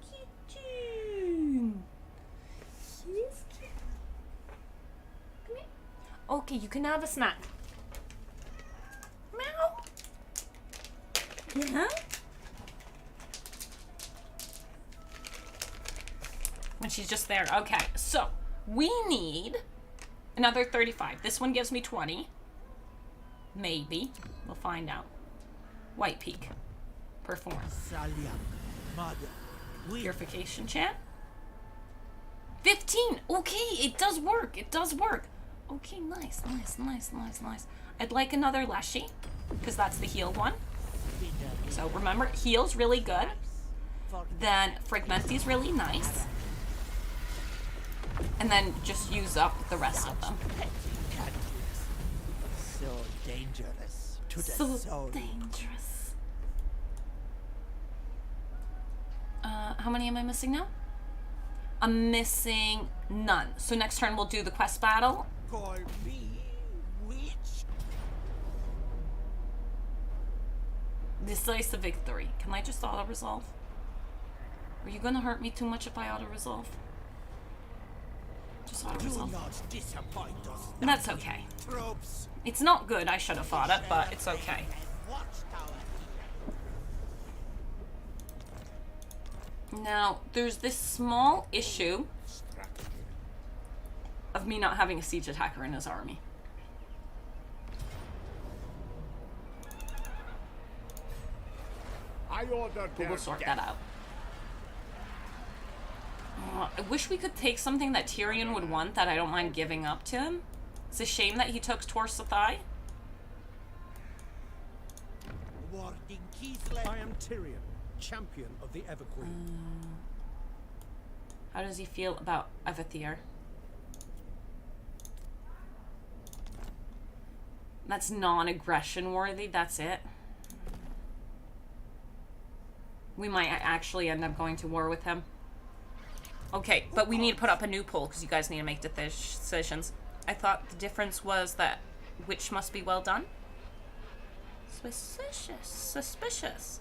[SPEAKER 1] kitten. Yes, kitten. Come here. Okay, you can have a snack. Meow. Yeah? And she's just there. Okay, so we need another 35. This one gives me 20. Maybe. We'll find out. White Peak. Perform. Purification chant. 15. Okay, it does work. It does work. Okay, nice. I'd like another Leshy, because that's the heal one. So remember, heal's really good. Then Fragmenti's really nice. And then just use up the rest of them.
[SPEAKER 2] So dangerous to the
[SPEAKER 1] So
[SPEAKER 2] soul.
[SPEAKER 1] dangerous. How many am I missing now? I'm missing none. So next turn we'll do the quest battle.
[SPEAKER 2] Call me witch.
[SPEAKER 1] Decisive victory. Can I just auto-resolve? Are you gonna hurt me too much if I auto-resolve? Just
[SPEAKER 2] Do
[SPEAKER 1] auto-resolve.
[SPEAKER 2] not disappoint us.
[SPEAKER 1] That's okay.
[SPEAKER 2] Troops.
[SPEAKER 1] It's not good, I should have fought it, but it's okay.
[SPEAKER 2] Watchtower.
[SPEAKER 1] Now, there's this small issue of me not having a siege attacker in his army.
[SPEAKER 3] I order
[SPEAKER 1] But we'll sort that out. I wish we could take something that Tyrion would want that I don't mind giving up to him. It's a shame that he took Torsathai.
[SPEAKER 2] Warding Kislev.
[SPEAKER 5] I am Tyrion, champion of the Everqueen.
[SPEAKER 1] How does he feel about Evethir? That's non-aggression worthy, that's it. We might actually end up going to war with him. Okay, but we need to put up a new poll because you guys need to make decisions. I thought the difference was that which must be well done. Suspicious.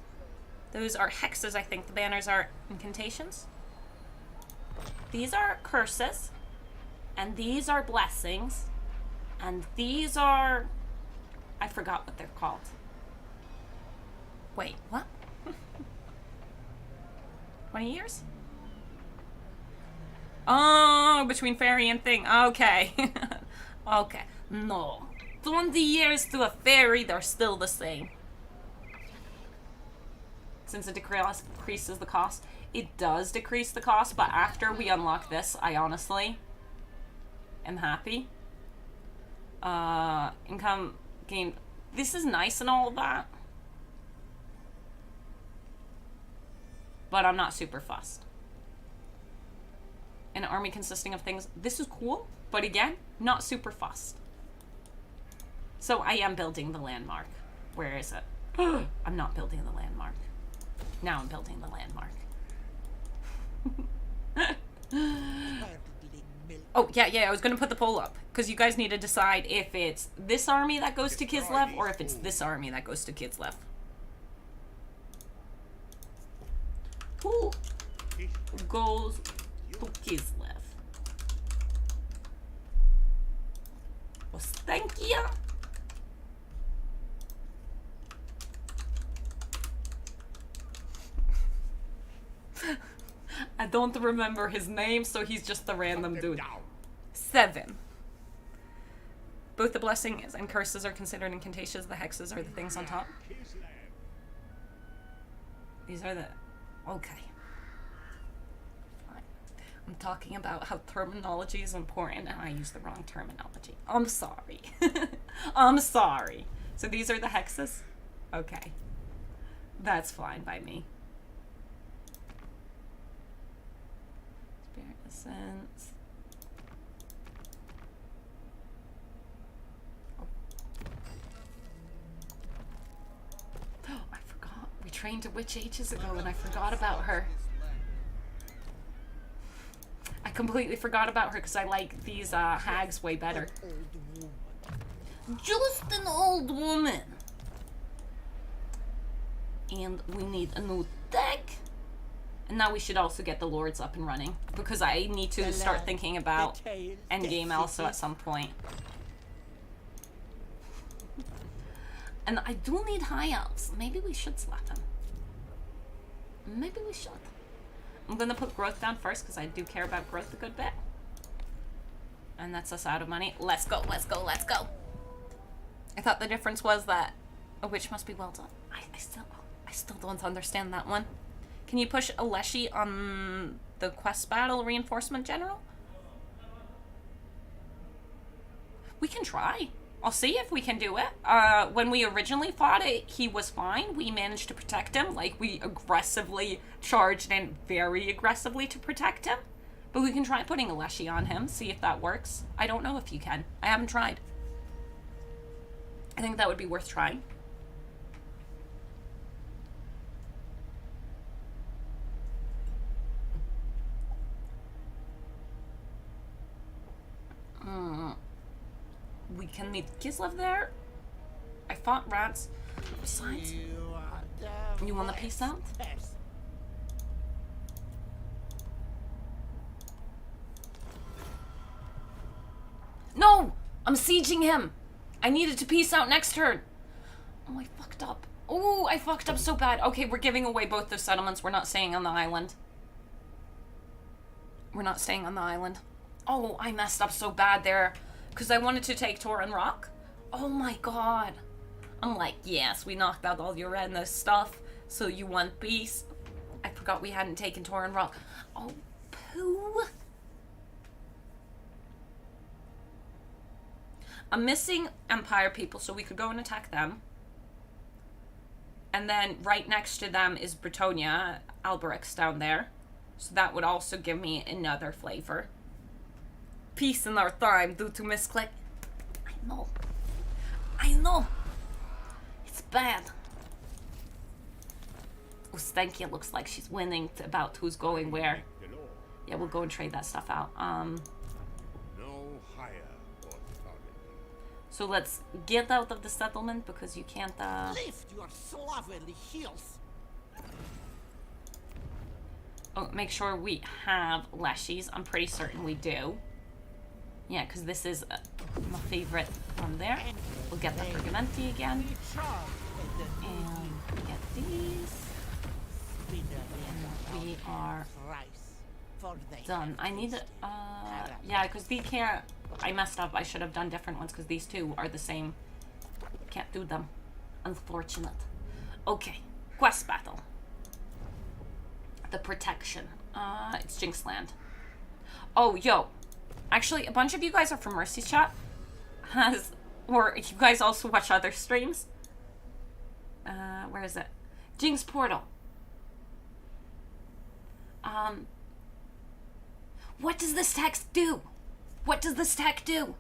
[SPEAKER 1] Those are hexes, I think. The banners are incantations. These are curses. And these are blessings. And these are... I forgot what they're called. Wait, what? 20 years? Oh, between fairy and thing. Okay. Okay. No. 20 years to a fairy, they're still the same. Since it decreases the cost. It does decrease the cost, but after we unlock this, I honestly am happy. Income gain. This is nice and all of that. But I'm not super fussed. An army consisting of things. This is cool, but again, not super fussed. So I am building the landmark. Where is it? I'm not building the landmark. Now I'm building the landmark. Oh, yeah, I was gonna put the poll up. Because you guys need to decide if it's this army that goes to Kislev or if it's this army that goes to Kislev. Who goes to Kislev? Ostenkia? I don't remember his name, so he's just a random dude. 7. Both the blessings and curses are considered incantations. The hexes are the things on top. These are the... Okay. Fine. I'm talking about how terminology is important and I use the wrong terminology. I'm sorry. I'm sorry. So these are the hexes? Okay. That's fine by me. Spirit Essence. Oh, I forgot. We trained a witch ages ago and I forgot about her. I completely forgot about her because I like these hags way better. Just an old woman. And we need a new deck. And now we should also get the lords up and running. Because I need to start thinking about endgame also at some point. And I do need high elves. Maybe we should slap them. Maybe we should. I'm gonna put growth down first because I do care about growth a good bit. And that's us out of money. Let's go, let's go, let's go. I thought the difference was that a witch must be well done. I still don't understand that one. Can you push a Leshy on the quest battle reinforcement general? We can try. I'll see if we can do it. When we originally fought it, he was fine. We managed to protect him. Like, we aggressively charged in very aggressively to protect him. But we can try putting a Leshy on him, see if that works. I don't know if you can. I haven't tried. I think that would be worth trying. We can meet Kislev there. I fought rats. Besides, you want the peace out? No! I'm sieging him! I needed to peace out next turn. Oh, I fucked up. Oh, I fucked up so bad. Okay, we're giving away both the settlements. We're not staying on the island. We're not staying on the island. Oh, I messed up so bad there. Because I wanted to take Torin Rock. Oh my god. I'm like, yes, we knocked out all your Edna stuff, so you want peace. I forgot we hadn't taken Torin Rock. Oh, poo. I'm missing Empire people, so we could go and attack them. And then right next to them is Bretonia, Alberic's down there. So that would also give me another flavor. Peace in our time due to misclick. I know. I know. It's bad. Ustenkia looks like she's winning about who's going where. Yeah, we'll go and trade that stuff out.
[SPEAKER 3] No higher authority.
[SPEAKER 1] So let's get out of the settlement because you can't
[SPEAKER 2] Lift your slovenly heels.
[SPEAKER 1] Oh, make sure we have Leshies. I'm pretty certain we do. Yeah, because this is my favorite one there. We'll get the Pergamenti again. And get these. And we are done. I need to, yeah, because these can't, I messed up. I should have done different ones because these two are the same. Can't do them. Unfortunate. Okay, quest battle. The protection. It's Jinxland. Oh, yo. Actually, a bunch of you guys are from Mercy's chat. Or you guys also watch other streams. Where is it? Jinx Portal. What does this text do? What does this tech do?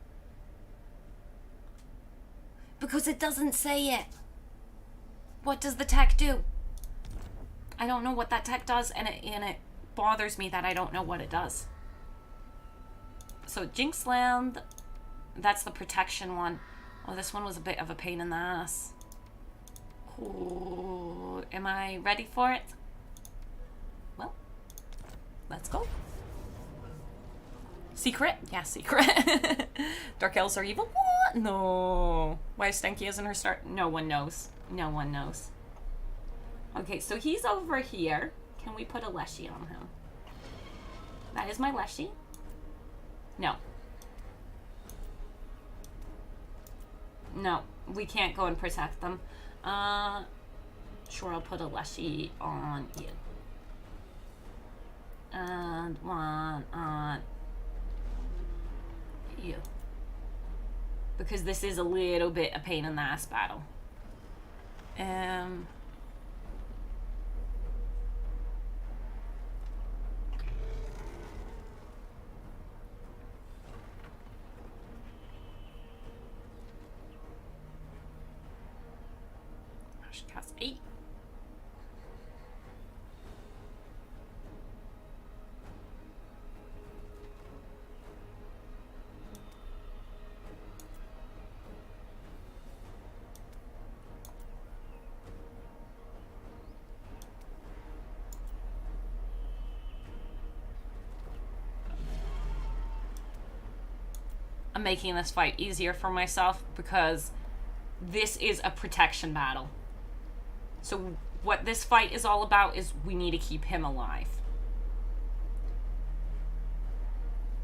[SPEAKER 1] Because it doesn't say it. What does the tech do? I don't know what that tech does, and it bothers me that I don't know what it does. So Jinxland, that's the protection one. Oh, this one was a bit of a pain in the ass. Ooh, am I ready for it? Well, let's go. Secret? Yeah, secret. Dark elves are evil? What? No. Why Stenky isn't her start? No one knows. No one knows. Okay, so he's over here. Can we put a Leshy on him? That is my Leshy. No. No, we can't go and protect them. Sure, I'll put a Leshy on you. And one on you. Because this is a little bit a pain in the ass battle. I should cast 8. I'm making this fight easier for myself because this is a protection battle. So what this fight is all about is we need to keep him alive.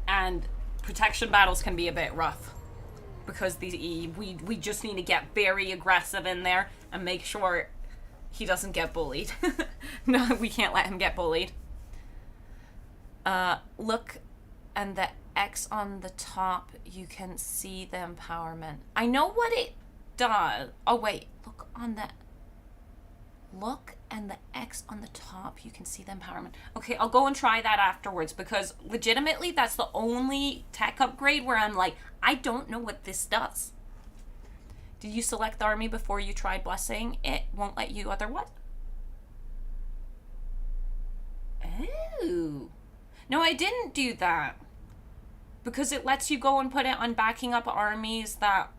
[SPEAKER 1] And protection battles can be a bit rough because we just need to get very aggressive in there and make sure he doesn't get bullied. No, we can't let him get bullied. Look, and the X on the top, you can see the empowerment. I know what it does. Oh wait, look and the X on the top, you can see the empowerment. Okay, I'll go and try that afterwards because legitimately that's the only tech upgrade where I'm like, I don't know what this does. Did you select the army before you tried blessing? It won't let you other what? Oh. No, I didn't do that. Because it lets you go and put it on backing up armies that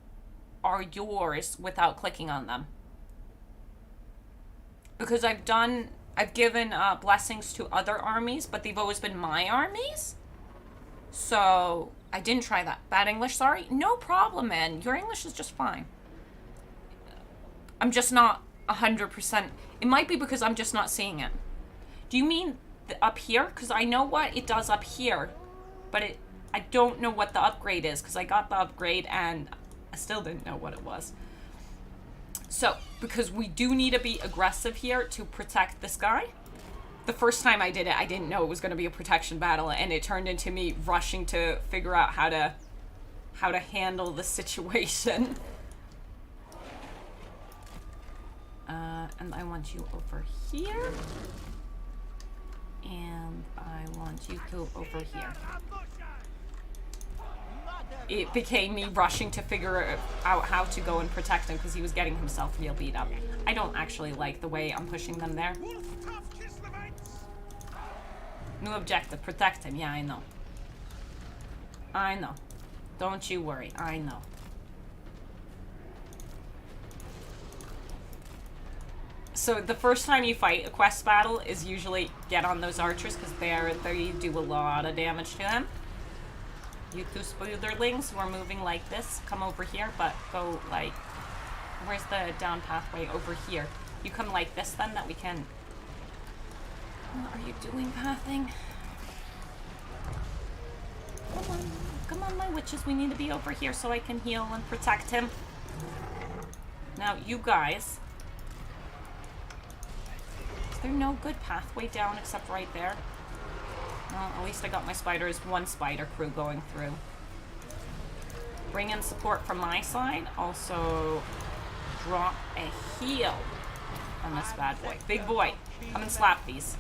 [SPEAKER 1] are yours without clicking on them. Because I've given blessings to other armies, but they've always been my armies. So I didn't try that. Bad English, sorry? No problem, man. Your English is just fine. I'm just not 100%. It might be because I'm just not seeing it. Do you mean up here? Because I know what it does up here, but I don't know what the upgrade is because I got the upgrade and I still didn't know what it was. So, because we do need to be aggressive here to protect this guy. The first time I did it, I didn't know it was going to be a protection battle, and it turned into me rushing to figure out how to handle the situation. And I want you over here. And I want you to over here. It became me rushing to figure out how to go and protect him because he was getting himself real beat up. I don't actually like the way I'm pushing them there. New objective, protect him. Yeah, I know. I know. Don't you worry, I know. So the first time you fight a quest battle is usually get on those archers because they do a lot of damage to them. You two spoilerlings who are moving like this, come over here, but go like... Where's the down pathway? Over here. You come like this then, that we can... What are you doing, pathing? Come on. Come on, my witches. We need to be over here so I can heal and protect him. Now, you guys... Is there no good pathway down except right there? Well, at least I got my spiders, one spider crew going through. Bring in support from my side. Also, drop a heal on this bad boy. Big boy, come and slap these.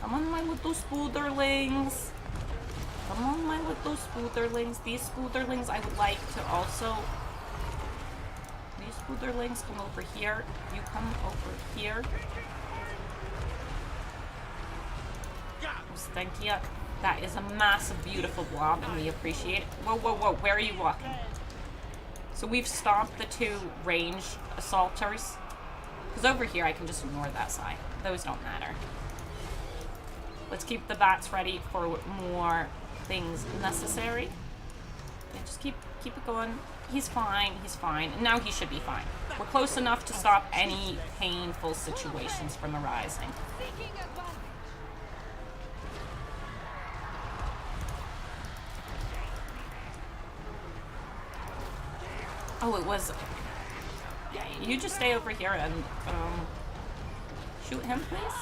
[SPEAKER 1] Come on, my little spooderlings. Come on, my little spooderlings. These spooderlings I would like to also... These spooderlings come over here. You come over here. Thank you. That is a massive, beautiful blob, and we appreciate it. Whoa, whoa, whoa. Where are you walking? So we've stopped the two range assaulters. Because over here, I can just ignore that side. Those don't matter. Let's keep the bats ready for more things necessary. Yeah, just keep it going. He's fine. He's fine. And now he should be fine. We're close enough to stop any painful situations from arising. Oh, it was... Yeah, you just stay over here and, shoot him, please.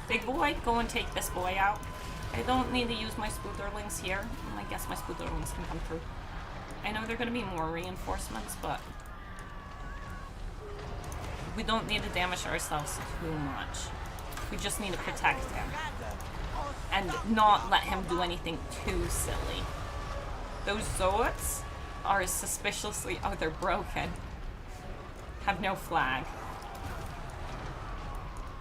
[SPEAKER 1] Big boy, go and take this boy out. I don't need to use my spooderlings here. I guess my spooderlings can come through. I know there are going to be more reinforcements, but... We don't need to damage ourselves too much. We just need to protect him. And not let him do anything too silly. Those Zoids are suspiciously... Oh, they're broken. Have no flag.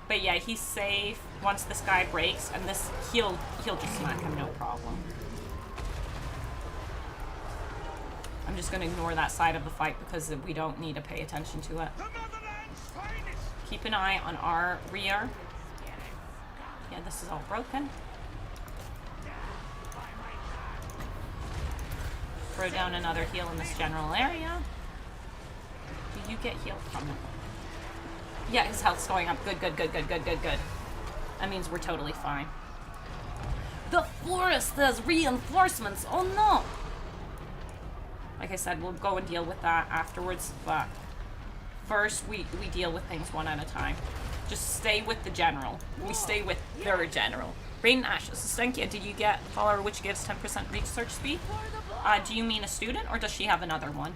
[SPEAKER 1] But yeah, he's safe once this guy breaks, and this... He'll just smack him, no problem. I'm just gonna ignore that side of the fight because we don't need to pay attention to it. Keep an eye on our rear. Yeah, this is all broken. Throw down another heal in this general area. Do you get healed from it? Yeah, his health's going up. Good, good, good, good, good, good, good. That means we're totally fine. The forest has reinforcements! Oh no! Like I said, we'll go and deal with that afterwards, but first we deal with things one at a time. Just stay with the general. We stay with their general. Rain and Ashes. Stenkia, did you get follower which gives 10% research speed? Do you mean a student, or does she have another one?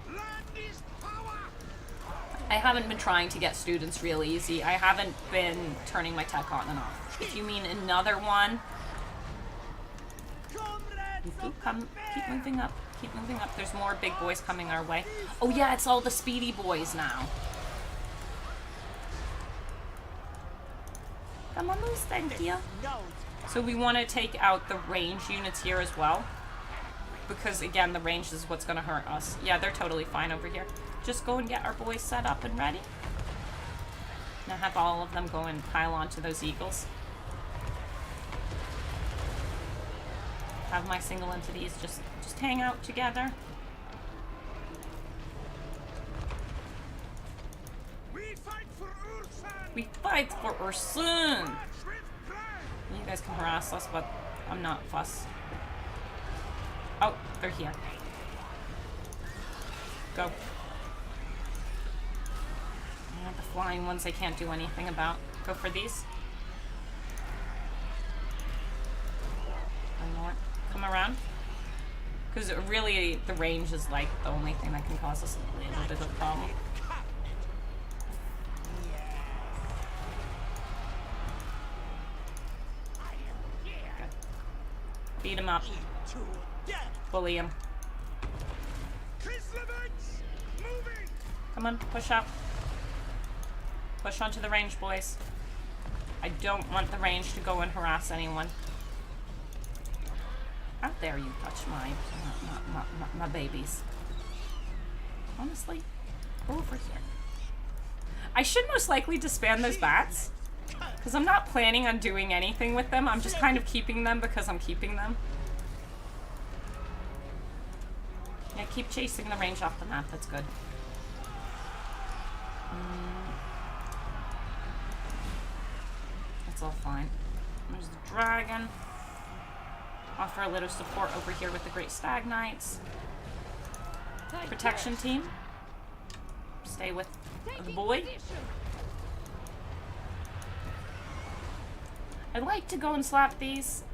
[SPEAKER 1] I haven't been trying to get students real easy. I haven't been turning my tech on and off. If you mean another one, keep moving up. Keep moving up. There's more big boys coming our way. Oh yeah, it's all the speedy boys now. Come on, loose, thank you. So we want to take out the range units here as well. Because again, the range is what's going to hurt us. Yeah, they're totally fine over here. Just go and get our boys set up and ready. Now have all of them go and pile onto those eagles. Have my single entities just hang out together. We fight for Ursun! You guys can harass us, but I'm not fussed. Oh, they're here. Go. The flying ones I can't do anything about. Go for these. One more. Come around. Because really, the range is like the only thing that can cause us a little bit of a problem. Good. Beat him up. Bully him. Come on, push up. Push onto the range, boys. I don't want the range to go and harass anyone. How dare you touch my babies. Honestly, go over here. I should most likely disband those bats, Because I'm not planning on doing anything with them. I'm just kind of keeping them because I'm keeping them. Yeah, keep chasing the range off the map. That's good. That's all fine. There's the dragon. Offer a little support over here with the Great Stag Knights. Protection team. Stay with the boy. I'd like to go and slap these.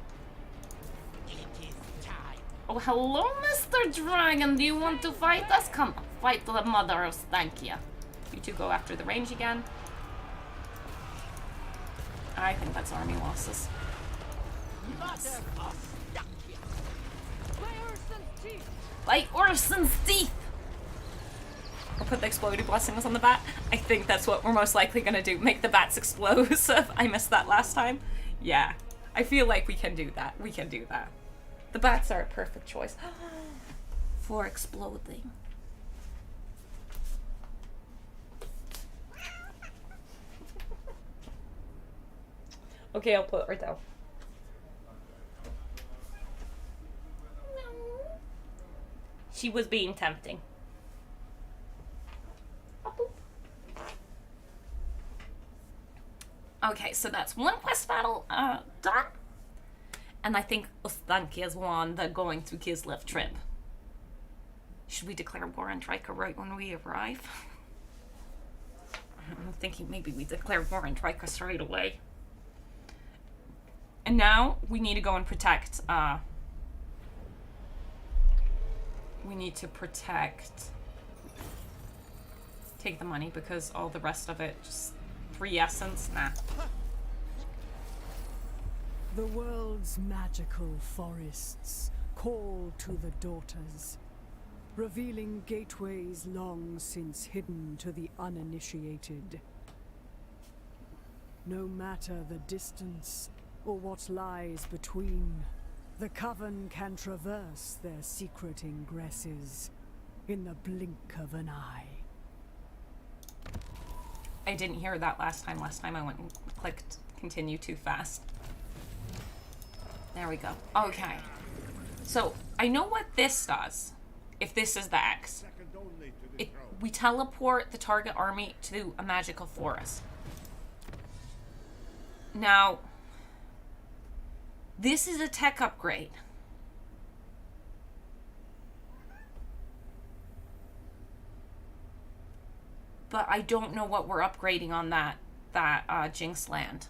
[SPEAKER 2] It is time.
[SPEAKER 1] Oh, hello, Mr. Dragon. Do you want to fight us? Come, fight the mother of Stankia. You two go after the range again. I think that's army losses. Yes. Like Orson's teeth! Or put the exploding blessings on the bat. I think that's what we're most likely gonna do. Make the bats explosive. I missed that last time. Yeah. I feel like we can do that. We can do that. The bats are a perfect choice. For exploding. Okay, I'll put her down. She was being tempting. Okay, so that's one quest battle done. And I think Ostankia's won the going to Kislev trip. Should we declare war on Draika right when we arrive? I'm thinking maybe we declare war on Draika straight away. And now we need to go and protect we need to protect. Take the money because all the rest of it, just 3 essence, nah.
[SPEAKER 6] The world's magical forests call to the daughters, revealing gateways long since hidden to the uninitiated. No matter the distance or what lies between, the Coven can traverse their secret ingresses in the blink of an eye.
[SPEAKER 1] I didn't hear that last time. Last time I went and clicked continue too fast. There we go. Okay. So, I know what this does. If this is the X. We teleport the target army to a magical forest. Now, this is a tech upgrade. But I don't know what we're upgrading on that Jinx land.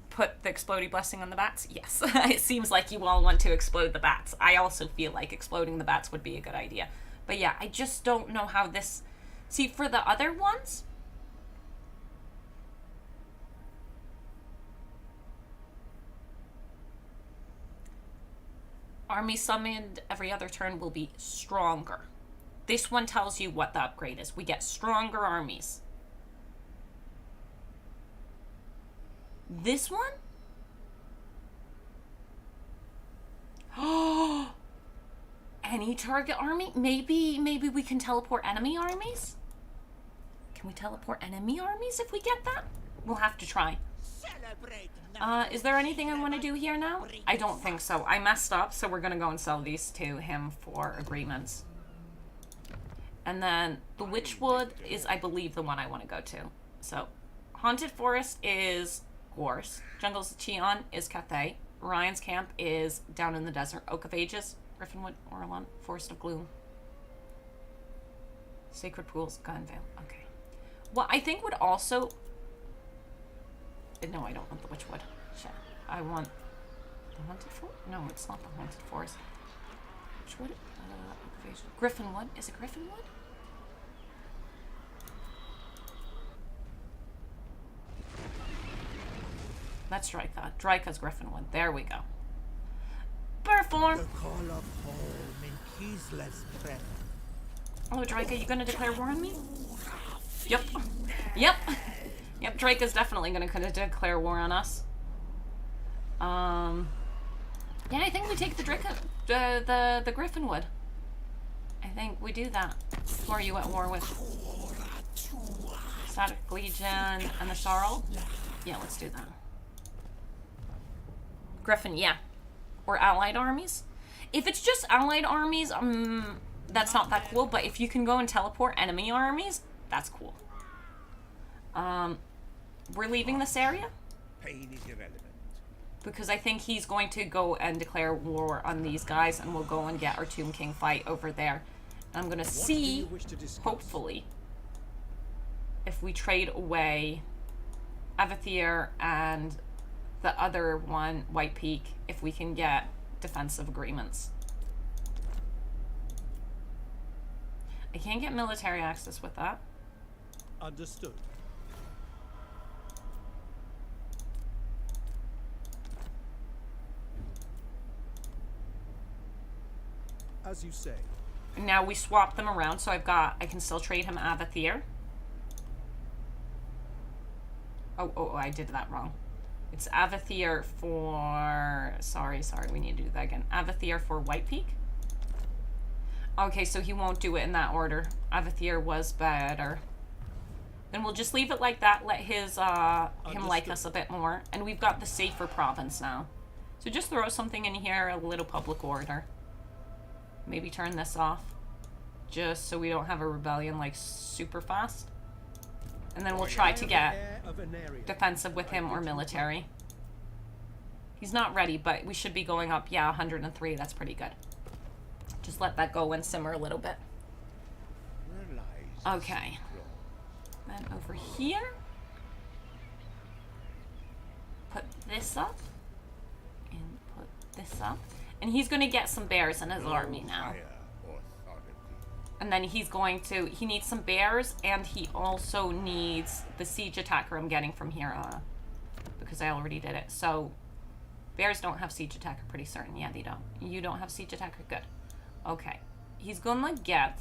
[SPEAKER 1] Put the exploding blessing on the bats? Yes. It seems like you all want to explode the bats. I also feel like exploding the bats would be a good idea. But yeah, I just don't know how this... See, for the other ones... Army summoned every other turn will be stronger. This one tells you what the upgrade is. We get stronger armies. This one? Oh, any target army? Maybe we can teleport enemy armies? Can we teleport enemy armies if we get that? We'll have to try. Is there anything I want to do here now? I don't think so. I messed up, so we're gonna go and sell these to him for agreements. And then the Witchwood is, I believe, the one I want to go to. So, Haunted Forest is Gorse. Jungles of Cheon is Cathay. Ryan's Camp is down in the desert. Oak of Ages, Griffinwood, Orlon, Forest of Gloom. Sacred Pools, Gunvale. Okay. Well, I think would also... No, I don't want the Witchwood. Shit. I want the Haunted Forest? No, it's not the Haunted Forest. Witchwood? Griffinwood. Is it Griffinwood? That's Draika. Draika's Griffinwood. There we go. Perform!
[SPEAKER 2] The call of home in Kislev's breath.
[SPEAKER 1] Oh, Draika, you gonna declare war on me? Yep. Yep. Yep, Draika's definitely gonna declare war on us. Yeah, I think we take the Draika, the Griffinwood. I think we do that. Who are you at war with? Static Legion and the Sarl? Yeah, let's do that. Griffin, yeah. Or allied armies. If it's just allied armies, that's not that cool, but if you can go and teleport enemy armies, that's cool. We're leaving this area?
[SPEAKER 3] Pain is irrelevant.
[SPEAKER 1] Because I think he's going to go and declare war on these guys, and we'll go and get our Tomb King fight over there. And I'm gonna see, hopefully, if we trade away Avathier and the other one, White Peak, if we can get defensive agreements. I can't get military access with that.
[SPEAKER 5] Understood. As you say.
[SPEAKER 1] Now we swap them around, so I can still trade him Avathier. Oh, I did that wrong. It's Avathier for... Sorry, we need to do that again. Avathier for White Peak. Okay, so he won't do it in that order. Avathier was better. Then we'll just leave it like that, let his, him like us a bit more. And we've got the safer province now. So just throw something in here, a little public order. Maybe turn this off. Just so we don't have a rebellion, like, super fast. And then we'll try to get defensive with him or military. He's not ready, but we should be going up. Yeah, 103. That's pretty good. Just let that go and simmer a little bit.
[SPEAKER 3] Where lies
[SPEAKER 1] Okay. Then over here. Put this up. And put this up. And he's going to get some bears in his army now.
[SPEAKER 3] higher authority?
[SPEAKER 1] And then he's going to... He needs some bears, and he also needs the siege attacker I'm getting from here. Because I already did it. So, bears don't have siege attacker, pretty certain. Yeah, they don't. You don't have siege attacker? Good. Okay. He's going to get...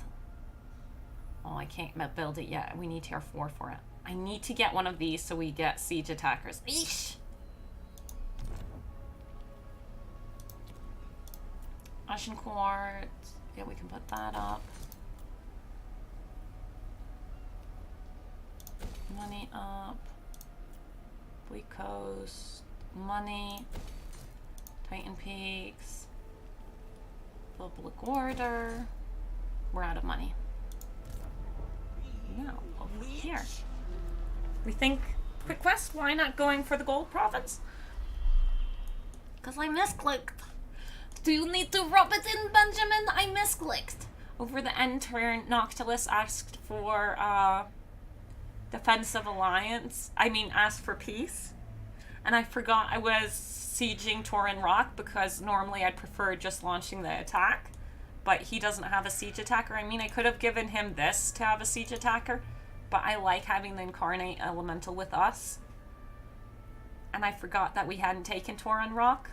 [SPEAKER 1] Oh, I can't build it yet. We need tier 4 for it. I need to get one of these so we get siege attackers. Eesh! Ashen Quartz. Yeah, we can put that up. Money up. Bleak Coast. Money. Titan Peaks. Public Order. We're out of money. Now, over here. We think, quick quest, why not going for the gold province? Because I misclicked. Do you need to rub it in, Benjamin? I misclicked. Over the end turn, Noctilus asked for, defensive alliance. Asked for peace. And I forgot I was sieging Torin Rock because normally I'd prefer just launching the attack. But he doesn't have a siege attacker. I could have given him this to have a siege attacker, but I like having the Incarnate Elemental with us. And I forgot that we hadn't taken Torin Rock.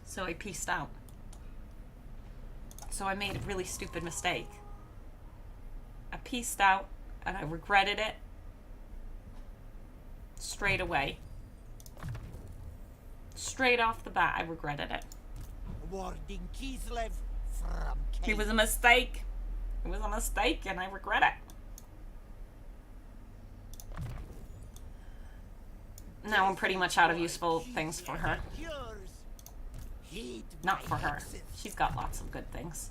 [SPEAKER 1] So I peaced out. So I made a really stupid mistake. I peaced out, and I regretted it straight away. Straight off the bat, I regretted it.
[SPEAKER 2] Warding Kislev from
[SPEAKER 1] It was a mistake. It was a mistake, and I regret it. Now I'm pretty much out of useful things for her. Not for her. She's got lots of good things.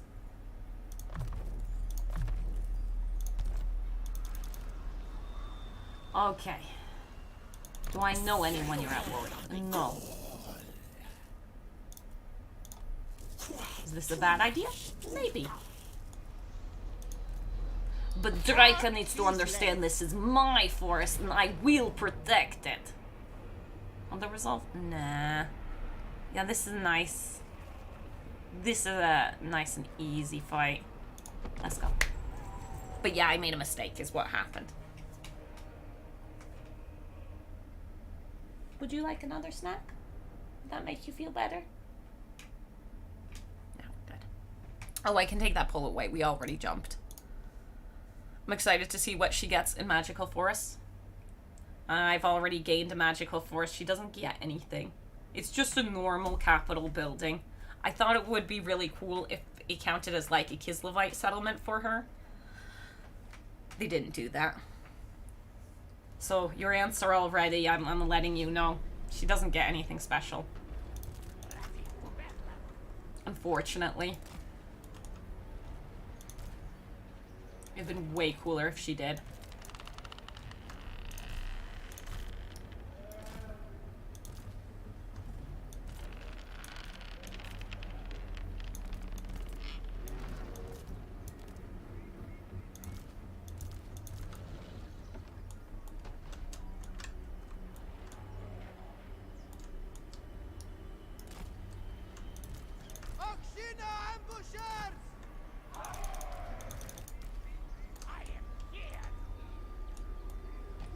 [SPEAKER 1] Okay. Do I know anyone you're at war with? No. Is this a bad idea? Maybe. But Draika needs to understand this is my forest and I will protect it. On the result? Nah. Yeah, this is nice. This is a nice and easy fight. Let's go. But yeah, I made a mistake is what happened. Would you like another snack? Would that make you feel better? No, good. Oh, I can take that pull away. We already jumped. I'm excited to see what she gets in Magical Forest. I've already gained a Magical Forest. She doesn't get anything. It's just a normal capital building. I thought it would be really cool if it counted as like a Kislevite settlement for her. They didn't do that. So your answer already, I'm letting you know. She doesn't get anything special. Unfortunately. It'd been way cooler if she did.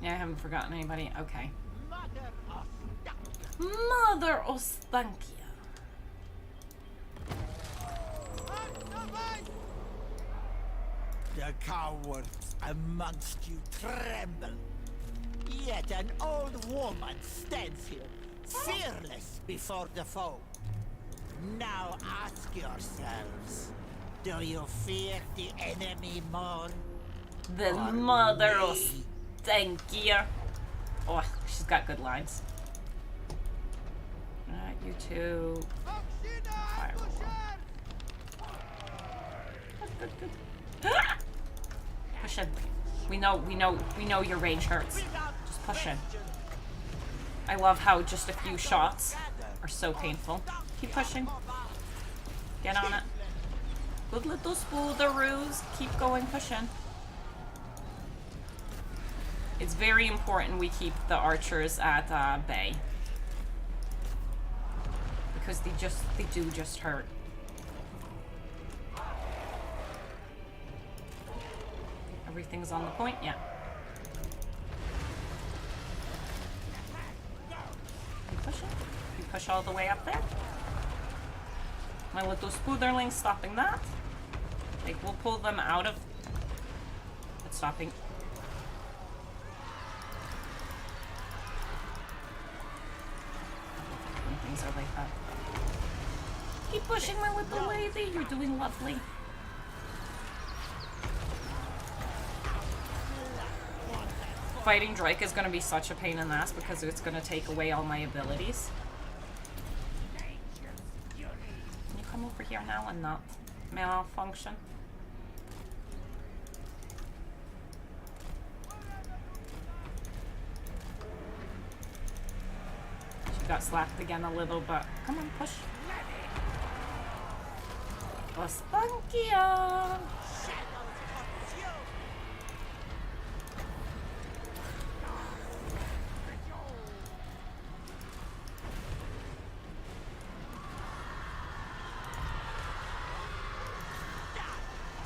[SPEAKER 1] Yeah, I haven't forgotten anybody. Okay. Mother Ostankia.
[SPEAKER 2] The cowards amongst you tremble. Yet an old woman stands here, fearless before the foe. Now ask yourselves, do you fear the enemy more?
[SPEAKER 1] The Mother Ostankia. Oh, she's got good lines. Alright, you two. Firewall. Good. Push in. We know your range hurts. Just push in. I love how just a few shots are so painful. Keep pushing. Get on it. Good little spooderoos. Keep going, push in. It's very important we keep the archers at bay. Because they do just hurt. Everything's on the point, yeah. You push it. You push all the way up there. My little spooderling's stopping that. Like, we'll pull them out of... It's stopping. Things are like that. Keep pushing, my little lady. You're doing lovely. Fighting Drake is going to be such a pain in the ass because it's going to take away all my abilities. Can you come over here now and not malfunction? She got slapped again a little, but come on, push. Ostankia!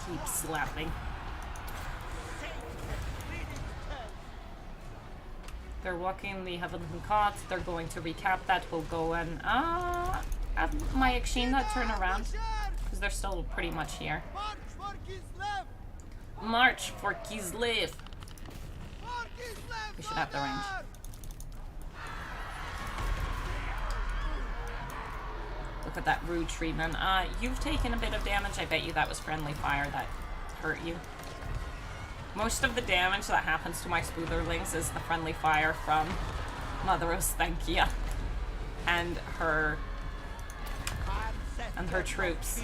[SPEAKER 1] Keep slapping. They're walking the Heavenly Cot. They're going to recap that. We'll go and have my Akshina turn around because they're still pretty much here. March for Kislev. We should have the range. Look at that rude treatment. You've taken a bit of damage. I bet you that was friendly fire that hurt you. Most of the damage that happens to my spooderlings is the friendly fire from Mother Ostankia and her troops.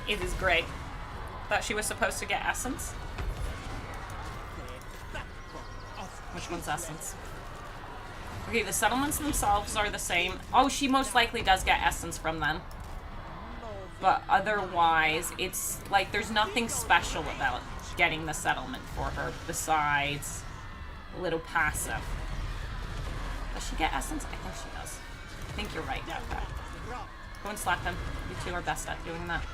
[SPEAKER 1] It is great. Thought she was supposed to get essence. Which one's essence? Okay, the settlements themselves are the same. Oh, she most likely does get essence from them. But otherwise, it's like there's nothing special about getting the settlement for her besides a little passive. Does she get essence? I think she does. I think you're right, Yaga. Go and slap him. You two are best at doing that.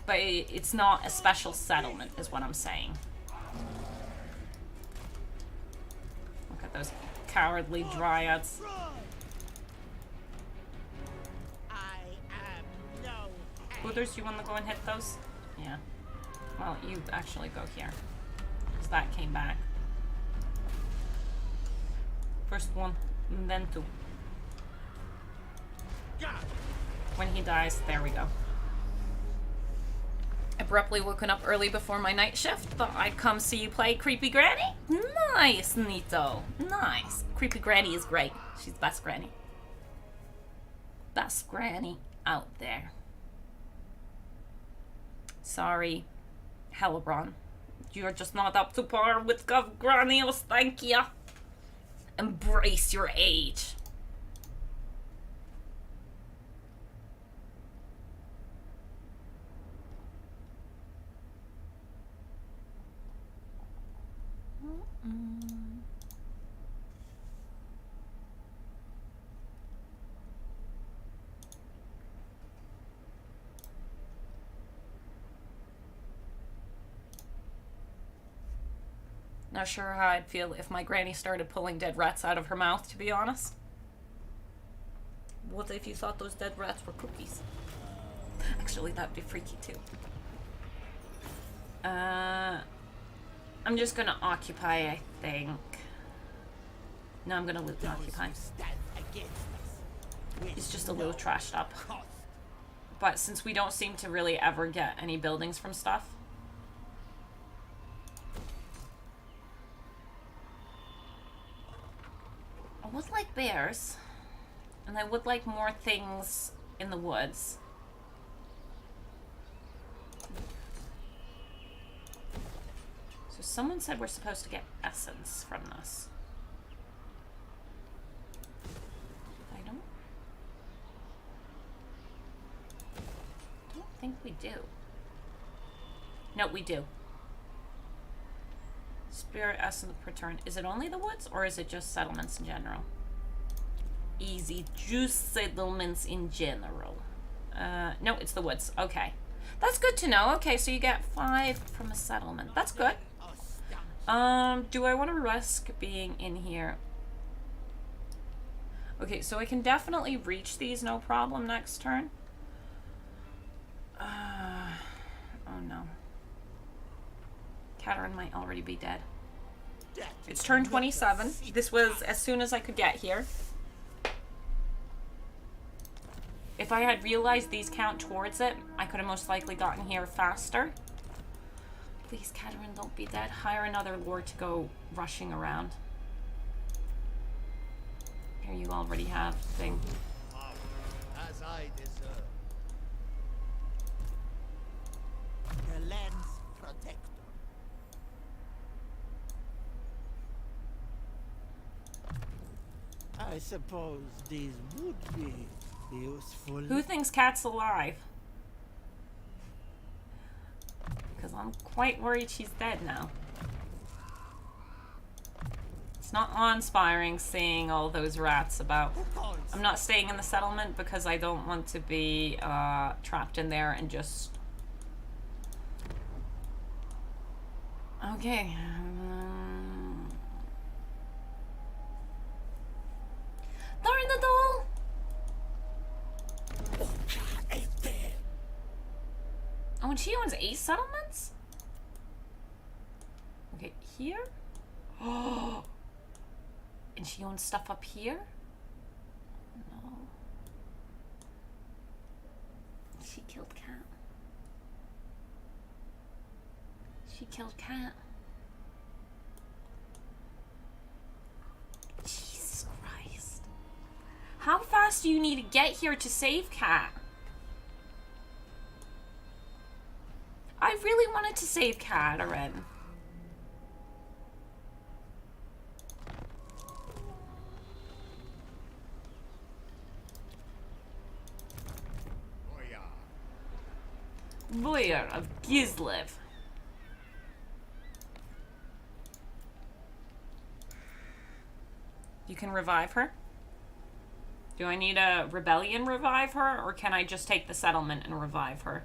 [SPEAKER 1] But it's not a special settlement, is what I'm saying. Look at those cowardly dryads. Hooters, you want to go and hit those? Yeah. Well, you actually go here. Because that came back. First one, and then two. when he dies. There we go. Abruptly woken up early before my night shift. Thought I'd come see you play Creepy Granny. Nice, Nito. Nice. Creepy Granny is great. She's the best granny. Best granny out there. Sorry, Hellebron. You're just not up to par with Granios, thank ya. Embrace your age. Not sure how I'd feel if my granny started pulling dead rats out of her mouth, to be honest. What if you thought those dead rats were cookies? Actually, that'd be freaky too. I'm just gonna occupy, I think. No, I'm gonna loot and occupy. It's just a little trashed up. But since we don't seem to really ever get any buildings from stuff, I would like bears, and I would like more things in the woods. So someone said we're supposed to get essence from this. I don't think we do. No, we do. Spirit essence return. Is it only the woods, or is it just settlements in general? Easy juice settlements in general. No, it's the woods. Okay. That's good to know. Okay, so you get 5 from a settlement. That's good. Do I want to risk being in here? Okay, so I can definitely reach these no problem next turn. Oh no. Caterin might already be dead. It's turn 27. This was as soon as I could get here. If I had realized these count towards it, I could have most likely gotten here faster. Please, Caterin, don't be dead. Hire another lord to go rushing around. Here, you already have thing.
[SPEAKER 2] As I deserve. The land's protector. I suppose these would be useful.
[SPEAKER 1] Who thinks Cat's alive? Because I'm quite worried she's dead now. It's not awe-inspiring seeing all those rats about. I'm not staying in the settlement because I don't want to be trapped in there and just... Okay. Darn the doll! Oh, and she owns 8 settlements? Okay, here? Oh! And she owns stuff up here? No. She killed Cat. She killed Cat. Jesus Christ. How fast do you need to get here to save Cat? I really wanted to save Caterin. Boyar of Gislev. You can revive her? Do I need a rebellion revive her, or can I just take the settlement and revive her?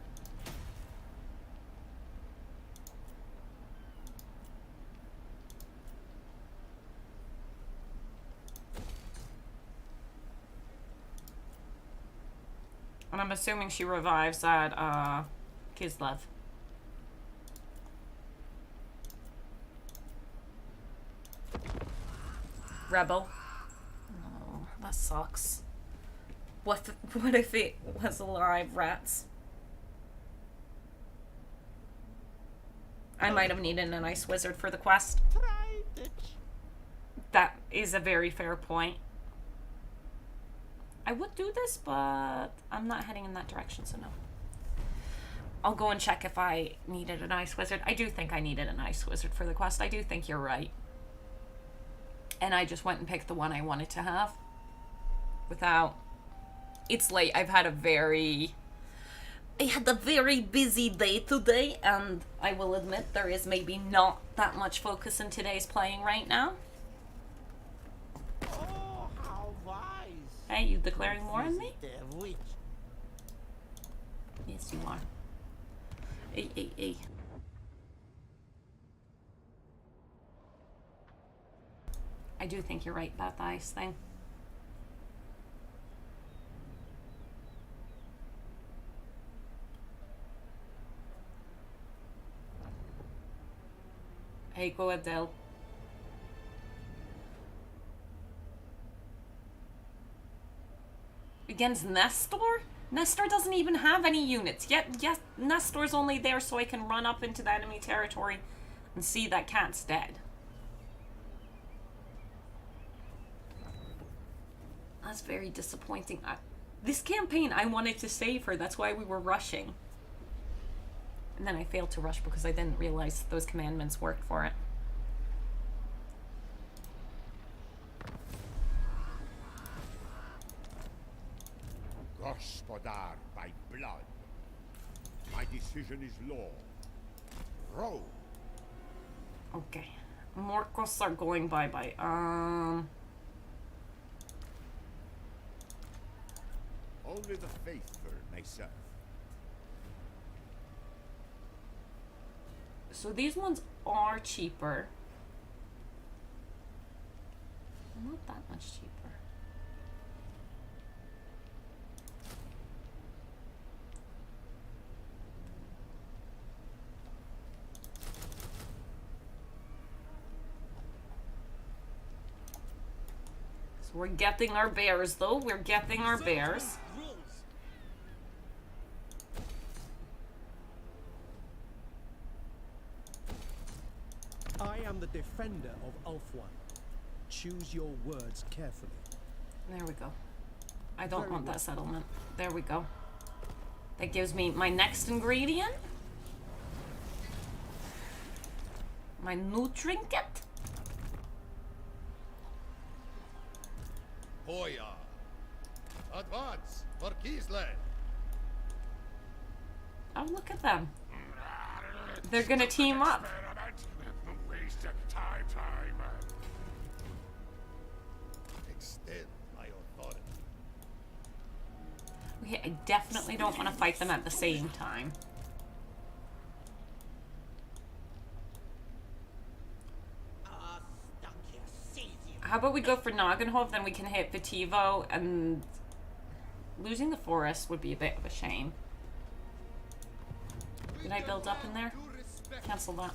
[SPEAKER 1] And I'm assuming she revives at, Kislev. Rebel. Oh, that sucks. What if it was alive rats? I might have needed an ice wizard for the quest. That is a very fair point. I would do this, but I'm not heading in that direction, so no. I'll go and check if I needed an ice wizard. I do think I needed an ice wizard for the quest. I do think you're right. And I just went and picked the one I wanted to have. Without... It's late. I had a very busy day today, and I will admit there is maybe not that much focus in today's playing right now.
[SPEAKER 2] Oh, how wise.
[SPEAKER 1] Hey, you declaring war on me?
[SPEAKER 2] Visit the witch.
[SPEAKER 1] Yes, you are. Hey. I do think you're right about the ice thing. Hey, go Adele. Against Nestor? Nestor doesn't even have any units. Yes, Nestor's only there so I can run up into the enemy territory and see that cat's dead. That's very disappointing. This campaign, I wanted to save her. That's why we were rushing. And then I failed to rush because I didn't realize those commandments worked for it.
[SPEAKER 3] Gospodar by blood. My decision is law. Row.
[SPEAKER 1] Okay. Morcos are going bye-bye.
[SPEAKER 3] Only the faithful may serve.
[SPEAKER 1] So these ones are cheaper. Not that much cheaper. So we're getting our bears though. We're getting our bears.
[SPEAKER 5] I am the defender of Ulfwan. Choose your words carefully.
[SPEAKER 1] There we go. I don't want that settlement. There we go. That gives me my next ingredient. My new trinket.
[SPEAKER 4] Hoya. Advance for Kislev.
[SPEAKER 1] Oh, look at them. They're gonna team up.
[SPEAKER 3] Waste of time.
[SPEAKER 4] Extend my authority.
[SPEAKER 1] Okay, I definitely don't want to fight them at the same time. How about we go for Nagenhov, then we can hit Vitivo, and losing the forest would be a bit of a shame. Did I build up in there? Cancel that.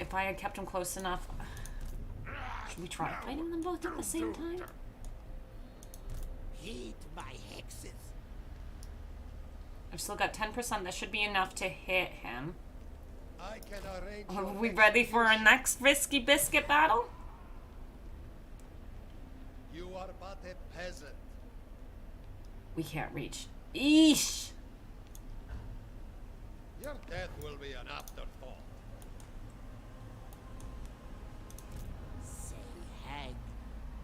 [SPEAKER 1] If I had kept him close enough... Should we try fighting them both at the same time?
[SPEAKER 2] Heed my hexes.
[SPEAKER 1] I've still got 10%. That should be enough to hit him.
[SPEAKER 4] I can arrange.
[SPEAKER 1] Are we ready for our next risky biscuit battle?
[SPEAKER 4] You are but a peasant.
[SPEAKER 1] We can't reach. Eesh!
[SPEAKER 4] Your death will be an afterthought.
[SPEAKER 2] Say hag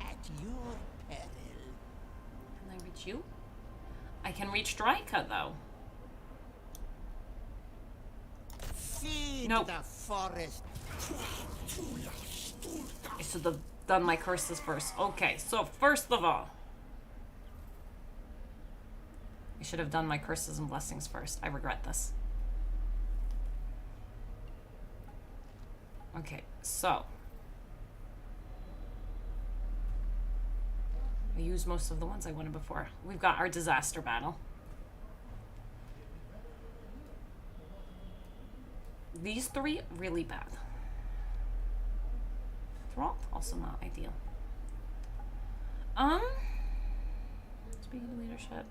[SPEAKER 2] at your peril.
[SPEAKER 1] Can I reach you? I can reach Draika, though.
[SPEAKER 2] Feed
[SPEAKER 1] Nope.
[SPEAKER 2] the forest.
[SPEAKER 1] I should have done my curses first. Okay, so first of all, I should have done my curses and blessings first. I regret this. Okay, so I used most of the ones I wanted before. We've got our disaster battle. These three, really bad. Thrall, also not ideal. Speaking of leadership.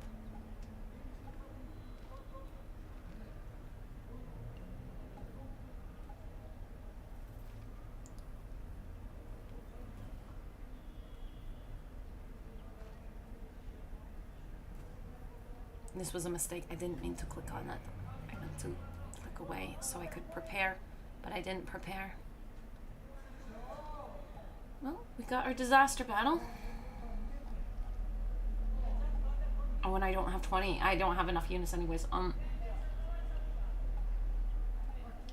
[SPEAKER 1] This was a mistake. I didn't mean to click on it. I meant to click away so I could prepare, but I didn't prepare. Well, we got our disaster battle. Oh, and I don't have 20. I don't have enough units anyways.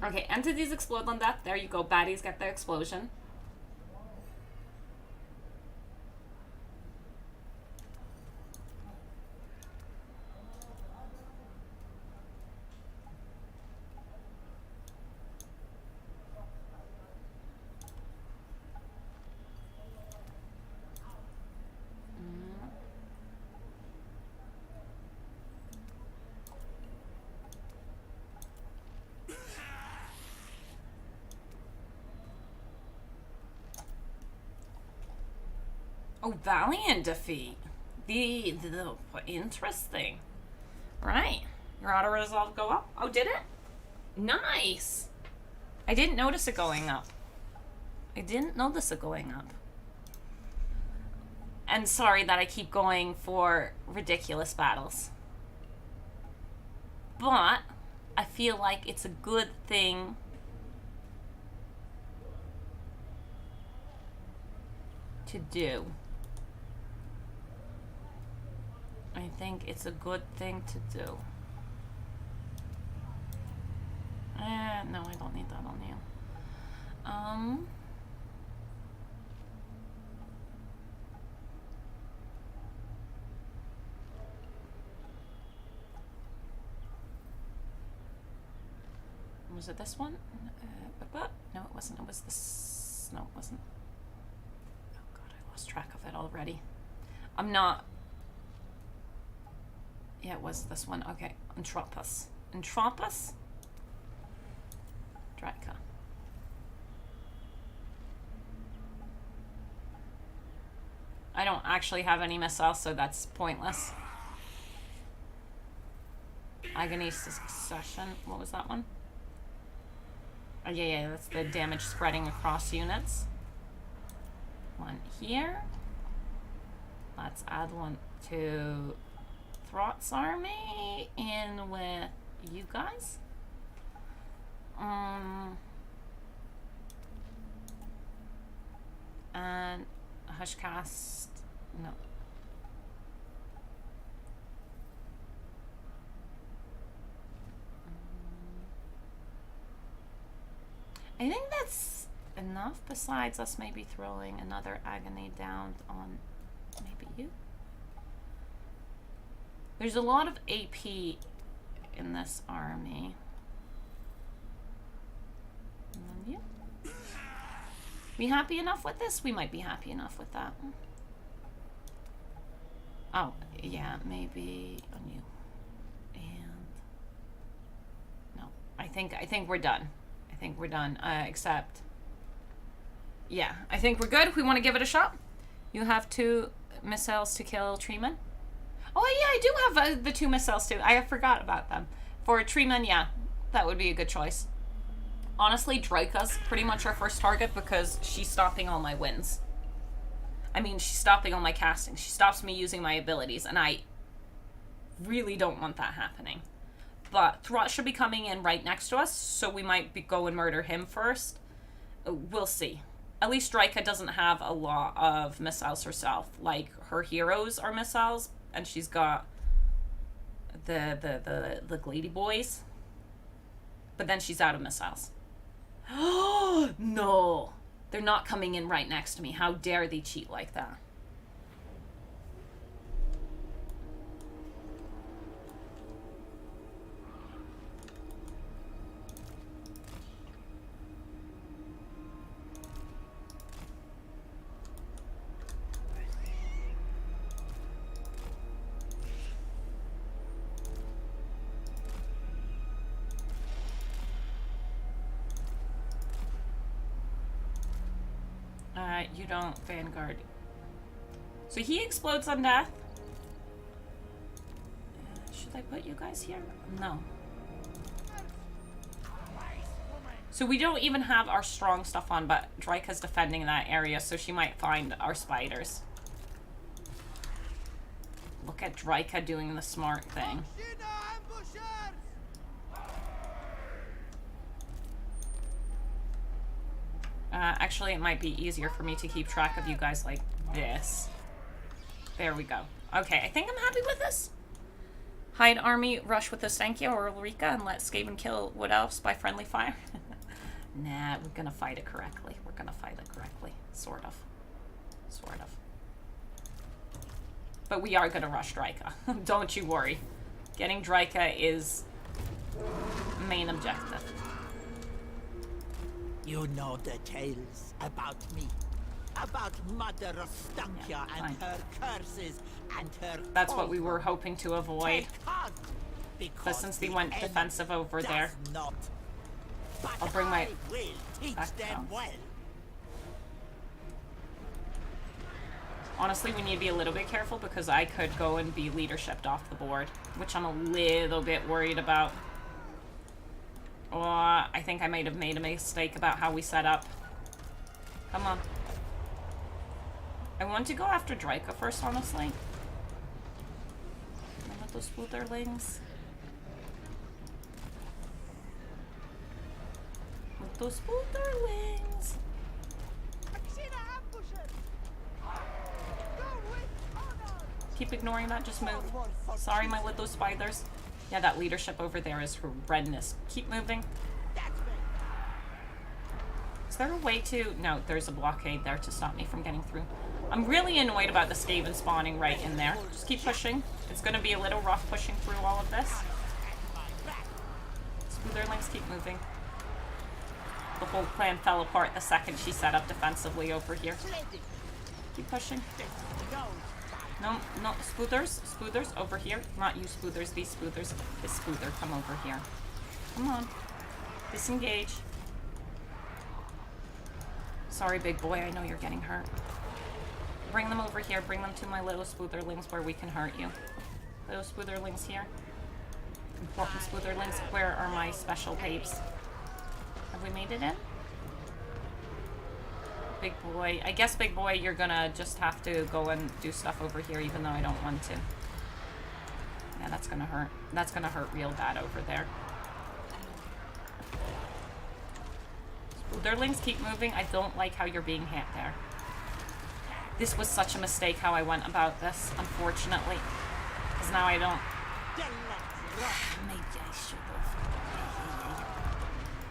[SPEAKER 1] Okay, entities explode on death. There you go. Baddies get the explosion. Oh, valiant defeat. The interesting. Right. Your auto resolve go up? Oh, did it? Nice. I didn't notice it going up. I didn't notice it going up. And sorry that I keep going for ridiculous battles. But I feel like it's a good thing to do. I think it's a good thing to do. No, I don't need that on you. Was it this one? No, it wasn't. It was this. No, it wasn't. Oh god, I lost track of it already. I'm not. Yeah, it was this one. Okay, Entropus. Entropus? Draka. I don't actually have any missiles, so that's pointless. Agony Succession. What was that one? Oh, yeah, that's the damage spreading across units. One here. Let's add one to Thrott's army in with you guys. And Hushcast. No. I think that's enough, besides us maybe throwing another agony down on maybe you. There's a lot of AP in this army. And then you. We happy enough with this? We might be happy enough with that. Oh, yeah, maybe on you. And no, I think we're done. I think we're done. Except, yeah, I think we're good. We want to give it a shot. You have 2 missiles to kill Treeman. Oh yeah, I do have the 2 missiles too. I forgot about them. For Treeman, yeah, that would be a good choice. Honestly, Draika's pretty much our first target because she's stopping all my wins. I mean, she's stopping all my casting. She stops me using my abilities, and I really don't want that happening. But Throt should be coming in right next to us, so we might go and murder him first. We'll see. At least Draika doesn't have a lot of missiles herself. Like, her heroes are missiles, and she's got the lady boys. But then she's out of missiles. Oh, no. They're not coming in right next to me. How dare they cheat like that? You don't Vanguard. So he explodes on death. Should I put you guys here? No. So we don't even have our strong stuff on, but Dryka's defending that area, so she might find our spiders. Look at Dryka doing the smart thing. Actually, it might be easier for me to keep track of you guys like this. There we go. Okay, I think I'm happy with this. Hide army, rush with Ostenkia or Ulrika, and let Skaven kill Wood Elves by friendly fire. Nah, we're gonna fight it correctly. We're gonna fight it correctly. Sort of. Sort of. But we are gonna rush Dryka. Don't you worry. Getting Dryka is main objective.
[SPEAKER 2] You know the tales about me. About Mother Ostenkia and her curses and her...
[SPEAKER 1] That's what we were hoping to avoid. But since they went
[SPEAKER 2] enemy
[SPEAKER 1] defensive over there,
[SPEAKER 2] not. But
[SPEAKER 1] I'll bring my...
[SPEAKER 2] I will teach
[SPEAKER 1] back
[SPEAKER 2] them
[SPEAKER 1] down.
[SPEAKER 2] well.
[SPEAKER 1] Honestly, we need to be a little bit careful because I could go and be leadershiped off the board, which I'm a little bit worried about. Or I think I might have made a mistake about how we set up. Come on. I want to go after Dryka first, honestly. Let those spooderlings. Let those spooderlings. Keep ignoring that, just move. Sorry, my little spiders. Yeah, that leadership over there is horrendous. Keep moving. Is there a way to... No, there's a blockade there to stop me from getting through. I'm really annoyed about the Skaven spawning right in there. Just keep pushing. It's going to be a little rough pushing through all of this. Spooderlings, keep moving. The whole plan fell apart the second she set up defensively over here. Keep pushing. No, no, Spooders, over here. Not you Spooders, these Spooders. This Spooder, come over here. Come on. Disengage. Sorry, big boy, I know you're getting hurt. Bring them over here. Bring them to my little Spooderlings where we can hurt you. Little Spooderlings here. Important Spooderlings. Where are my special babes? Have we made it in? Big boy. I guess, big boy, you're gonna just have to go and do stuff over here even though I don't want to. Yeah, that's gonna hurt. That's gonna hurt real bad over there. Spooderlings, keep moving. I don't like how you're being hit there. This was such a mistake how I went about this, unfortunately. Because now I don't... Maybe I should have.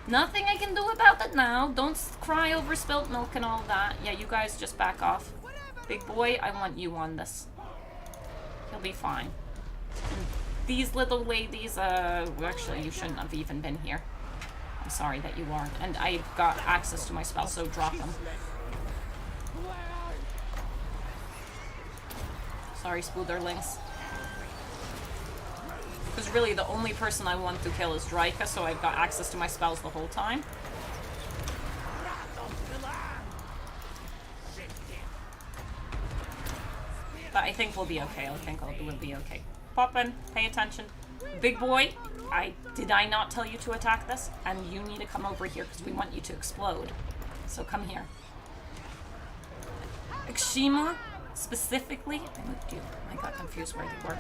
[SPEAKER 1] Nothing I can do about it now. Don't cry over spilt milk and all that. Yeah, you guys just back off. Big boy, I want you on this. He'll be fine. And these little ladies, actually, you shouldn't have even been here. I'm sorry that you are. And I've got access to my spell, so drop them. Sorry, Spooderlings. Because really, the only person I want to kill is Dryka, so I've got access to my spells the whole time. But I think we'll be okay. I think we'll be okay. Pop in. Pay attention. Big boy, did I not tell you to attack this? And you need to come over here because we want you to explode. So come here. Akshima, specifically, I moved you. I got confused where you were.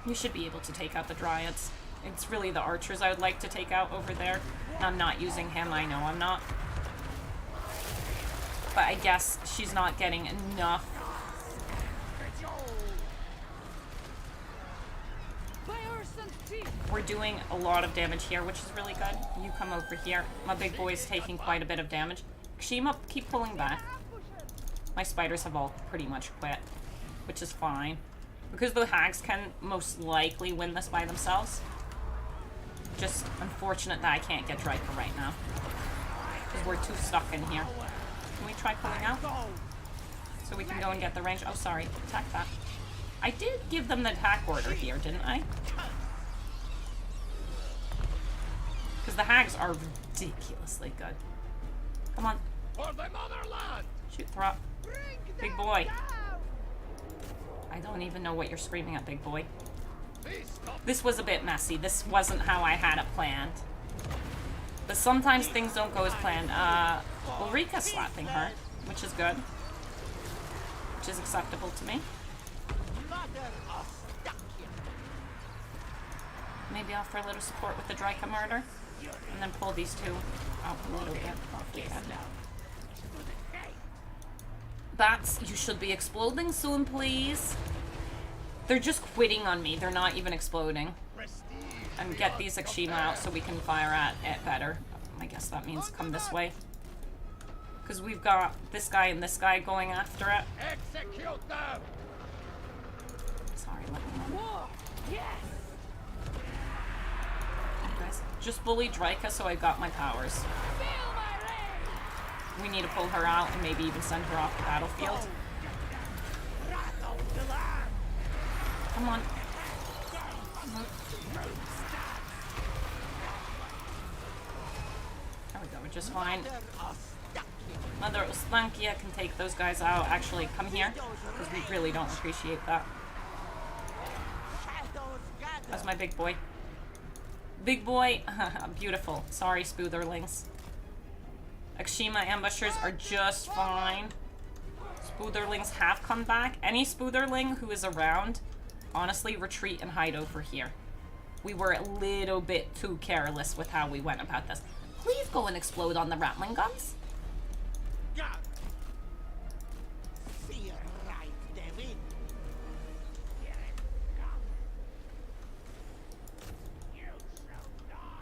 [SPEAKER 1] You should be able to take out the Dryads. It's really the archers I would like to take out over there. I'm not using him, I know I'm not. But I guess she's not getting enough. We're doing a lot of damage here, which is really good. You come over here. My big boy's taking quite a bit of damage. Kshima, keep pulling back. My spiders have all pretty much quit, which is fine. Because the hags can most likely win this by themselves. Just unfortunate that I can't get Dryka right now. Because we're too stuck in here. Can we try pulling out? So we can go and get the range. Oh, sorry. Attack that. I did give them the attack order here, didn't I? Because the hags are ridiculously good. Come on.
[SPEAKER 4] For the motherland!
[SPEAKER 1] Shoot, Throp. Big boy. I don't even know what you're screaming at, big boy.
[SPEAKER 4] Please stop.
[SPEAKER 1] This was a bit messy. This wasn't how I had it planned. But sometimes things don't go as planned. Ulrika's slapping her, which is good. Which is acceptable to me. Maybe offer a little support with the Draika murder. And then pull these two out a little bit off the end. Bats, you should be exploding soon, please. They're just quitting on me. They're not even exploding. And get these Akshima out so we can fire at it better. I guess that means come this way. Because we've got this guy and this guy going after it.
[SPEAKER 4] Execute them!
[SPEAKER 1] Sorry, let me know. You guys, just bully Draika so I got my powers. We need to pull her out and maybe even send her off the battlefield. Come on. There we go, we're just fine. Mother Oslankia can take those guys out. Actually, come here, because we really don't appreciate that. That's my big boy. Big boy. Beautiful. Sorry, Spootherlings. Akshima ambushers are just fine. Spootherlings have come back. Any Spootherling who is around, honestly, retreat and hide over here. We were a little bit too careless with how we went about this. Please go and explode on the Rattling guns.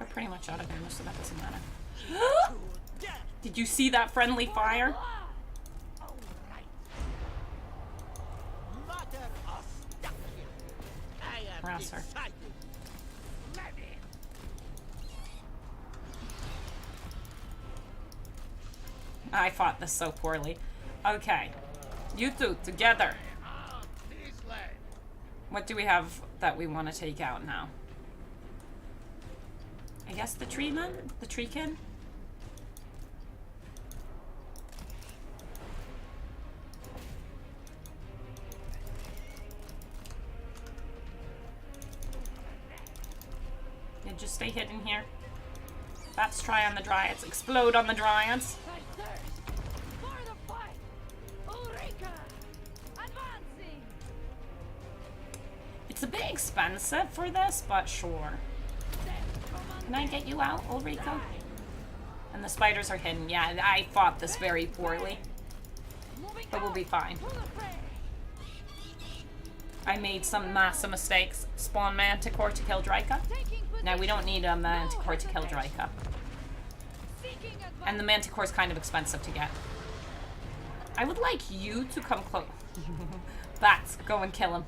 [SPEAKER 1] We're pretty much out of ammo, so that doesn't matter. Did you see that friendly fire? Harass her. I fought this so poorly. Okay. You two, together. What do we have that we want to take out now? I guess the tree man? The treekin? Yeah, just stay hidden here. Bats try on the dryads. Explode on the dryads. It's a bit expensive for this, but sure. Can I get you out, Ulrika? And the spiders are hidden. Yeah, I fought this very poorly. But we'll be fine. I made some massive mistakes. Spawn Manticore to kill Draika. Now we don't need a Manticore to kill Draika. And the Manticore is kind of expensive to get. I would like you to come close. Bats, go and kill him.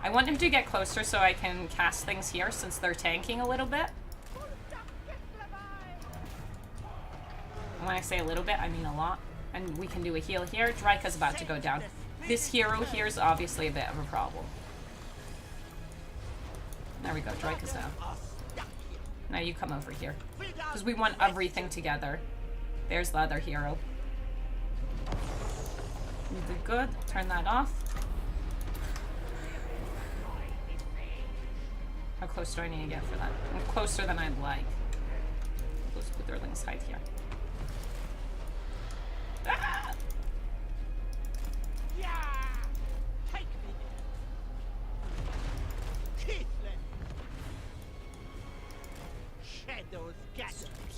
[SPEAKER 1] I want him to get closer so I can cast things here since they're tanking a little bit. And when I say a little bit, I mean a lot. And we can do a heal here. Draika's about to go down. This hero here is obviously a bit of a problem. There we go, Draika's down. Now you come over here. Because we want everything together. There's the other hero. You did good. Turn that off. How close do I need to get for that? I'm closer than I'd like. Those Witherlings hide here. Ah!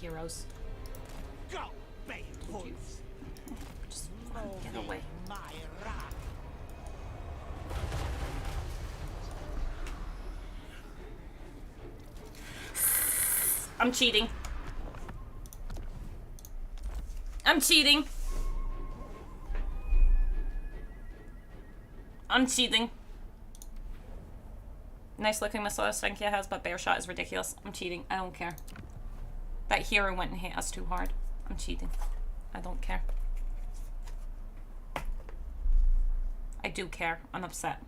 [SPEAKER 1] Heroes.
[SPEAKER 2] Go, babe, wolves.
[SPEAKER 1] Just get away.
[SPEAKER 2] My wrath.
[SPEAKER 1] I'm cheating. I'm cheating. I'm cheating. Nice looking missile Svenkia has, but bear shot is ridiculous. I'm cheating. I don't care. That hero went and hit us too hard. I'm cheating. I don't care. I do care. I'm upset.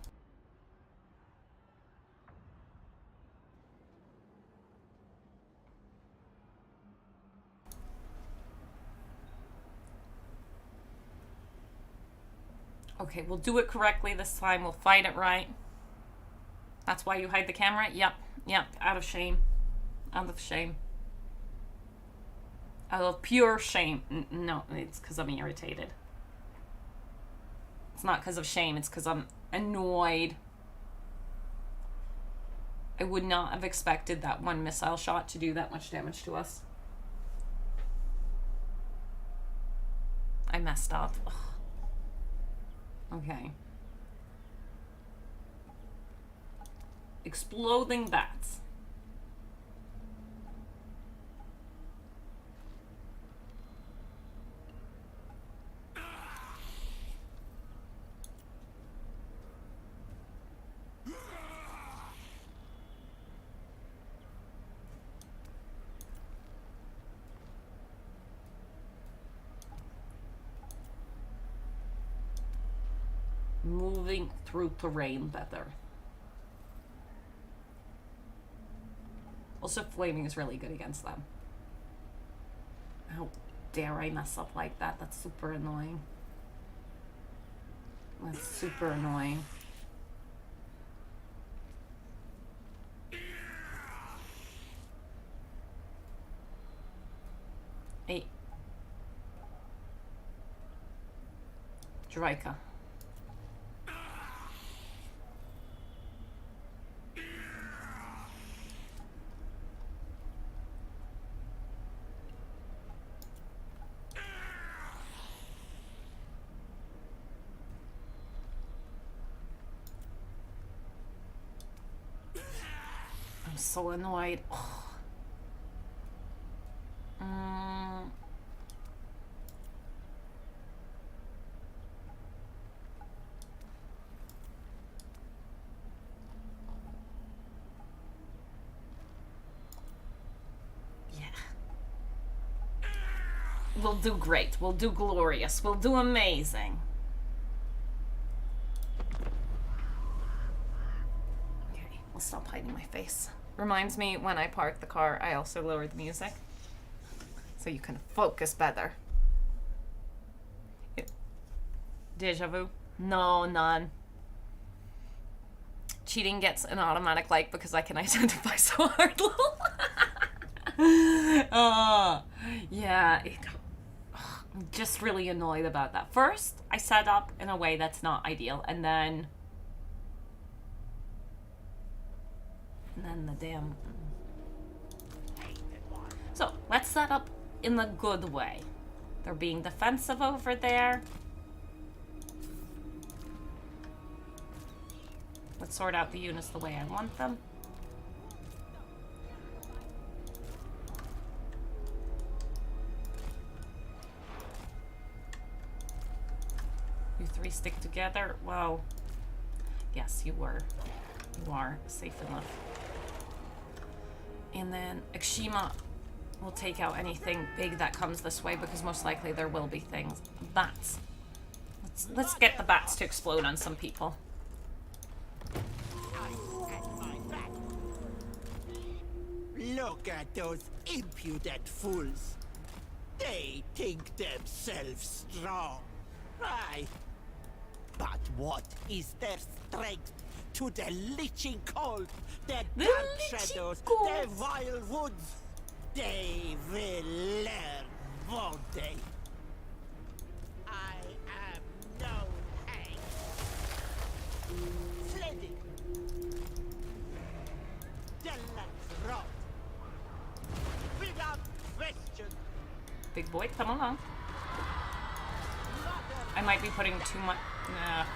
[SPEAKER 1] Okay, we'll do it correctly this time. We'll fight it right. That's why you hide the camera? Yep. Yep. Out of shame. Out of shame. Out of pure shame. No, it's because I'm irritated. It's not because of shame. It's because I'm annoyed. I would not have expected that one missile shot to do that much damage to us. I messed up. Ugh. Okay. Exploding bats. Moving through terrain better. Also, flaming is really good against them. How dare I mess up like that? That's super annoying. That's super annoying. Hey. Drika. I'm so annoyed. Yeah. We'll do great. We'll do glorious. We'll do amazing. Okay, I'll stop hiding my face. Reminds me, when I park the car, I also lower the music. So you can focus better. Deja vu? No, none. Cheating gets an automatic like because I can identify so hard. Yeah. I'm just really annoyed about that. First, I set up in a way that's not ideal, and then the damn... So, let's set up in the good way. They're being defensive over there. Let's sort out the units the way I want them. You three stick together. Whoa. Yes, you were. You are safe enough. And then Akshima will take out anything big that comes this way because most likely there will be things. Bats. Let's get the bats to explode on some people.
[SPEAKER 2] Look at those impudent fools. They think themselves strong. Aye. But what is their strength to the leeching cold, the dark shadows, the vile woods? They will learn, won't they? I am no hang. Sledding. The lads rot. Without question.
[SPEAKER 1] Big boy, come along. I might be putting too much...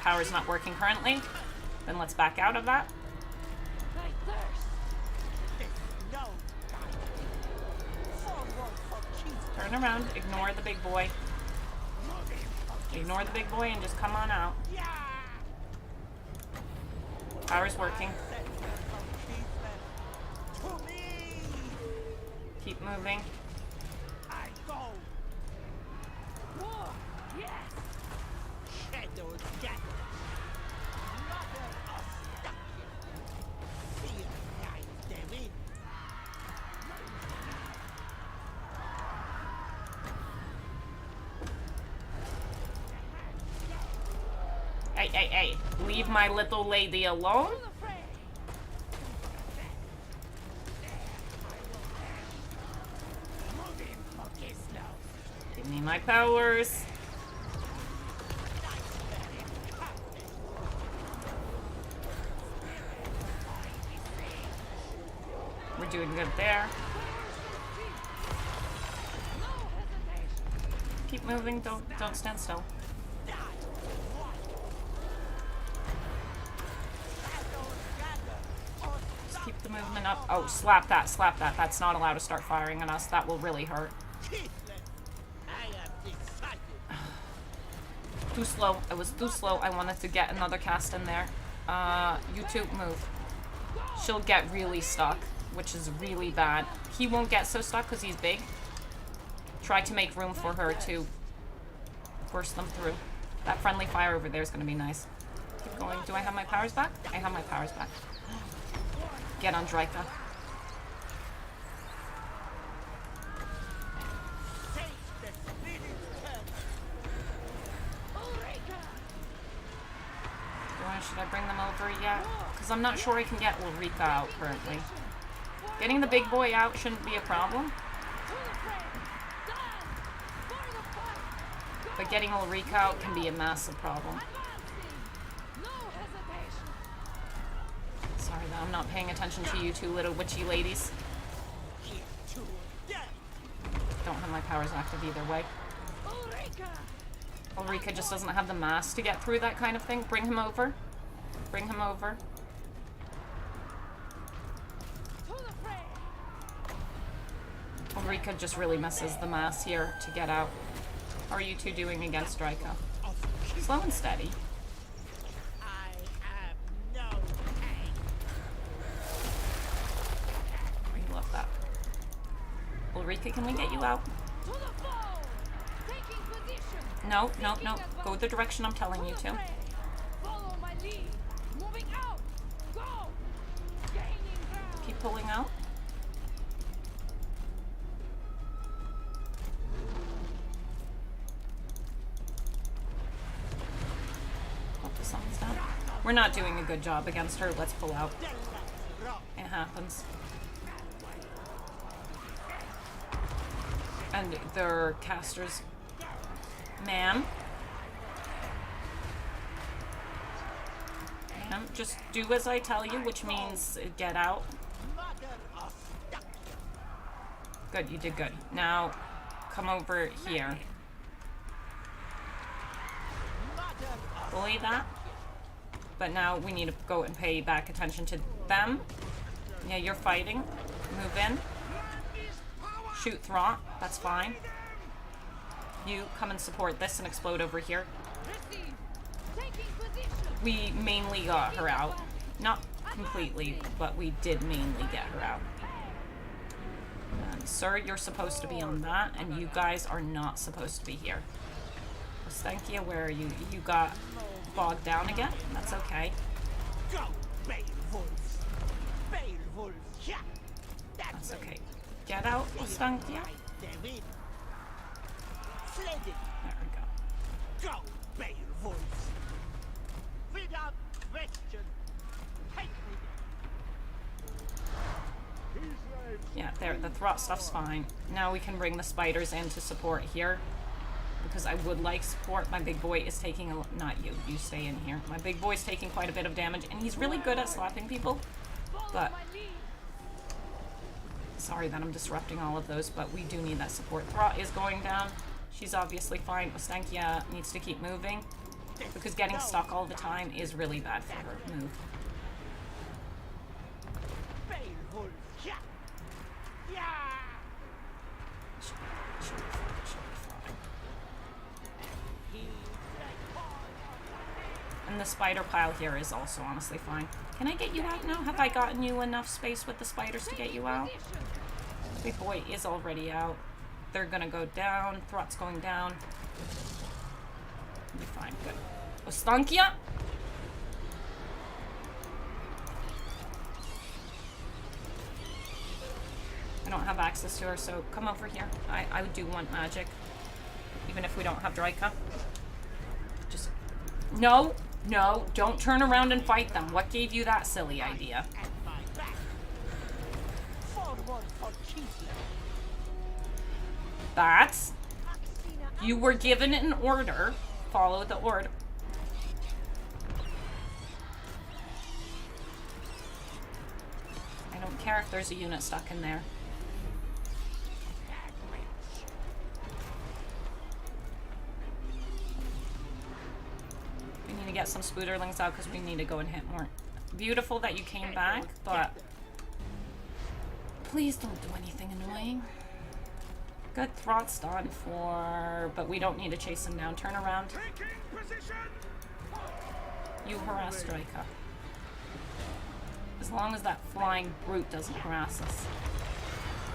[SPEAKER 1] power's not working currently. Then let's back out of that. Turn around, ignore the big boy. Ignore the big boy and just come on out. Power's working. Keep moving. hey. Leave my little lady alone. Give me my powers. We're doing good there. Keep moving, don't stand still. Just keep the movement up. Oh, slap that. That's not allowed to start firing on us. That will really hurt. Too slow. I was too slow. I wanted to get another cast in there. You two, move. She'll get really stuck, which is really bad. He won't get so stuck because he's big. Try to make room for her to burst them through. That friendly fire over there is going to be nice. Keep going. Do I have my powers back? I have my powers back. Get on Draika. Should I bring them over yet? Because I'm not sure I can get Ulrika out currently. Getting the big boy out shouldn't be a problem. But getting Ulrika out can be a massive problem. Sorry that I'm not paying attention to you two little witchy ladies. Don't have my powers active either way. Ulrika just doesn't have the mass to get through that kind of thing. Bring him over. Bring him over. Ulrika just really misses the mass here to get out. How are you two doing against Draika? Slow and steady. We love that. Ulrika, can we get you out? No. Go the direction I'm telling you to. Keep pulling out. Hope the sun's down. We're not doing a good job against her. Let's pull out. It happens. And their casters. Ma'am. Just do as I tell you, which means get out. Good, you did good. Now, come over here. Bully that. But now we need to go and pay back attention to them. Yeah, you're fighting. Move in. Shoot Throt. That's fine. You come and support this and explode over here. We mainly got her out. Not completely, but we did mainly get her out. And sir, you're supposed to be on that, and you guys are not supposed to be here. Ostankia, where are you? You got bogged down again? That's okay. That's okay. Get out, Ostankia. There we go.
[SPEAKER 2] Go, Beowulf! Without question, take me there.
[SPEAKER 1] Yeah, there, the Throt stuff's fine. Now we can bring the spiders in to support here. Because I would like support. My big boy is taking not you, you stay in here. My big boy's taking quite a bit of damage, and he's really good at slapping people. But sorry that I'm disrupting all of those, but we do need that support. Throt is going down. She's obviously fine. Ostankia needs to keep moving. Because getting stuck all the time is really bad for her. Move. And the spider pile here is also honestly fine. Can I get you out now? Have I gotten you enough space with the spiders to get you out? Big boy is already out. They're gonna go down. Throt's going down. Be fine. Good. Ostankia? I don't have access to her, so come over here. I do want magic. Even if we don't have Draika. Just... No! No, don't turn around and fight them. What gave you that silly idea?
[SPEAKER 2] At my back. Forward for Kislev.
[SPEAKER 1] Bats, you were given an order. Follow the order. I don't care if there's a unit stuck in there. We need to get some spooderlings out because we need to go and hit more. Beautiful that you came back, but please don't do anything annoying. Good, Throt's done for, but we don't need to chase him down. Turn around. You harass Striker. As long as that flying brute doesn't harass us.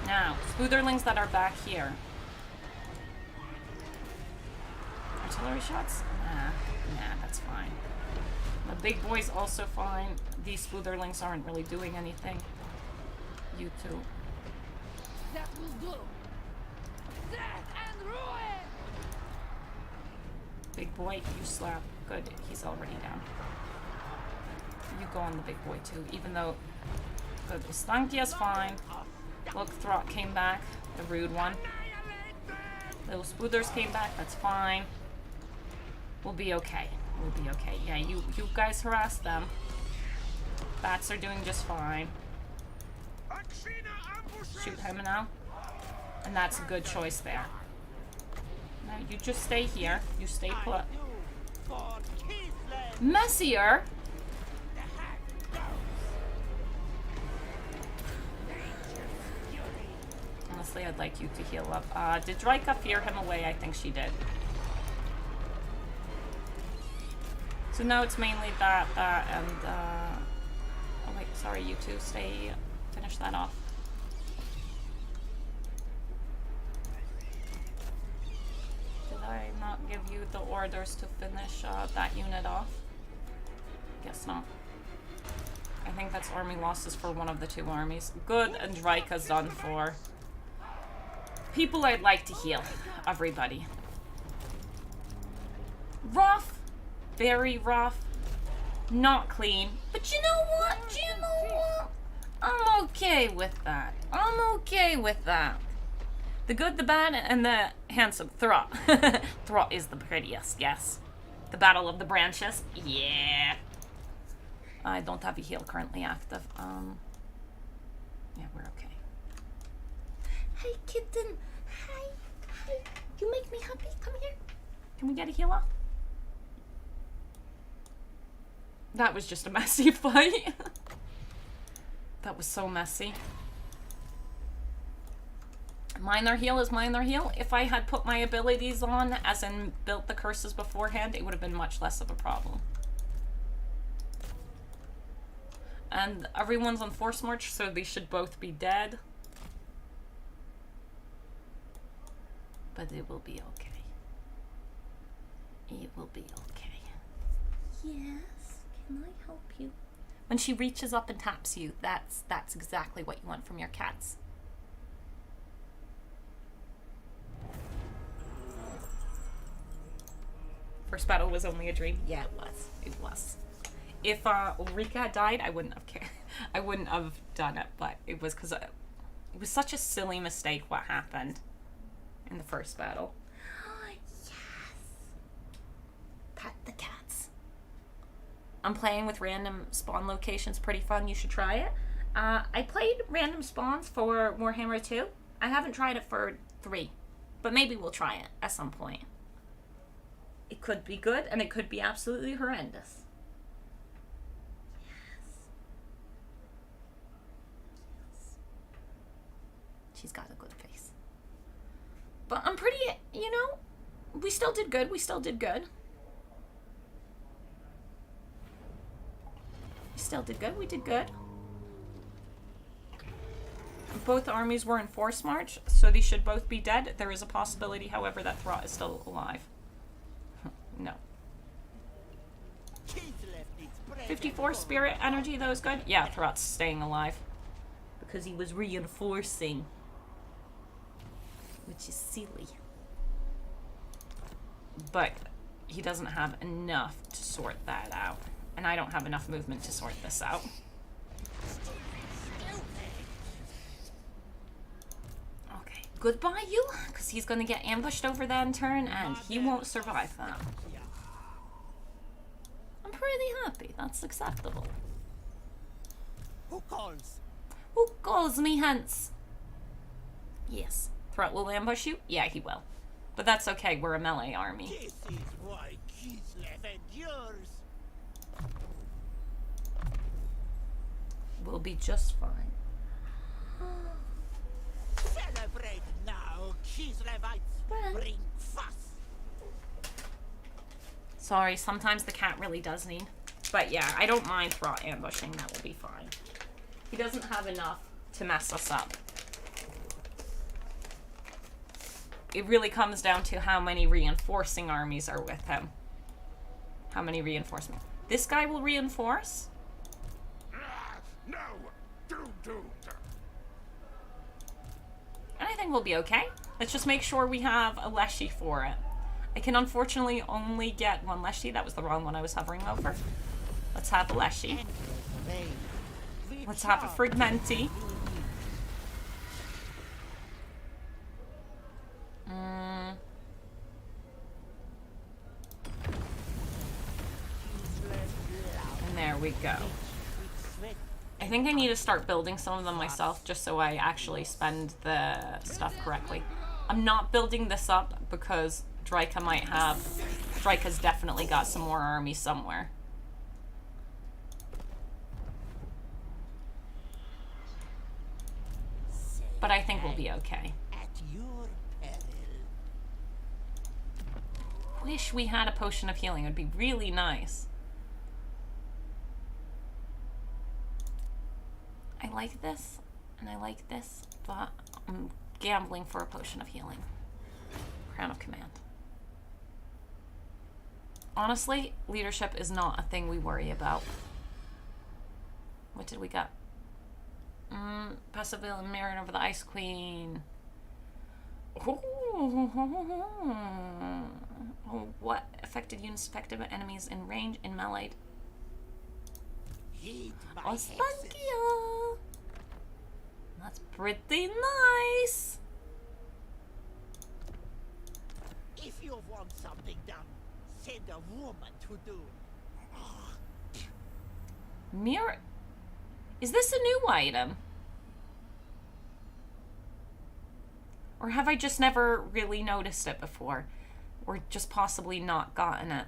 [SPEAKER 1] Now, spooderlings that are back here. Artillery shots? Nah, that's fine. The big boy's also fine. These spooderlings aren't really doing anything. You two.
[SPEAKER 7] That will do. Death and ruin!
[SPEAKER 1] Big boy, you slap. Good, he's already down. You go on the big boy too, even though... Good, Stankia's fine. Look, Throt came back, the rude one. Little Spooders came back, that's fine. We'll be okay. We'll be okay. Yeah, you guys harass them. Bats are doing just fine. Shoot him now. And that's a good choice there. Now you just stay here. You stay put.
[SPEAKER 2] For Kislev.
[SPEAKER 1] Messier? Honestly, I'd like you to heal up. Did Drika fear him away? I think she did. So now it's mainly that, and, oh wait, sorry, you two, stay, finish that off. Did I not give you the orders to finish, that unit off? Guess not. I think that's army losses for one of the two armies. Good, and Drika's done for. People I'd like to heal. Everybody. Rough. Very rough. Not clean. But you know what? You know what? I'm okay with that. I'm okay with that. The good, the bad, and the handsome. Throt. Throt is the prettiest, yes. The Battle of the Branches. Yeah. I don't have a heal currently active. Yeah, we're okay. Hey, kitten. Hi. Hi. You make me happy. Come here. Can we get a heal off? That was just a messy fight. That was so messy. Minor heal is minor heal. If I had put my abilities on, as in built the curses beforehand, it would have been much less of a problem. And everyone's on force march, so they should both be dead. But it will be okay. It will be okay. Yes. Can I help you? When she reaches up and taps you, that's exactly what you want from your cats. First battle was only a dream. Yeah, it was. It was. If Ulrika had died, I wouldn't have cared. I wouldn't have done it, but it was because it was such a silly mistake what happened in the first battle. Yes. Pet the cats. I'm playing with random spawn locations. Pretty fun. You should try it. I played random spawns for Warhammer 2. I haven't tried it for 3, but maybe we'll try it at some point. It could be good, and it could be absolutely horrendous. Yes. She's got a good face. But I'm pretty, you know, we still did good. We still did good. We still did good. We did good. Both armies were in force march, so they should both be dead. There is a possibility, however, that Throt is still alive. No. 54 spirit energy, that was good. Yeah, Throt's staying alive. Because he was reinforcing. Which is silly. But he doesn't have enough to sort that out. And I don't have enough movement to sort this out. Okay, goodbye you, because he's going to get ambushed over that in turn, and he won't survive that. I'm pretty happy. That's acceptable.
[SPEAKER 2] Who calls?
[SPEAKER 1] Who calls me hence? Yes. Threat will ambush you? Yeah, he will. But that's okay, we're a melee army.
[SPEAKER 2] This is why Kislev endures.
[SPEAKER 1] We'll be just fine.
[SPEAKER 2] Celebrate now, Kislevites. Bring fuss.
[SPEAKER 1] Sorry, sometimes the cat really does need. But yeah, I don't mind Throt ambushing, that will be fine. He doesn't have enough to mess us up. It really comes down to how many reinforcing armies are with him. How many reinforcements? This guy will reinforce?
[SPEAKER 4] No! Doomed!
[SPEAKER 1] And I think we'll be okay. Let's just make sure we have a Leshy for it. I can unfortunately only get one Leshy. That was the wrong one I was hovering over. Let's have a Leshy. Let's have a Fragmenti. And there we go. I think I need to start building some of them myself just so I actually spend the stuff correctly. I'm not building this up because Draika might have... Draika's definitely got some more armies somewhere. But I think we'll be okay.
[SPEAKER 2] At your peril.
[SPEAKER 1] Wish we had a potion of healing. It would be really nice. I like this, and I like this, but I'm gambling for a potion of healing. Crown of Command. Honestly, leadership is not a thing we worry about. What did we get? Passive and merit over the Ice Queen. Oh, what affected units affected by enemies in range in melee?
[SPEAKER 2] Heed my
[SPEAKER 1] Oh,
[SPEAKER 2] hexes.
[SPEAKER 1] thank you. That's pretty nice.
[SPEAKER 2] If you want something done, send a woman to do.
[SPEAKER 1] Mirror. Is this a new item? Or have I just never really noticed it before? Or just possibly not gotten it?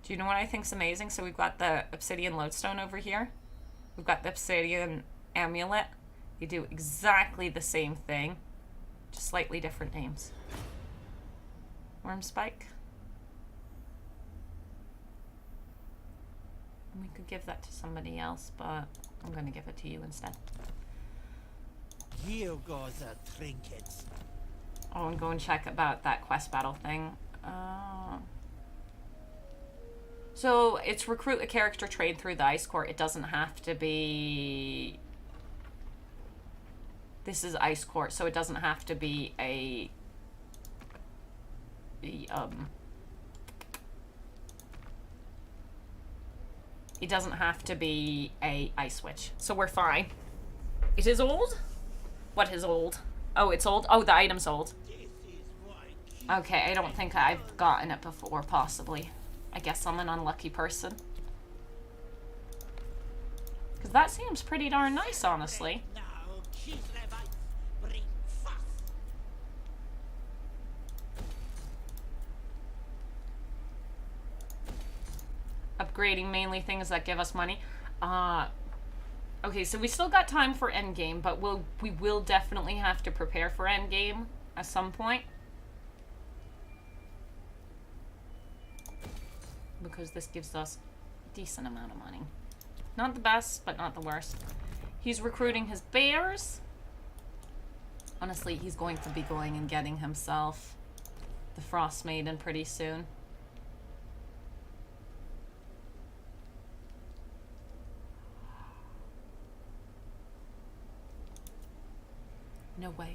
[SPEAKER 1] Do you know what I think's amazing? So we've got the obsidian lodestone over here. We've got the obsidian amulet. They do exactly the same thing, just slightly different names. Worm spike. And we could give that to somebody else, but I'm gonna give it to you instead.
[SPEAKER 2] Here goes the trinkets.
[SPEAKER 1] Oh, and go and check about that quest battle thing. So it's recruit a character trade through the Ice Court. It doesn't have to be... This is Ice Court, so it doesn't have to be a... It doesn't have to be a Ice Witch. So we're fine. It is old? What is old? Oh, it's old? Oh, the item's old. Okay, I don't think I've gotten it before, possibly. I guess I'm an unlucky person. Because that seems pretty darn nice, honestly.
[SPEAKER 2] Now, Kislevites, bring fuss.
[SPEAKER 1] Upgrading mainly things that give us money. Okay, so we still got time for endgame, but we will definitely have to prepare for endgame at some point. Because this gives us a decent amount of money. Not the best, but not the worst. He's recruiting his bears. Honestly, he's going to be going and getting himself the Frost Maiden pretty soon. No way.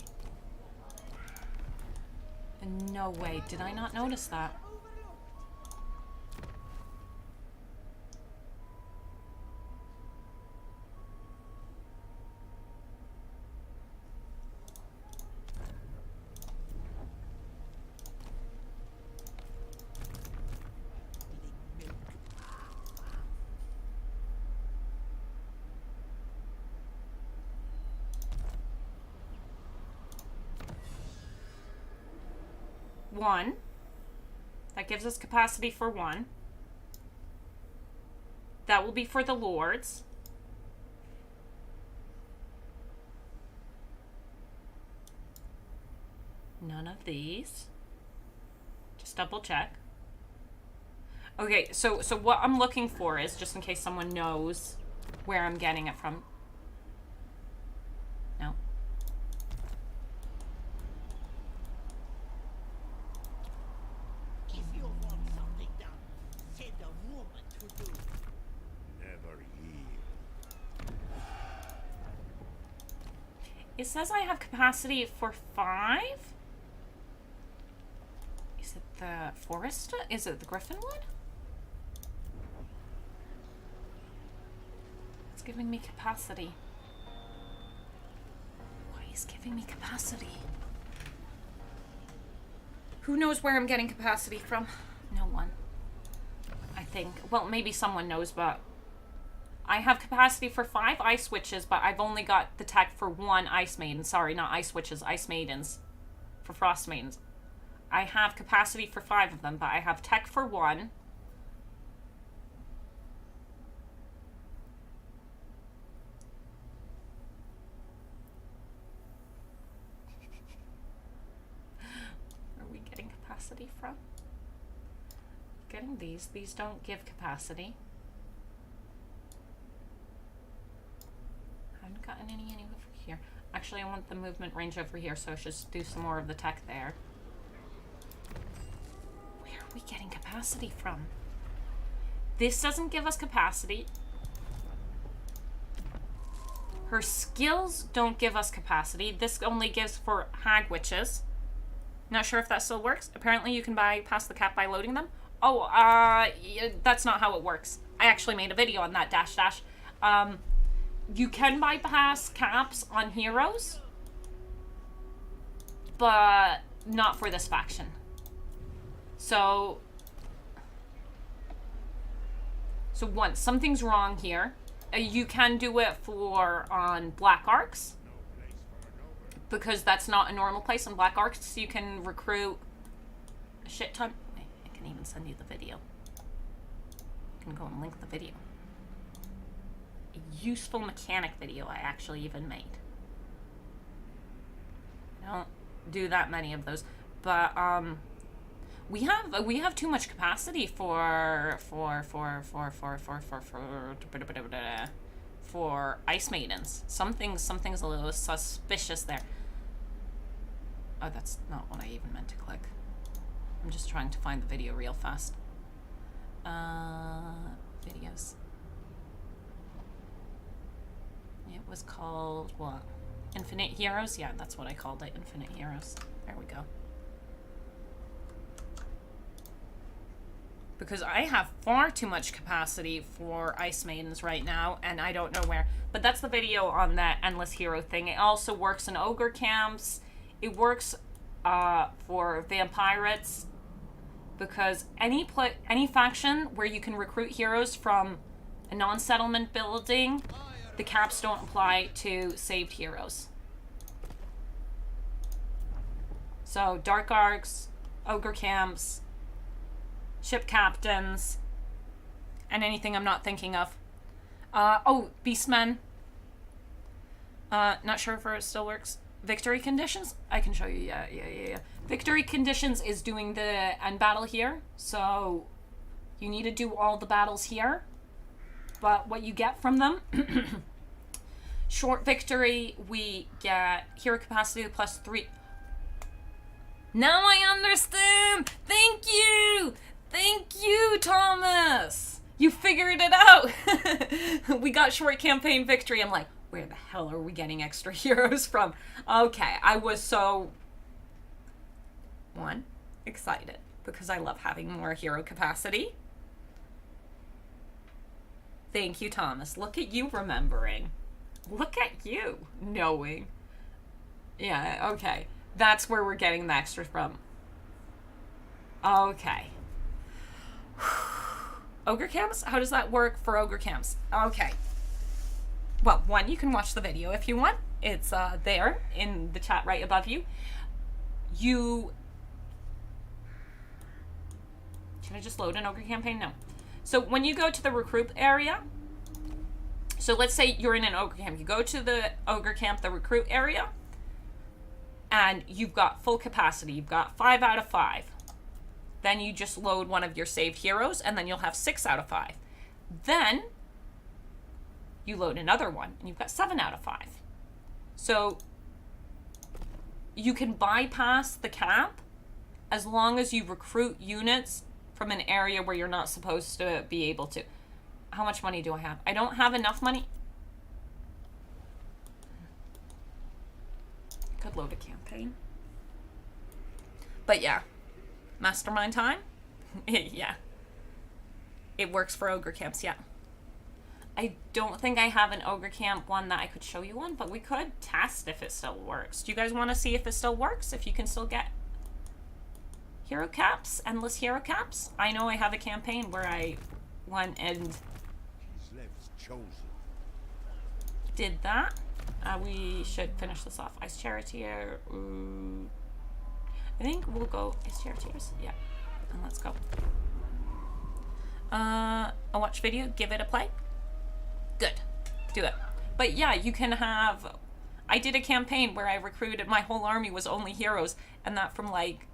[SPEAKER 1] No way. Did I not notice that? One. That gives us capacity for one. That will be for the lords. None of these. Just double check. Okay, so what I'm looking for is, just in case someone knows where I'm getting it from. No.
[SPEAKER 2] If you want something done, send a woman to do it.
[SPEAKER 3] Never yield.
[SPEAKER 1] It says I have capacity for 5? Is it the forest? Is it the Griffinwood? It's giving me capacity. Why is giving me capacity? Who knows where I'm getting capacity from? No one. I think. Well, maybe someone knows, but I have capacity for 5 ice witches, but I've only got the tech for 1 ice maiden. Sorry, not ice witches, ice maidens. For frost maidens. I have capacity for 5 of them, but I have tech for 1. Where are we getting capacity from? Getting these. These don't give capacity. I haven't gotten any over here. Actually, I want the movement range over here, so I should do some more of the tech there. Where are we getting capacity from? This doesn't give us capacity. Her skills don't give us capacity. This only gives for hag witches. Not sure if that still works. Apparently you can bypass the cap by loading them. Oh, yeah, that's not how it works. I actually made a video on that, dash. You can bypass caps on heroes, but not for this faction. So one, something's wrong here. You can do it on black arcs, because that's not a normal place on black arcs. So you can recruit a shit ton. I can even send you the video. You can go and link the video. A useful mechanic video I actually even made. I don't do that many of those, but we have too much capacity for ice maidens. Something's a little suspicious there. Oh, that's not what I even meant to click. I'm just trying to find the video real fast. Videos. It was called what? Infinite Heroes? Yeah, that's what I called it. Infinite Heroes. There we go. Because I have far too much capacity for Ice Maidens right now, and I don't know where. But that's the video on that Endless Hero thing. It also works in Ogre camps. It works for Vampirates. Because any faction where you can recruit heroes from a non-settlement building, the caps don't apply to saved heroes. So Dark Arcs, Ogre camps, ship captains, and anything I'm not thinking of. Oh, Beastmen. Not sure if it still works. Victory conditions? I can show you. Yeah. Victory conditions is doing the end battle here. So you need to do all the battles here. But what you get from them, short victory, we get hero capacity +3. Now I understand! Thank you, Thomas! You figured it out! We got short campaign victory. I'm like, Where the hell are we getting extra heroes from? Okay, I was so... One, excited, because I love having more hero capacity. Thank you, Thomas. Look at you remembering. Look at you knowing. Yeah, okay. That's where we're getting the extra from. Okay. Ogre camps? How does that work for ogre camps? Okay. Well, one, you can watch the video if you want. It's there in the chat right above you. Should I just load an ogre campaign? No. So when you go to the recruit area, so let's say you're in an ogre camp. You go to the ogre camp, the recruit area, and you've got full capacity. You've got 5 out of 5. Then you just load one of your saved heroes, and then you'll have 6 out of 5. Then you load another one, and you've got 7 out of 5. So you can bypass the cap as long as you recruit units from an area where you're not supposed to be able to. How much money do I have? I don't have enough money. Could load a campaign. But yeah. Mastermind time? Yeah. It works for ogre camps, yeah. I don't think I have an ogre camp one that I could show you on, but we could test if it still works. Do you guys want to see if it still works? If you can still get hero caps? Endless hero caps? I know I have a campaign where I went and did that. We should finish this off. Ice Charioteer. I think we'll go Ice Charioteers. Yeah. And let's go. A watch video. Give it a play. Good. Do it. But yeah, you can have... I did a campaign where I recruited... My whole army was only heroes. And that from, like,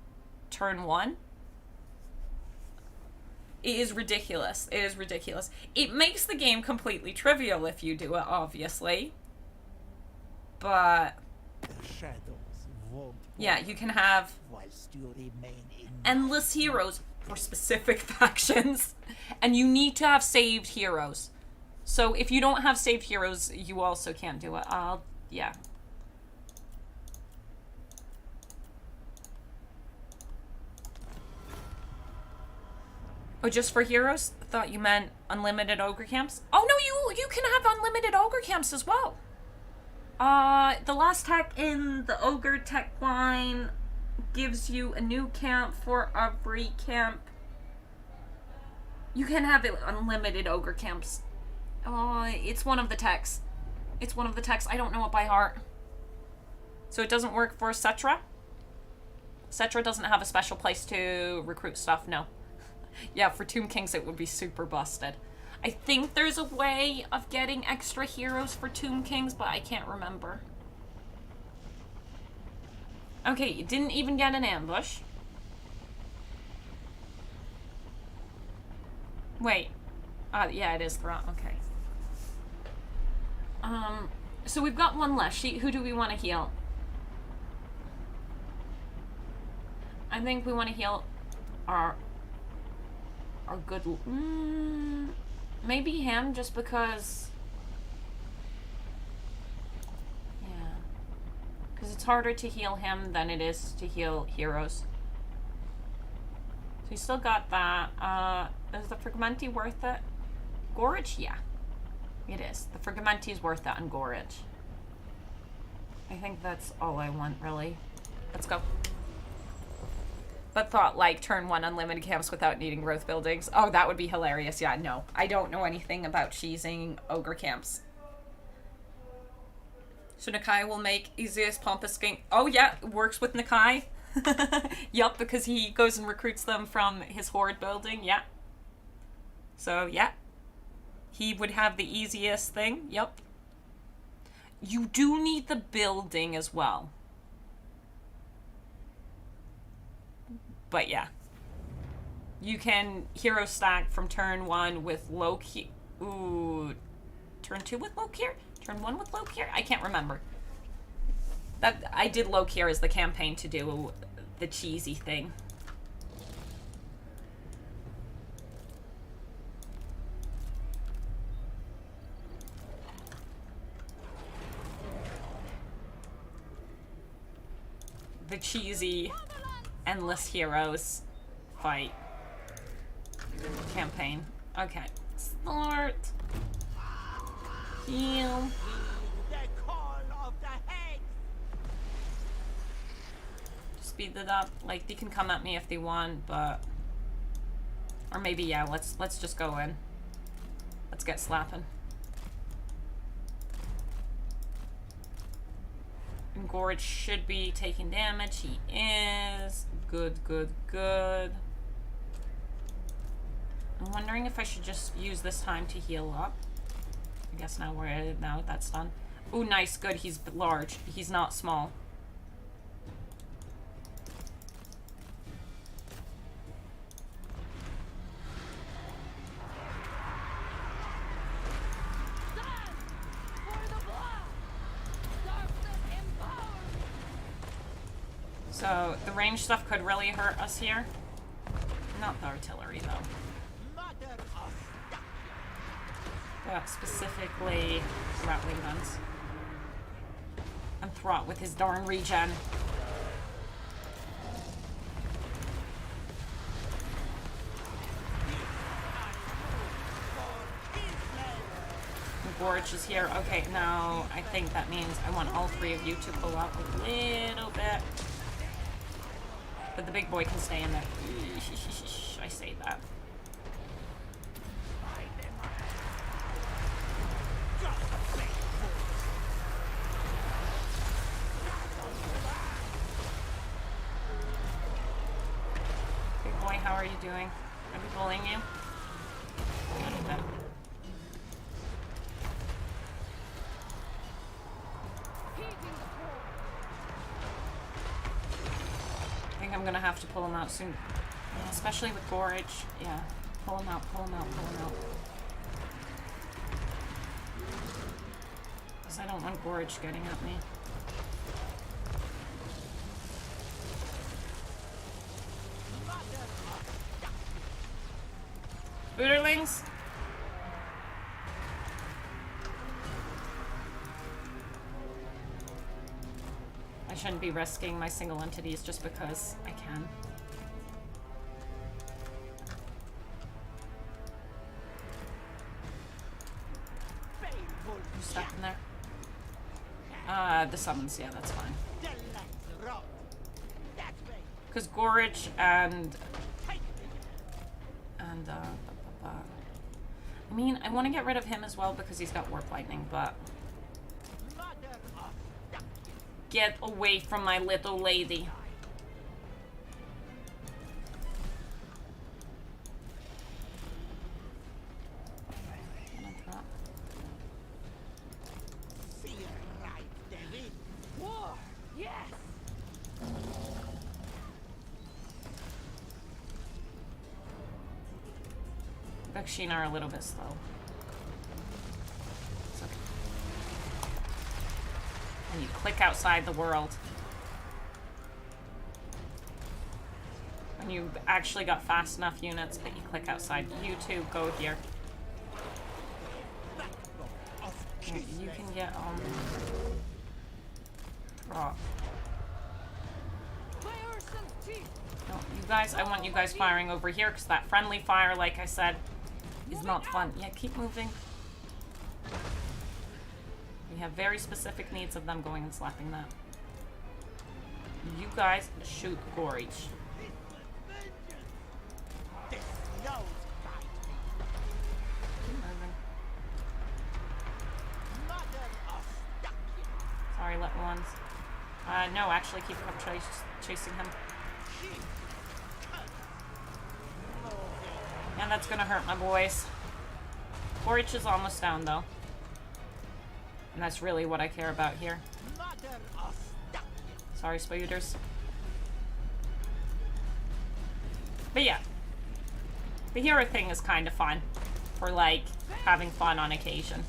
[SPEAKER 1] turn 1. It is ridiculous. It is ridiculous. It makes the game completely trivial if you do it, obviously. But...
[SPEAKER 2] The shadows won't
[SPEAKER 1] yeah, you can have
[SPEAKER 2] whilst you remain in
[SPEAKER 1] endless heroes for specific factions. And you need to have saved heroes. So if you don't have saved heroes, you also can't do it. Yeah. Oh, just for heroes? I thought you meant unlimited ogre camps. Oh no, you can have unlimited ogre camps as well. The last tech in the ogre tech line gives you a new camp for every camp. You can have it unlimited ogre camps. It's one of the techs. It's one of the techs. I don't know it by heart. So it doesn't work for Cetra? Cetra doesn't have a special place to recruit stuff, no. Yeah, for Tomb Kings it would be super busted. I think there's a way of getting extra heroes for Tomb Kings, but I can't remember. Okay, you didn't even get an ambush. Wait. Yeah, it is Thra. Okay. So we've got one left. Who do we want to heal? I think we want to heal our good... maybe him, just because... Yeah. Because it's harder to heal him than it is to heal heroes. So we still got that. Is the Fragmenti worth it? Gorage? Yeah. It is. The Fragmenti is worth it on Gorage. I think that's all I want, really. Let's go. But thought, like, turn 1 unlimited camps without needing growth buildings. Oh, that would be hilarious. Yeah, no. I don't know anything about cheesing ogre camps. So Nakai will make easiest Pompous Skink. Oh, yeah, works with Nakai. Yup, because he goes and recruits them from his horde building. Yeah. So, yeah. He would have the easiest thing. Yup. You do need the building as well. But yeah. You can hero stack from turn 1 with Loki. Ooh. Turn 2 with Loki? Turn 1 with Loki? I can't remember. I did Loki as the campaign to do the cheesy thing. the cheesy endless heroes fight campaign. Okay. Start. Heal.
[SPEAKER 2] The call of the head.
[SPEAKER 1] Speed it up. Like, they can come at me if they want, but... Or maybe, yeah, let's just go in. Let's get slapping. And Gorge should be taking damage. He is. Good, good, good. I'm wondering if I should just use this time to heal up. I guess now that's done. Ooh, nice, good. He's large. He's not small. So, the range stuff could really hurt us here. Not the artillery, though. But specifically, Rattling guns. And Throt with his darn regen. Gorge is here. Okay, now I think that means I want all three of you to pull out a little bit. But the big boy can stay in there. I say that. Big boy, how are you doing? Are we bullying you? A little bit. I think I'm gonna have to pull him out soon. Yeah, especially with Gorge. Yeah. Pull him out, pull him out, pull him out. Because I don't want Gorge getting at me. Booterlings? I shouldn't be risking my single entities just because I can. You stuck in there? The summons, yeah, that's fine. Because Gorge and I mean, I want to get rid of him as well because he's got Warp Lightning, but... Get away from my little lady.
[SPEAKER 7] War! Yes!
[SPEAKER 1] Bakshina are a little bit slow. It's okay. And you click outside the world. When you actually got fast enough units that you click outside. You two, go here. And you can get rock. No, you guys, I want you guys firing over here because that friendly fire, like I said, is not fun. Yeah, keep moving. We have very specific needs of them going and slapping that. You guys shoot Gorge. Keep moving. Sorry, little ones. No, actually keep chasing him. And that's gonna hurt my boys. Gorge is almost down though. And that's really what I care about here. Sorry, Spooters. But yeah. The hero thing is kind of fun. For like, having fun on occasion.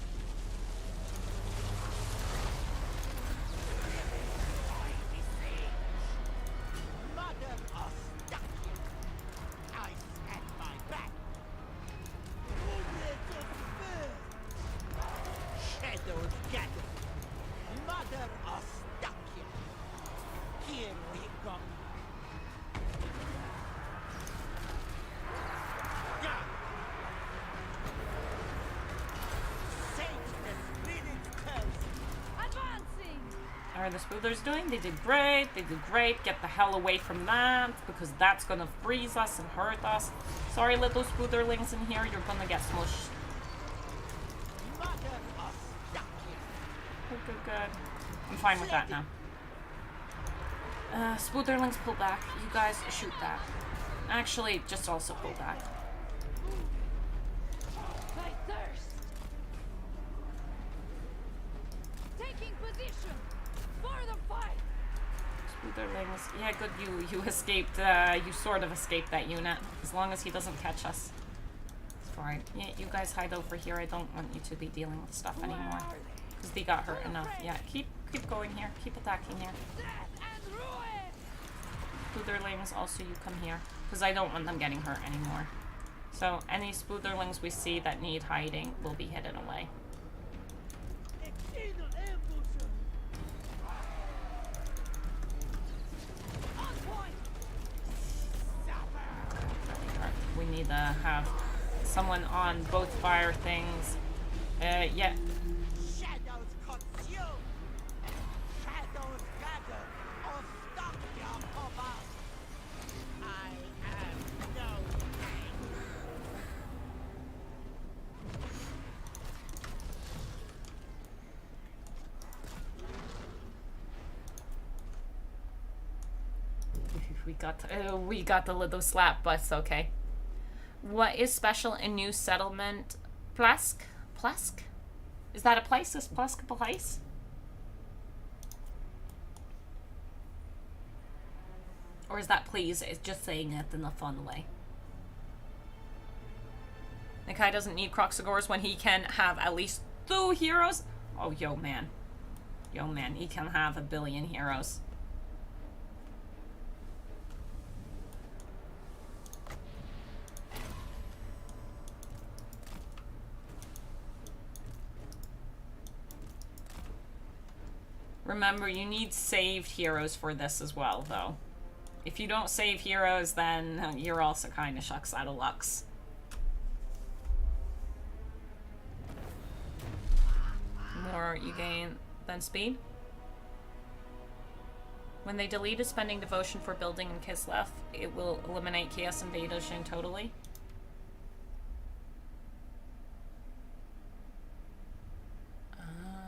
[SPEAKER 2] Mother of Stukia. Here we
[SPEAKER 1] How are the spooters doing? They did great. They did great. Get the hell away from that, because that's gonna freeze us and hurt us. Sorry, little spooterlings in here. You're gonna get smushed. Good, good, good. I'm fine with that now. Spooterlings, pull back. You guys, shoot that. Actually, just also pull back.
[SPEAKER 7] I thirst. Taking position for the fight.
[SPEAKER 1] Spooterlings. Yeah, good. You escaped. You sort of escaped that unit. As long as he doesn't catch us, it's fine. Yeah, you guys hide over here. I don't want you to be dealing with stuff anymore, because they got hurt enough. Yeah, keep going here. Keep attacking here.
[SPEAKER 7] Death and ruin.
[SPEAKER 1] Spooderlings, also you come here, because I don't want them getting hurt anymore. So any spooderlings we see that need hiding will be hidden away. We need to have someone on both fire things. Yeah.
[SPEAKER 2] Shadows consume. Shadows gather. Or stop your cover. I am no pain.
[SPEAKER 1] We got the little slap, but it's okay. What is special in new settlement? Plesk? Plesk? Is that a place? Is Plesk a place? Or is that please? It's just saying it in a fun way. Nakai doesn't need Croxagores when he can have at least 2 heroes? Oh, yo, man. Yo, man, he can have 1 billion heroes. Remember, you need saved heroes for this as well, though. If you don't save heroes, then you're also kind of shucks out of lucks. More you gain than speed. When they deleted spending devotion for building in Kislev, it will eliminate Chaos Invasion totally.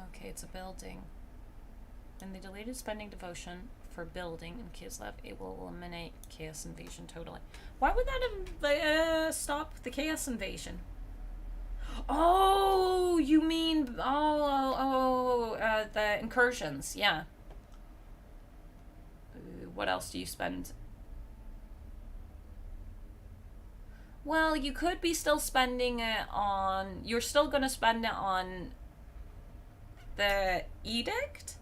[SPEAKER 1] Okay, it's a building. When they deleted spending devotion for building in Kislev, it will eliminate Chaos Invasion totally. Why would that stop the Chaos Invasion? Oh, you mean the incursions? Yeah. What else do you spend? Well, you could be still spending it on. You're still gonna spend it on the edict.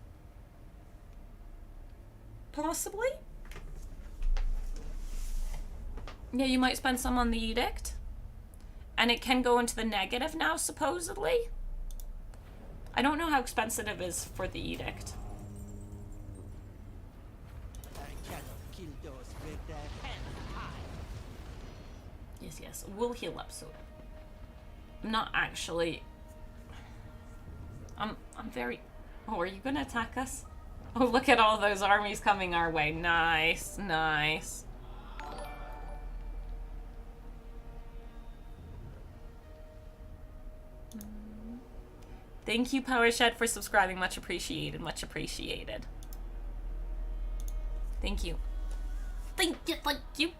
[SPEAKER 1] Possibly? Yeah, you might spend some on the edict. And it can go into the negative now, supposedly. I don't know how expensive it is for the edict.
[SPEAKER 2] I cannot kill those with their heads high.
[SPEAKER 1] Yes, yes. We'll heal up soon. I'm not actually... I'm very... Oh, are you gonna attack us? Oh, look at all those armies coming our way. Nice, nice. Thank you, PowerShed, for subscribing. Much appreciated, much appreciated. Thank you. Thank you, thank you.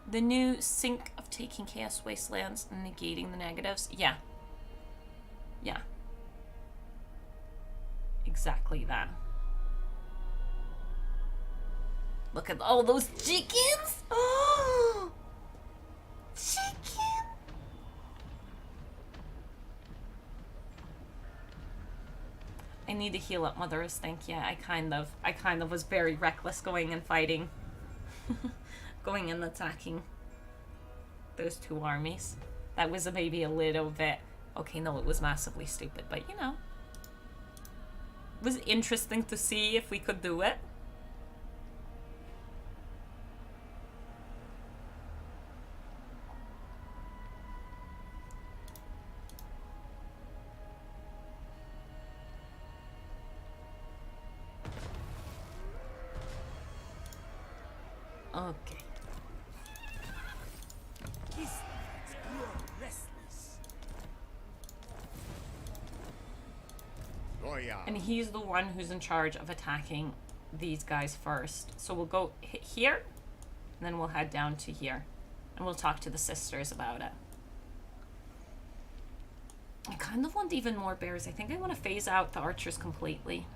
[SPEAKER 1] The new sync of taking Chaos Wastelands and negating the negatives. Yeah. Yeah. Exactly that. Look at all those chickens! Oh! Chicken! I need to heal up Mother Stink. Yeah, I kind of was very reckless going and fighting. Going and attacking those 2 armies. That was maybe a little bit... Okay, no, it was massively stupid, but you know. It was interesting to see if we could do it. Okay.
[SPEAKER 3] Oh yeah.
[SPEAKER 1] And he's the one who's in charge of attacking these guys first. So we'll go here, and then we'll head down to here. And we'll talk to the sisters about it. I kind of want even more bears. I think I want to phase out the archers completely.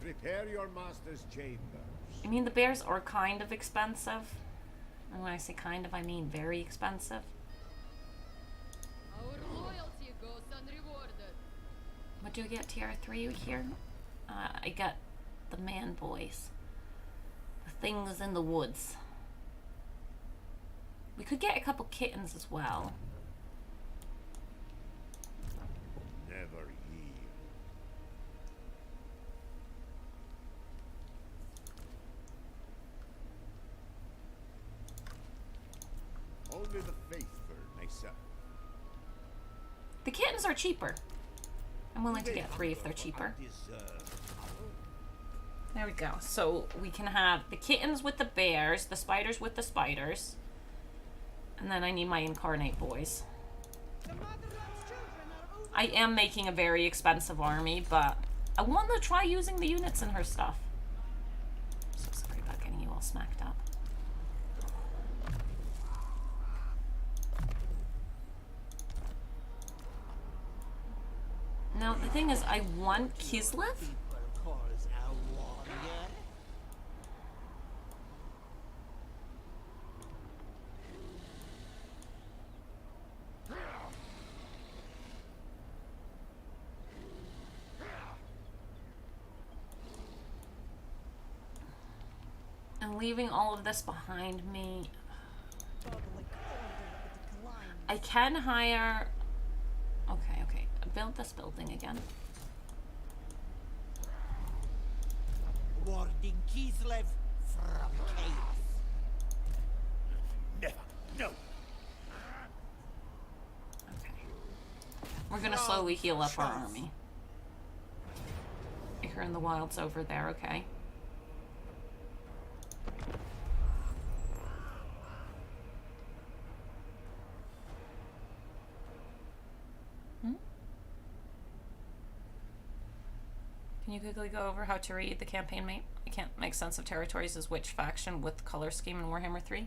[SPEAKER 3] Prepare your master's chambers.
[SPEAKER 1] I mean, the bears are kind of expensive. And when I say kind of, I mean very expensive.
[SPEAKER 7] Our loyalty goes unrewarded.
[SPEAKER 1] What do I get, tier 3 here? I get the man boys. The things in the woods. We could get a couple kittens as well.
[SPEAKER 3] Never yield. Only the faithful may suffer.
[SPEAKER 1] The kittens are cheaper. I'm willing to get 3 if they're cheaper. There we go. So we can have the kittens with the bears, the spiders with the spiders. And then I need my incarnate boys. I am making a very expensive army, but I want to try using the units in her stuff. I'm so sorry about getting you all smacked up. Now, the thing is, I want Kislev. And leaving all of this behind me. I can hire... Okay, okay. Build this building again.
[SPEAKER 2] Warding Kislev from chaos.
[SPEAKER 3] Never. No.
[SPEAKER 1] Okay. We're gonna slowly heal up our army. Here in the wilds over there, okay. Can you quickly go over how to read the campaign map? I can't make sense of territories as which faction with color scheme in Warhammer 3.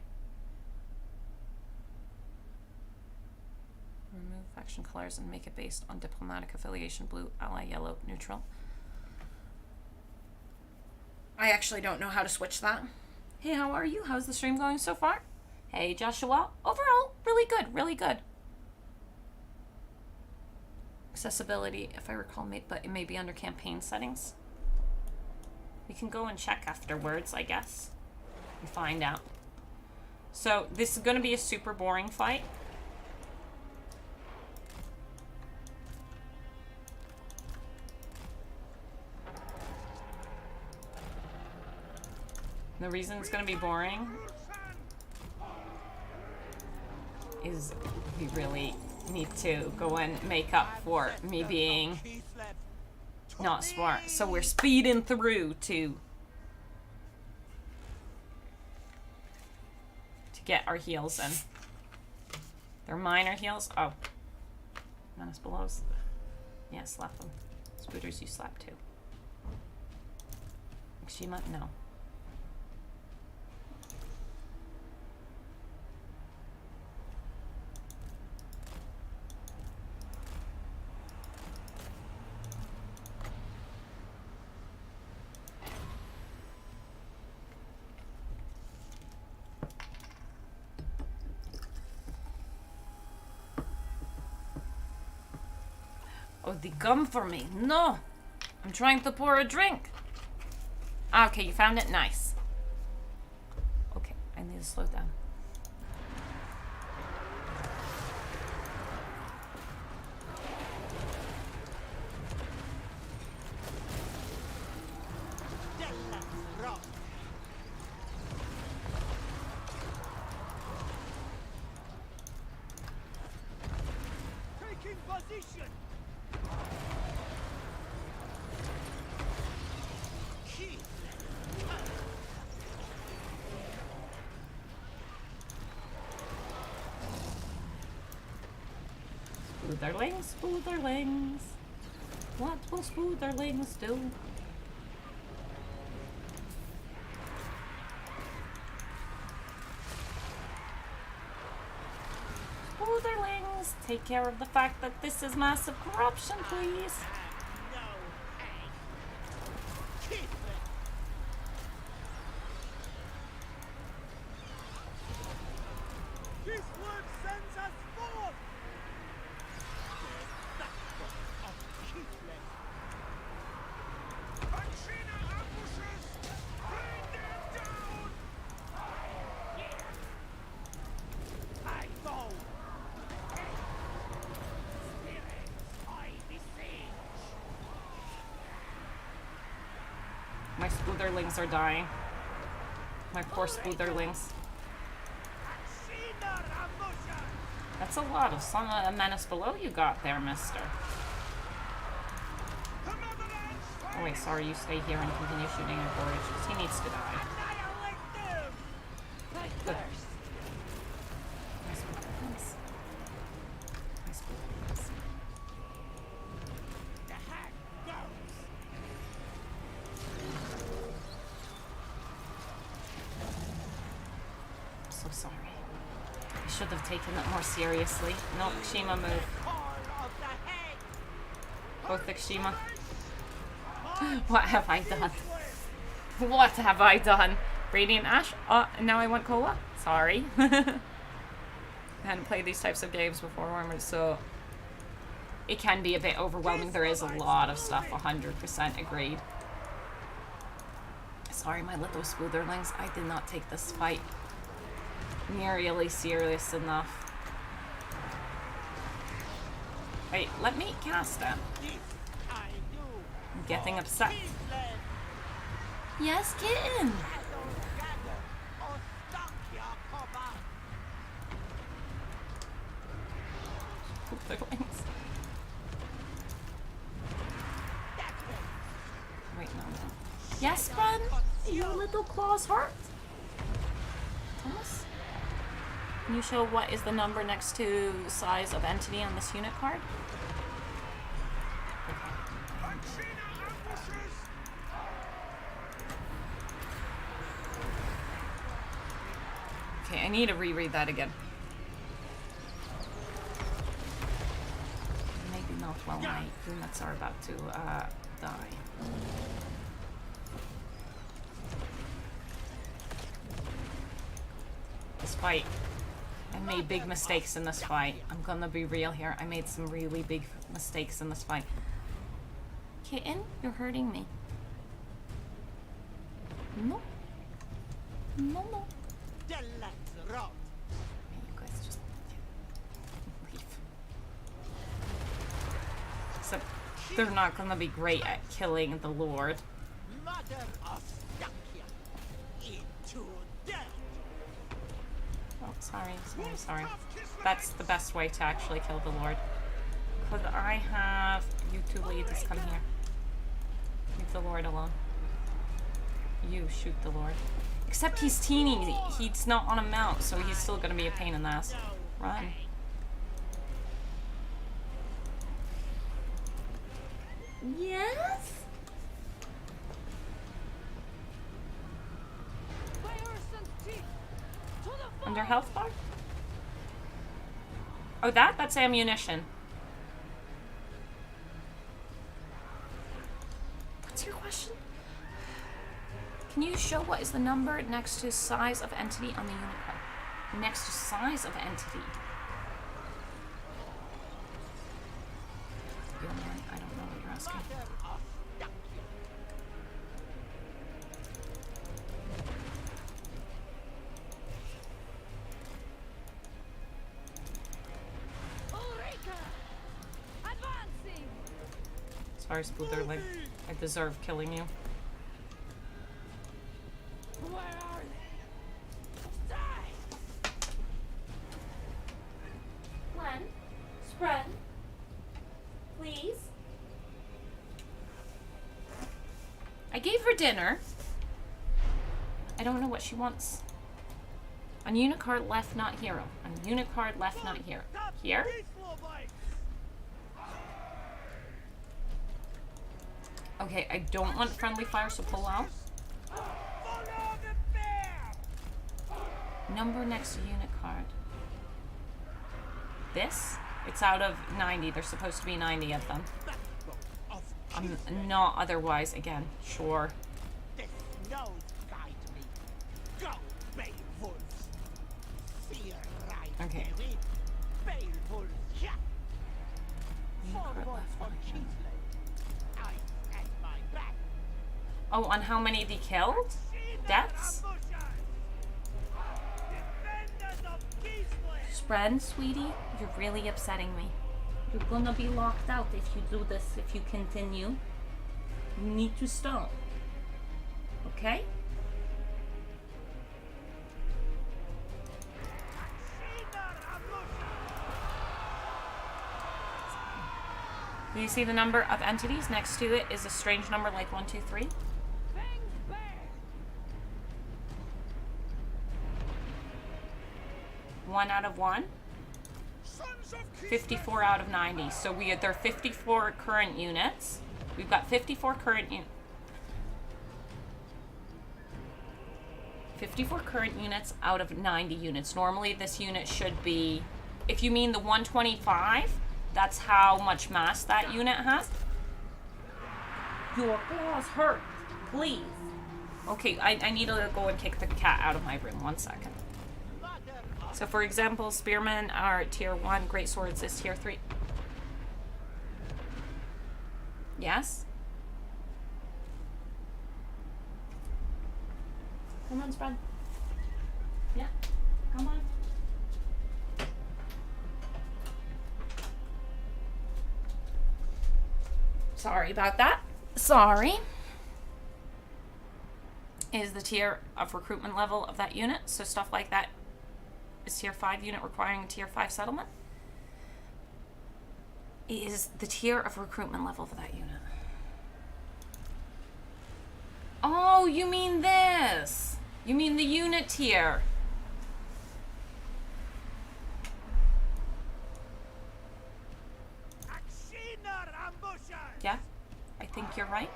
[SPEAKER 1] Remove faction colors and make it based on diplomatic affiliation: blue, ally, yellow, neutral. I actually don't know how to switch that. Hey, how are you? How's the stream going so far? Hey, Joshua. Overall, really good, really good. Accessibility, if I recall, but it may be under campaign settings. We can go and check afterwards, I guess, and find out. So this is going to be a super boring fight. The reason it's going to be boring is we really need to go and make up for me being not smart. So we're speeding through to get our heals in. They're minor heals. Oh. Menace belows. Yeah, slap them. Spooters, you slap too. Shima, no. Oh, the gum for me. No! I'm trying to pour a drink. Okay, you found it? Nice. Okay, I need to slow down.
[SPEAKER 2] Taking position.
[SPEAKER 1] Spooderlings, spooderlings. What will spooderlings do? Spooderlings, take care of the fact that this is massive corruption, please.
[SPEAKER 2] No hate. Keep it. This word sends us forth. Backward of Keithless.
[SPEAKER 4] Anshina ambushes! Bring them down!
[SPEAKER 2] I go. Spirits, I beseech.
[SPEAKER 1] My spooderlings are dying. My poor spooderlings.
[SPEAKER 2] Anshina ambushes!
[SPEAKER 1] That's a lot of a menace below you got there, mister.
[SPEAKER 4] The Motherland's
[SPEAKER 1] Oh wait, sorry, you stay here and continue shooting at Gorge, because he needs to die.
[SPEAKER 2] Annihilate them!
[SPEAKER 1] Good. My spooderlings. My spooderlings.
[SPEAKER 2] The hack goes.
[SPEAKER 1] I'm so sorry. I should have taken it more seriously. No, Kshima, move.
[SPEAKER 2] Call of the head.
[SPEAKER 1] Both the Kshima. What have I done? What have I done? Radiant Ash? Oh, and now I want Cola? Sorry. I hadn't played these types of games before, Armored, so it can be a bit overwhelming. There is a lot of stuff, 100% agreed. Sorry, my little spooderlings. I did not take this fight nearly serious enough. Wait, let me cast it.
[SPEAKER 2] This I do.
[SPEAKER 1] I'm getting upset.
[SPEAKER 2] Keithless.
[SPEAKER 1] Yes, kitten!
[SPEAKER 2] Gather, Ostakia Koba.
[SPEAKER 1] Spooderlings. Wait, no. Yes, friend? Your little claws hurt? Thomas? Can you show what is the number next to size of entity on this unit card?
[SPEAKER 4] Anshina ambushes!
[SPEAKER 1] Okay, I need to reread that again. Maybe not while my units are about to die. This fight, I made big mistakes in this fight. I'm gonna be real here. I made some really big mistakes in this fight. Kitten, you're hurting me. No. No, no.
[SPEAKER 2] Deluxe rot.
[SPEAKER 1] You guys just leave. Except they're not gonna be great at killing the Lord.
[SPEAKER 2] Mother of Stakia. Into death.
[SPEAKER 1] Oh, sorry. That's the best way to actually kill the Lord. Could I have you two ladies come here? Leave the Lord alone. You shoot the Lord. Except he's teeny. He's not on a mount, so he's still gonna be a pain in the ass. Run. Yes? Under health bar? Oh, that's ammunition. What's your question? Can you show what is the number next to size of entity on the unit card? Next to size of entity. I don't know what you're asking.
[SPEAKER 2] Mother of Stakia.
[SPEAKER 7] Ulrika! Advancing!
[SPEAKER 1] Sorry, Spooderling. I deserve killing you.
[SPEAKER 2] Where are they? Die!
[SPEAKER 1] Glenn, spread. Please. I gave her dinner. I don't know what she wants. On unit card left, not hero. On unit card left, not hero. Here? Okay, I don't want friendly fire, so pull out.
[SPEAKER 4] Follow the bear!
[SPEAKER 1] Number next to unit card. This? It's out of 90. There's supposed to be 90 of them. I'm not otherwise again. Sure.
[SPEAKER 2] The snows guide me. Go, Beowulf. Fear right
[SPEAKER 1] Okay.
[SPEAKER 2] therein. Beowulf, yeah.
[SPEAKER 1] Unit card
[SPEAKER 2] Forward
[SPEAKER 1] left
[SPEAKER 2] for
[SPEAKER 1] on hand.
[SPEAKER 2] Kingsland. I at my back.
[SPEAKER 1] Oh, on how many they killed? Deaths?
[SPEAKER 4] Defenders of Kingsland!
[SPEAKER 1] Spread, sweetie, you're really upsetting me. You're gonna be locked out if you do this, if you continue. You need to stop. Okay? Do you see the number of entities? Next to it is a strange number like 1, 2, 3.
[SPEAKER 7] Bang bear!
[SPEAKER 1] 1 out of 1.
[SPEAKER 4] Sons of Kingsland!
[SPEAKER 1] 54 out of 90. So there are 54 current units. We've got 54 current 54 current units out of 90 units. Normally this unit should be, if you mean the 125, that's how much mass that unit has. Your claws hurt. Please. Okay, I need to go and kick the cat out of my room. 1 second. So for example, spearmen are tier 1, great swords is tier 3. Yes? Come on, spread. Yeah, come on. Sorry about that. Sorry. Is the tier of recruitment level of that unit. So stuff like that is tier 5 unit requiring a tier 5 settlement. Is the tier of recruitment level for that unit. Oh, you mean this. You mean the unit tier. Yeah, I think you're right.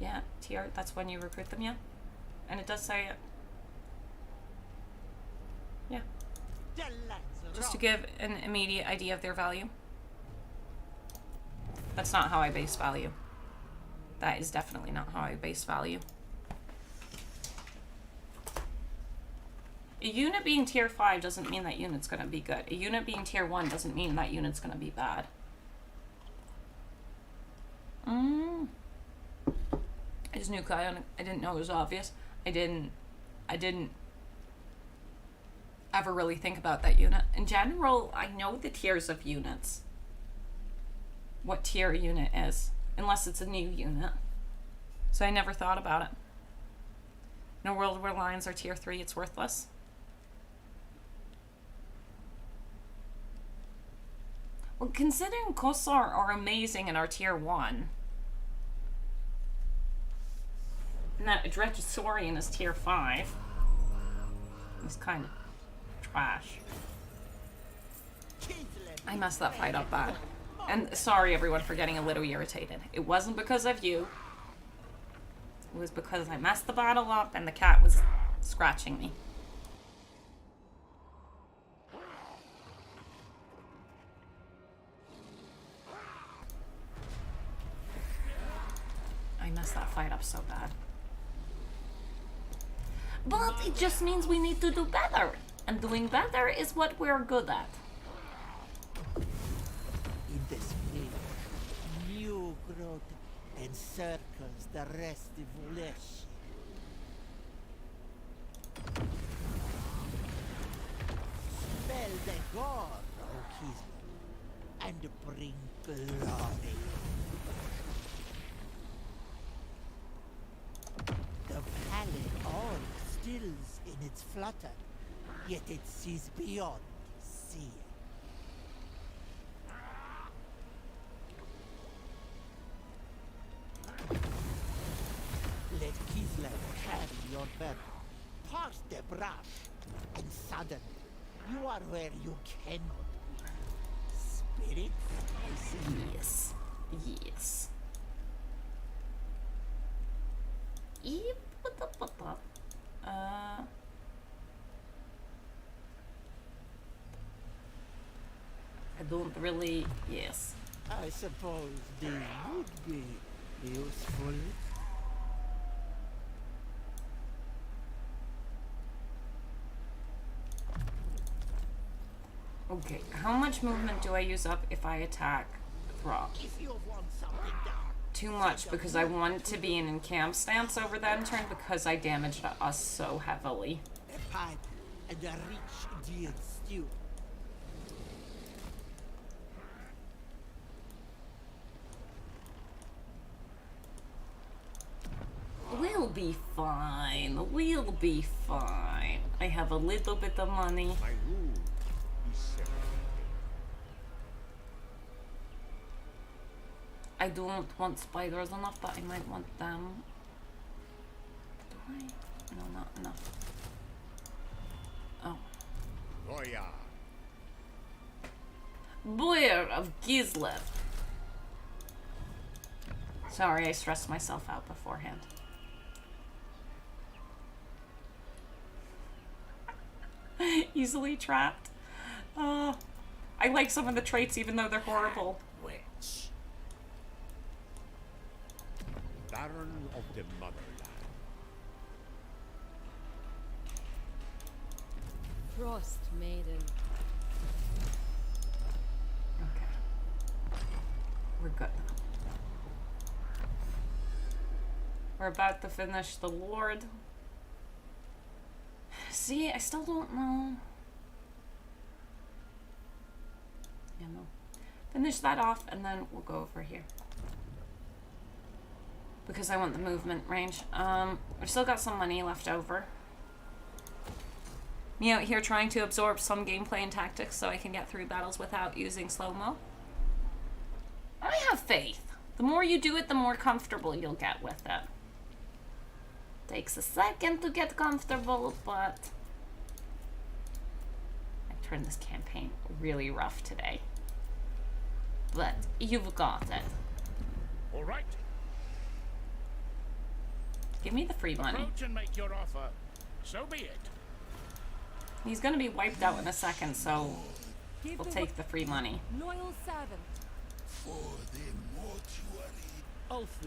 [SPEAKER 1] Yeah, tier, that's when you recruit them, yeah. And it does say it. Yeah. Just to give an immediate idea of their value. That's not how I base value. That is definitely not how I base value. A unit being tier 5 doesn't mean that unit's gonna be good. A unit being tier 1 doesn't mean that unit's gonna be bad. I just knew Kion. I didn't know it was obvious. I didn't ever really think about that unit. In general, I know the tiers of units. What tier a unit is. Unless it's a new unit. So I never thought about it. In a world where lions are tier 3, it's worthless. Well, considering Kossar are amazing and are tier 1, and that Adregisaurian is tier 5, it's kind of trash. I messed that fight up bad. And sorry everyone for getting a little irritated. It wasn't because of you. It was because I messed the battle up and the cat was scratching me. I messed that fight up so bad. But it just means we need to do better. And doing better is what we're good at.
[SPEAKER 2] In this field, new growth encircles the rest of Ulesh. Spell the god, O Kislev, and bring glory. The valley all stills in its flutter, yet it sees beyond seeing. Let Kislev carry your burden. Pass the brush, and suddenly you are where you cannot be. spirits, I see.
[SPEAKER 1] Yes. Yes. Yep. What the? I don't really. Yes.
[SPEAKER 2] I suppose these would be useful.
[SPEAKER 1] Okay. How much movement do I use up if I attack Thraw?
[SPEAKER 2] If you want something done,
[SPEAKER 1] Too much, because I want to be in encamp stance over that turn because I damaged us so heavily.
[SPEAKER 2] a pipe and a rich deer stew.
[SPEAKER 1] We'll be fine. We'll be fine. I have a little bit of money.
[SPEAKER 3] My rule is set.
[SPEAKER 1] I don't want spiders enough, but I might want them. Do I? No, not enough. Oh.
[SPEAKER 3] Goya.
[SPEAKER 1] Boyer of Gislev. Sorry, I stressed myself out beforehand. Easily trapped. I like some of the traits even though they're horrible.
[SPEAKER 2] Witch.
[SPEAKER 3] Baron of the Motherland.
[SPEAKER 7] Frost Maiden.
[SPEAKER 1] Okay. We're good. We're about to finish the Lord. See, I still don't know. Yeah, no. Finish that off and then we'll go over here. Because I want the movement range. We've still got some money left over. Me out here trying to absorb some gameplay and tactics so I can get through battles without using slow-mo. I have faith. The more you do it, the more comfortable you'll get with it. Takes a second to get comfortable, but I turned this campaign really rough today. But you've got it.
[SPEAKER 4] All right.
[SPEAKER 1] Give me the free money.
[SPEAKER 4] Approach and make your offer. So be it.
[SPEAKER 1] He's gonna be wiped out in a second, so
[SPEAKER 7] Give
[SPEAKER 1] we'll
[SPEAKER 7] the
[SPEAKER 1] take the free money.
[SPEAKER 7] loyal servant.
[SPEAKER 2] For the mortuary,
[SPEAKER 5] Ulf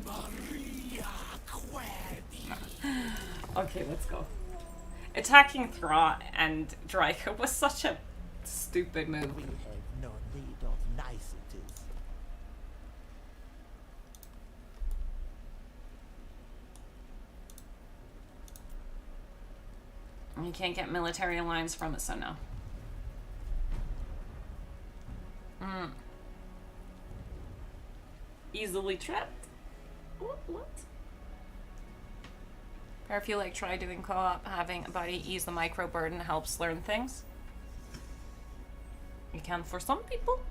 [SPEAKER 2] Maria Query.
[SPEAKER 1] Okay, let's go. Attacking Thraw and Draco was such a stupid move.
[SPEAKER 2] We have no need of niceties.
[SPEAKER 1] You can't get military alliance from it, so no. Easily trapped? What? Or if you like try doing co-op, having a buddy ease the micro burden helps learn things. You can for some people.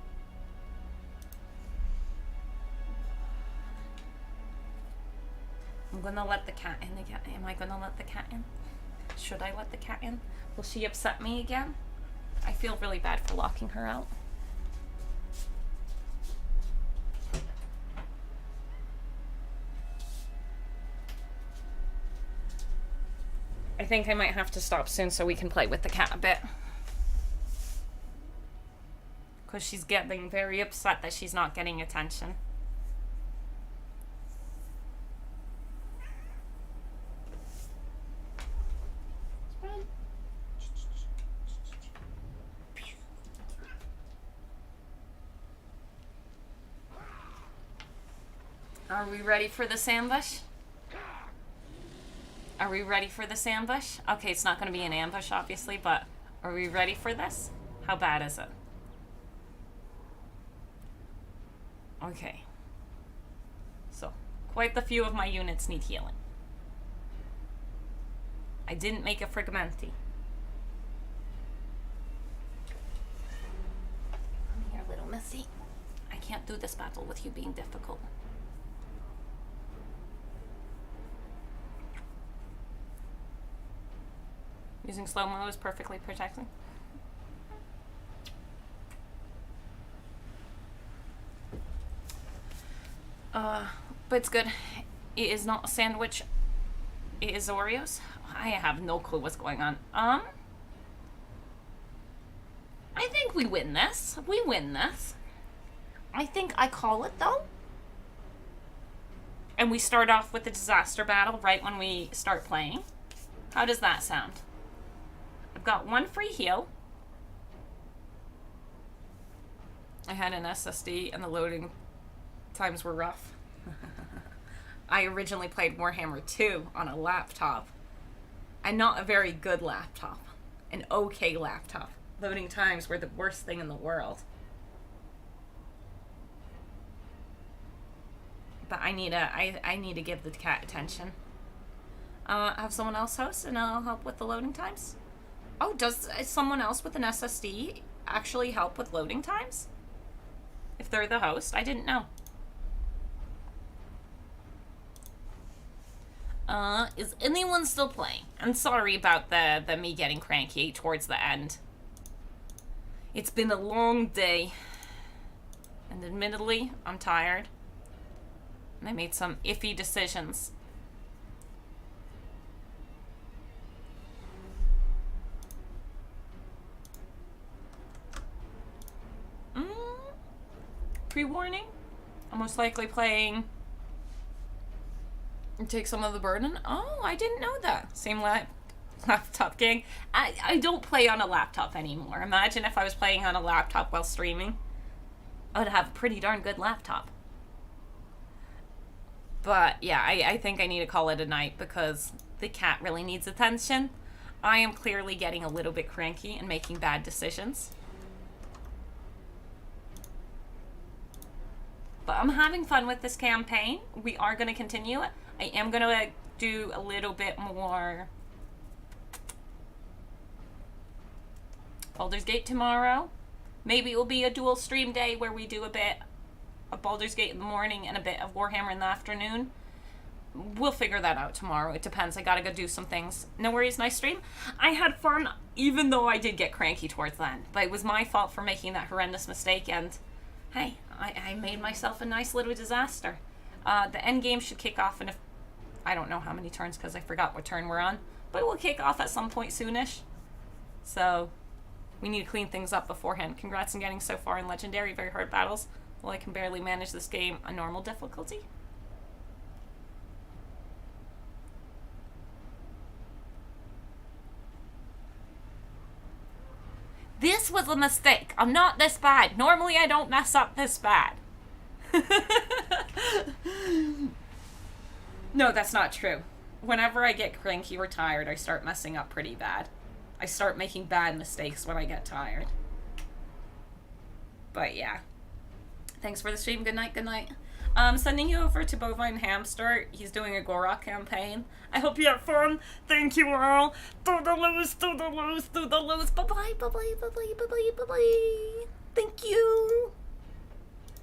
[SPEAKER 1] I'm gonna let the cat in again. Am I gonna let the cat in? Should I let the cat in? Will she upset me again? I feel really bad for locking her out. I think I might have to stop soon so we can play with the cat a bit. Because she's getting very upset that she's not getting attention. Are we ready for this ambush? Are we ready for this ambush? Okay, it's not going to be an ambush, obviously, but are we ready for this? How bad is it? Okay. So, quite the few of my units need healing. I didn't make a fragmenti. Come here, little missy. I can't do this battle with you being difficult. Using slow-mo is perfectly protecting. But it's good. It is not a sandwich. It is Oreos. I have no clue what's going on. I think we win this. We win this. I think I call it, though. And we start off with the disaster battle right when we start playing. How does that sound? I've got one free heal. I had an SSD and the loading times were rough. I originally played Warhammer 2 on a laptop. And not a very good laptop. An okay laptop. Loading times were the worst thing in the world. But I need to give the cat attention. Have someone else host and I'll help with the loading times? Oh, does someone else with an SSD actually help with loading times? If they're the host? I didn't know. Is anyone still playing? I'm sorry about the me getting cranky towards the end. It's been a long day. And admittedly, I'm tired. And I made some iffy decisions. Pre-warning? I'm most likely playing Take Some of the Burden. Oh, I didn't know that. Same laptop gang. I don't play on a laptop anymore. Imagine if I was playing on a laptop while streaming. I would have a pretty darn good laptop. But yeah, I think I need to call it a night because the cat really needs attention. I am clearly getting a little bit cranky and making bad decisions. But I'm having fun with this campaign. We are going to continue it. I am going to do a little bit more Baldur's Gate tomorrow. Maybe it will be a dual stream day where we do a bit of Baldur's Gate in the morning and a bit of Warhammer in the afternoon. We'll figure that out tomorrow. It depends. I gotta go do some things. No worries, nice stream. I had fun, even though I did get cranky towards the end. But it was my fault for making that horrendous mistake, and hey, I made myself a nice little disaster. The end game should kick off in I don't know how many turns because I forgot what turn we're on. But it will kick off at some point soonish. So we need to clean things up beforehand. Congrats on getting so far in Legendary. Very hard battles. Well, I can barely manage this game on normal difficulty. This was a mistake. I'm not this bad. Normally I don't mess up this bad. No, that's not true. Whenever I get cranky or tired, I start messing up pretty bad. I start making bad mistakes when I get tired. But yeah. Thanks for the stream. Good night, good night. Sending you over to Bovine Hamster. He's doing a Gorok campaign. I hope you have fun. Thank you all. Toodaloos, toodaloos, toodaloos. Bye-bye, bye-bye, bye-bye, bye-bye, bye-bye. Thank you.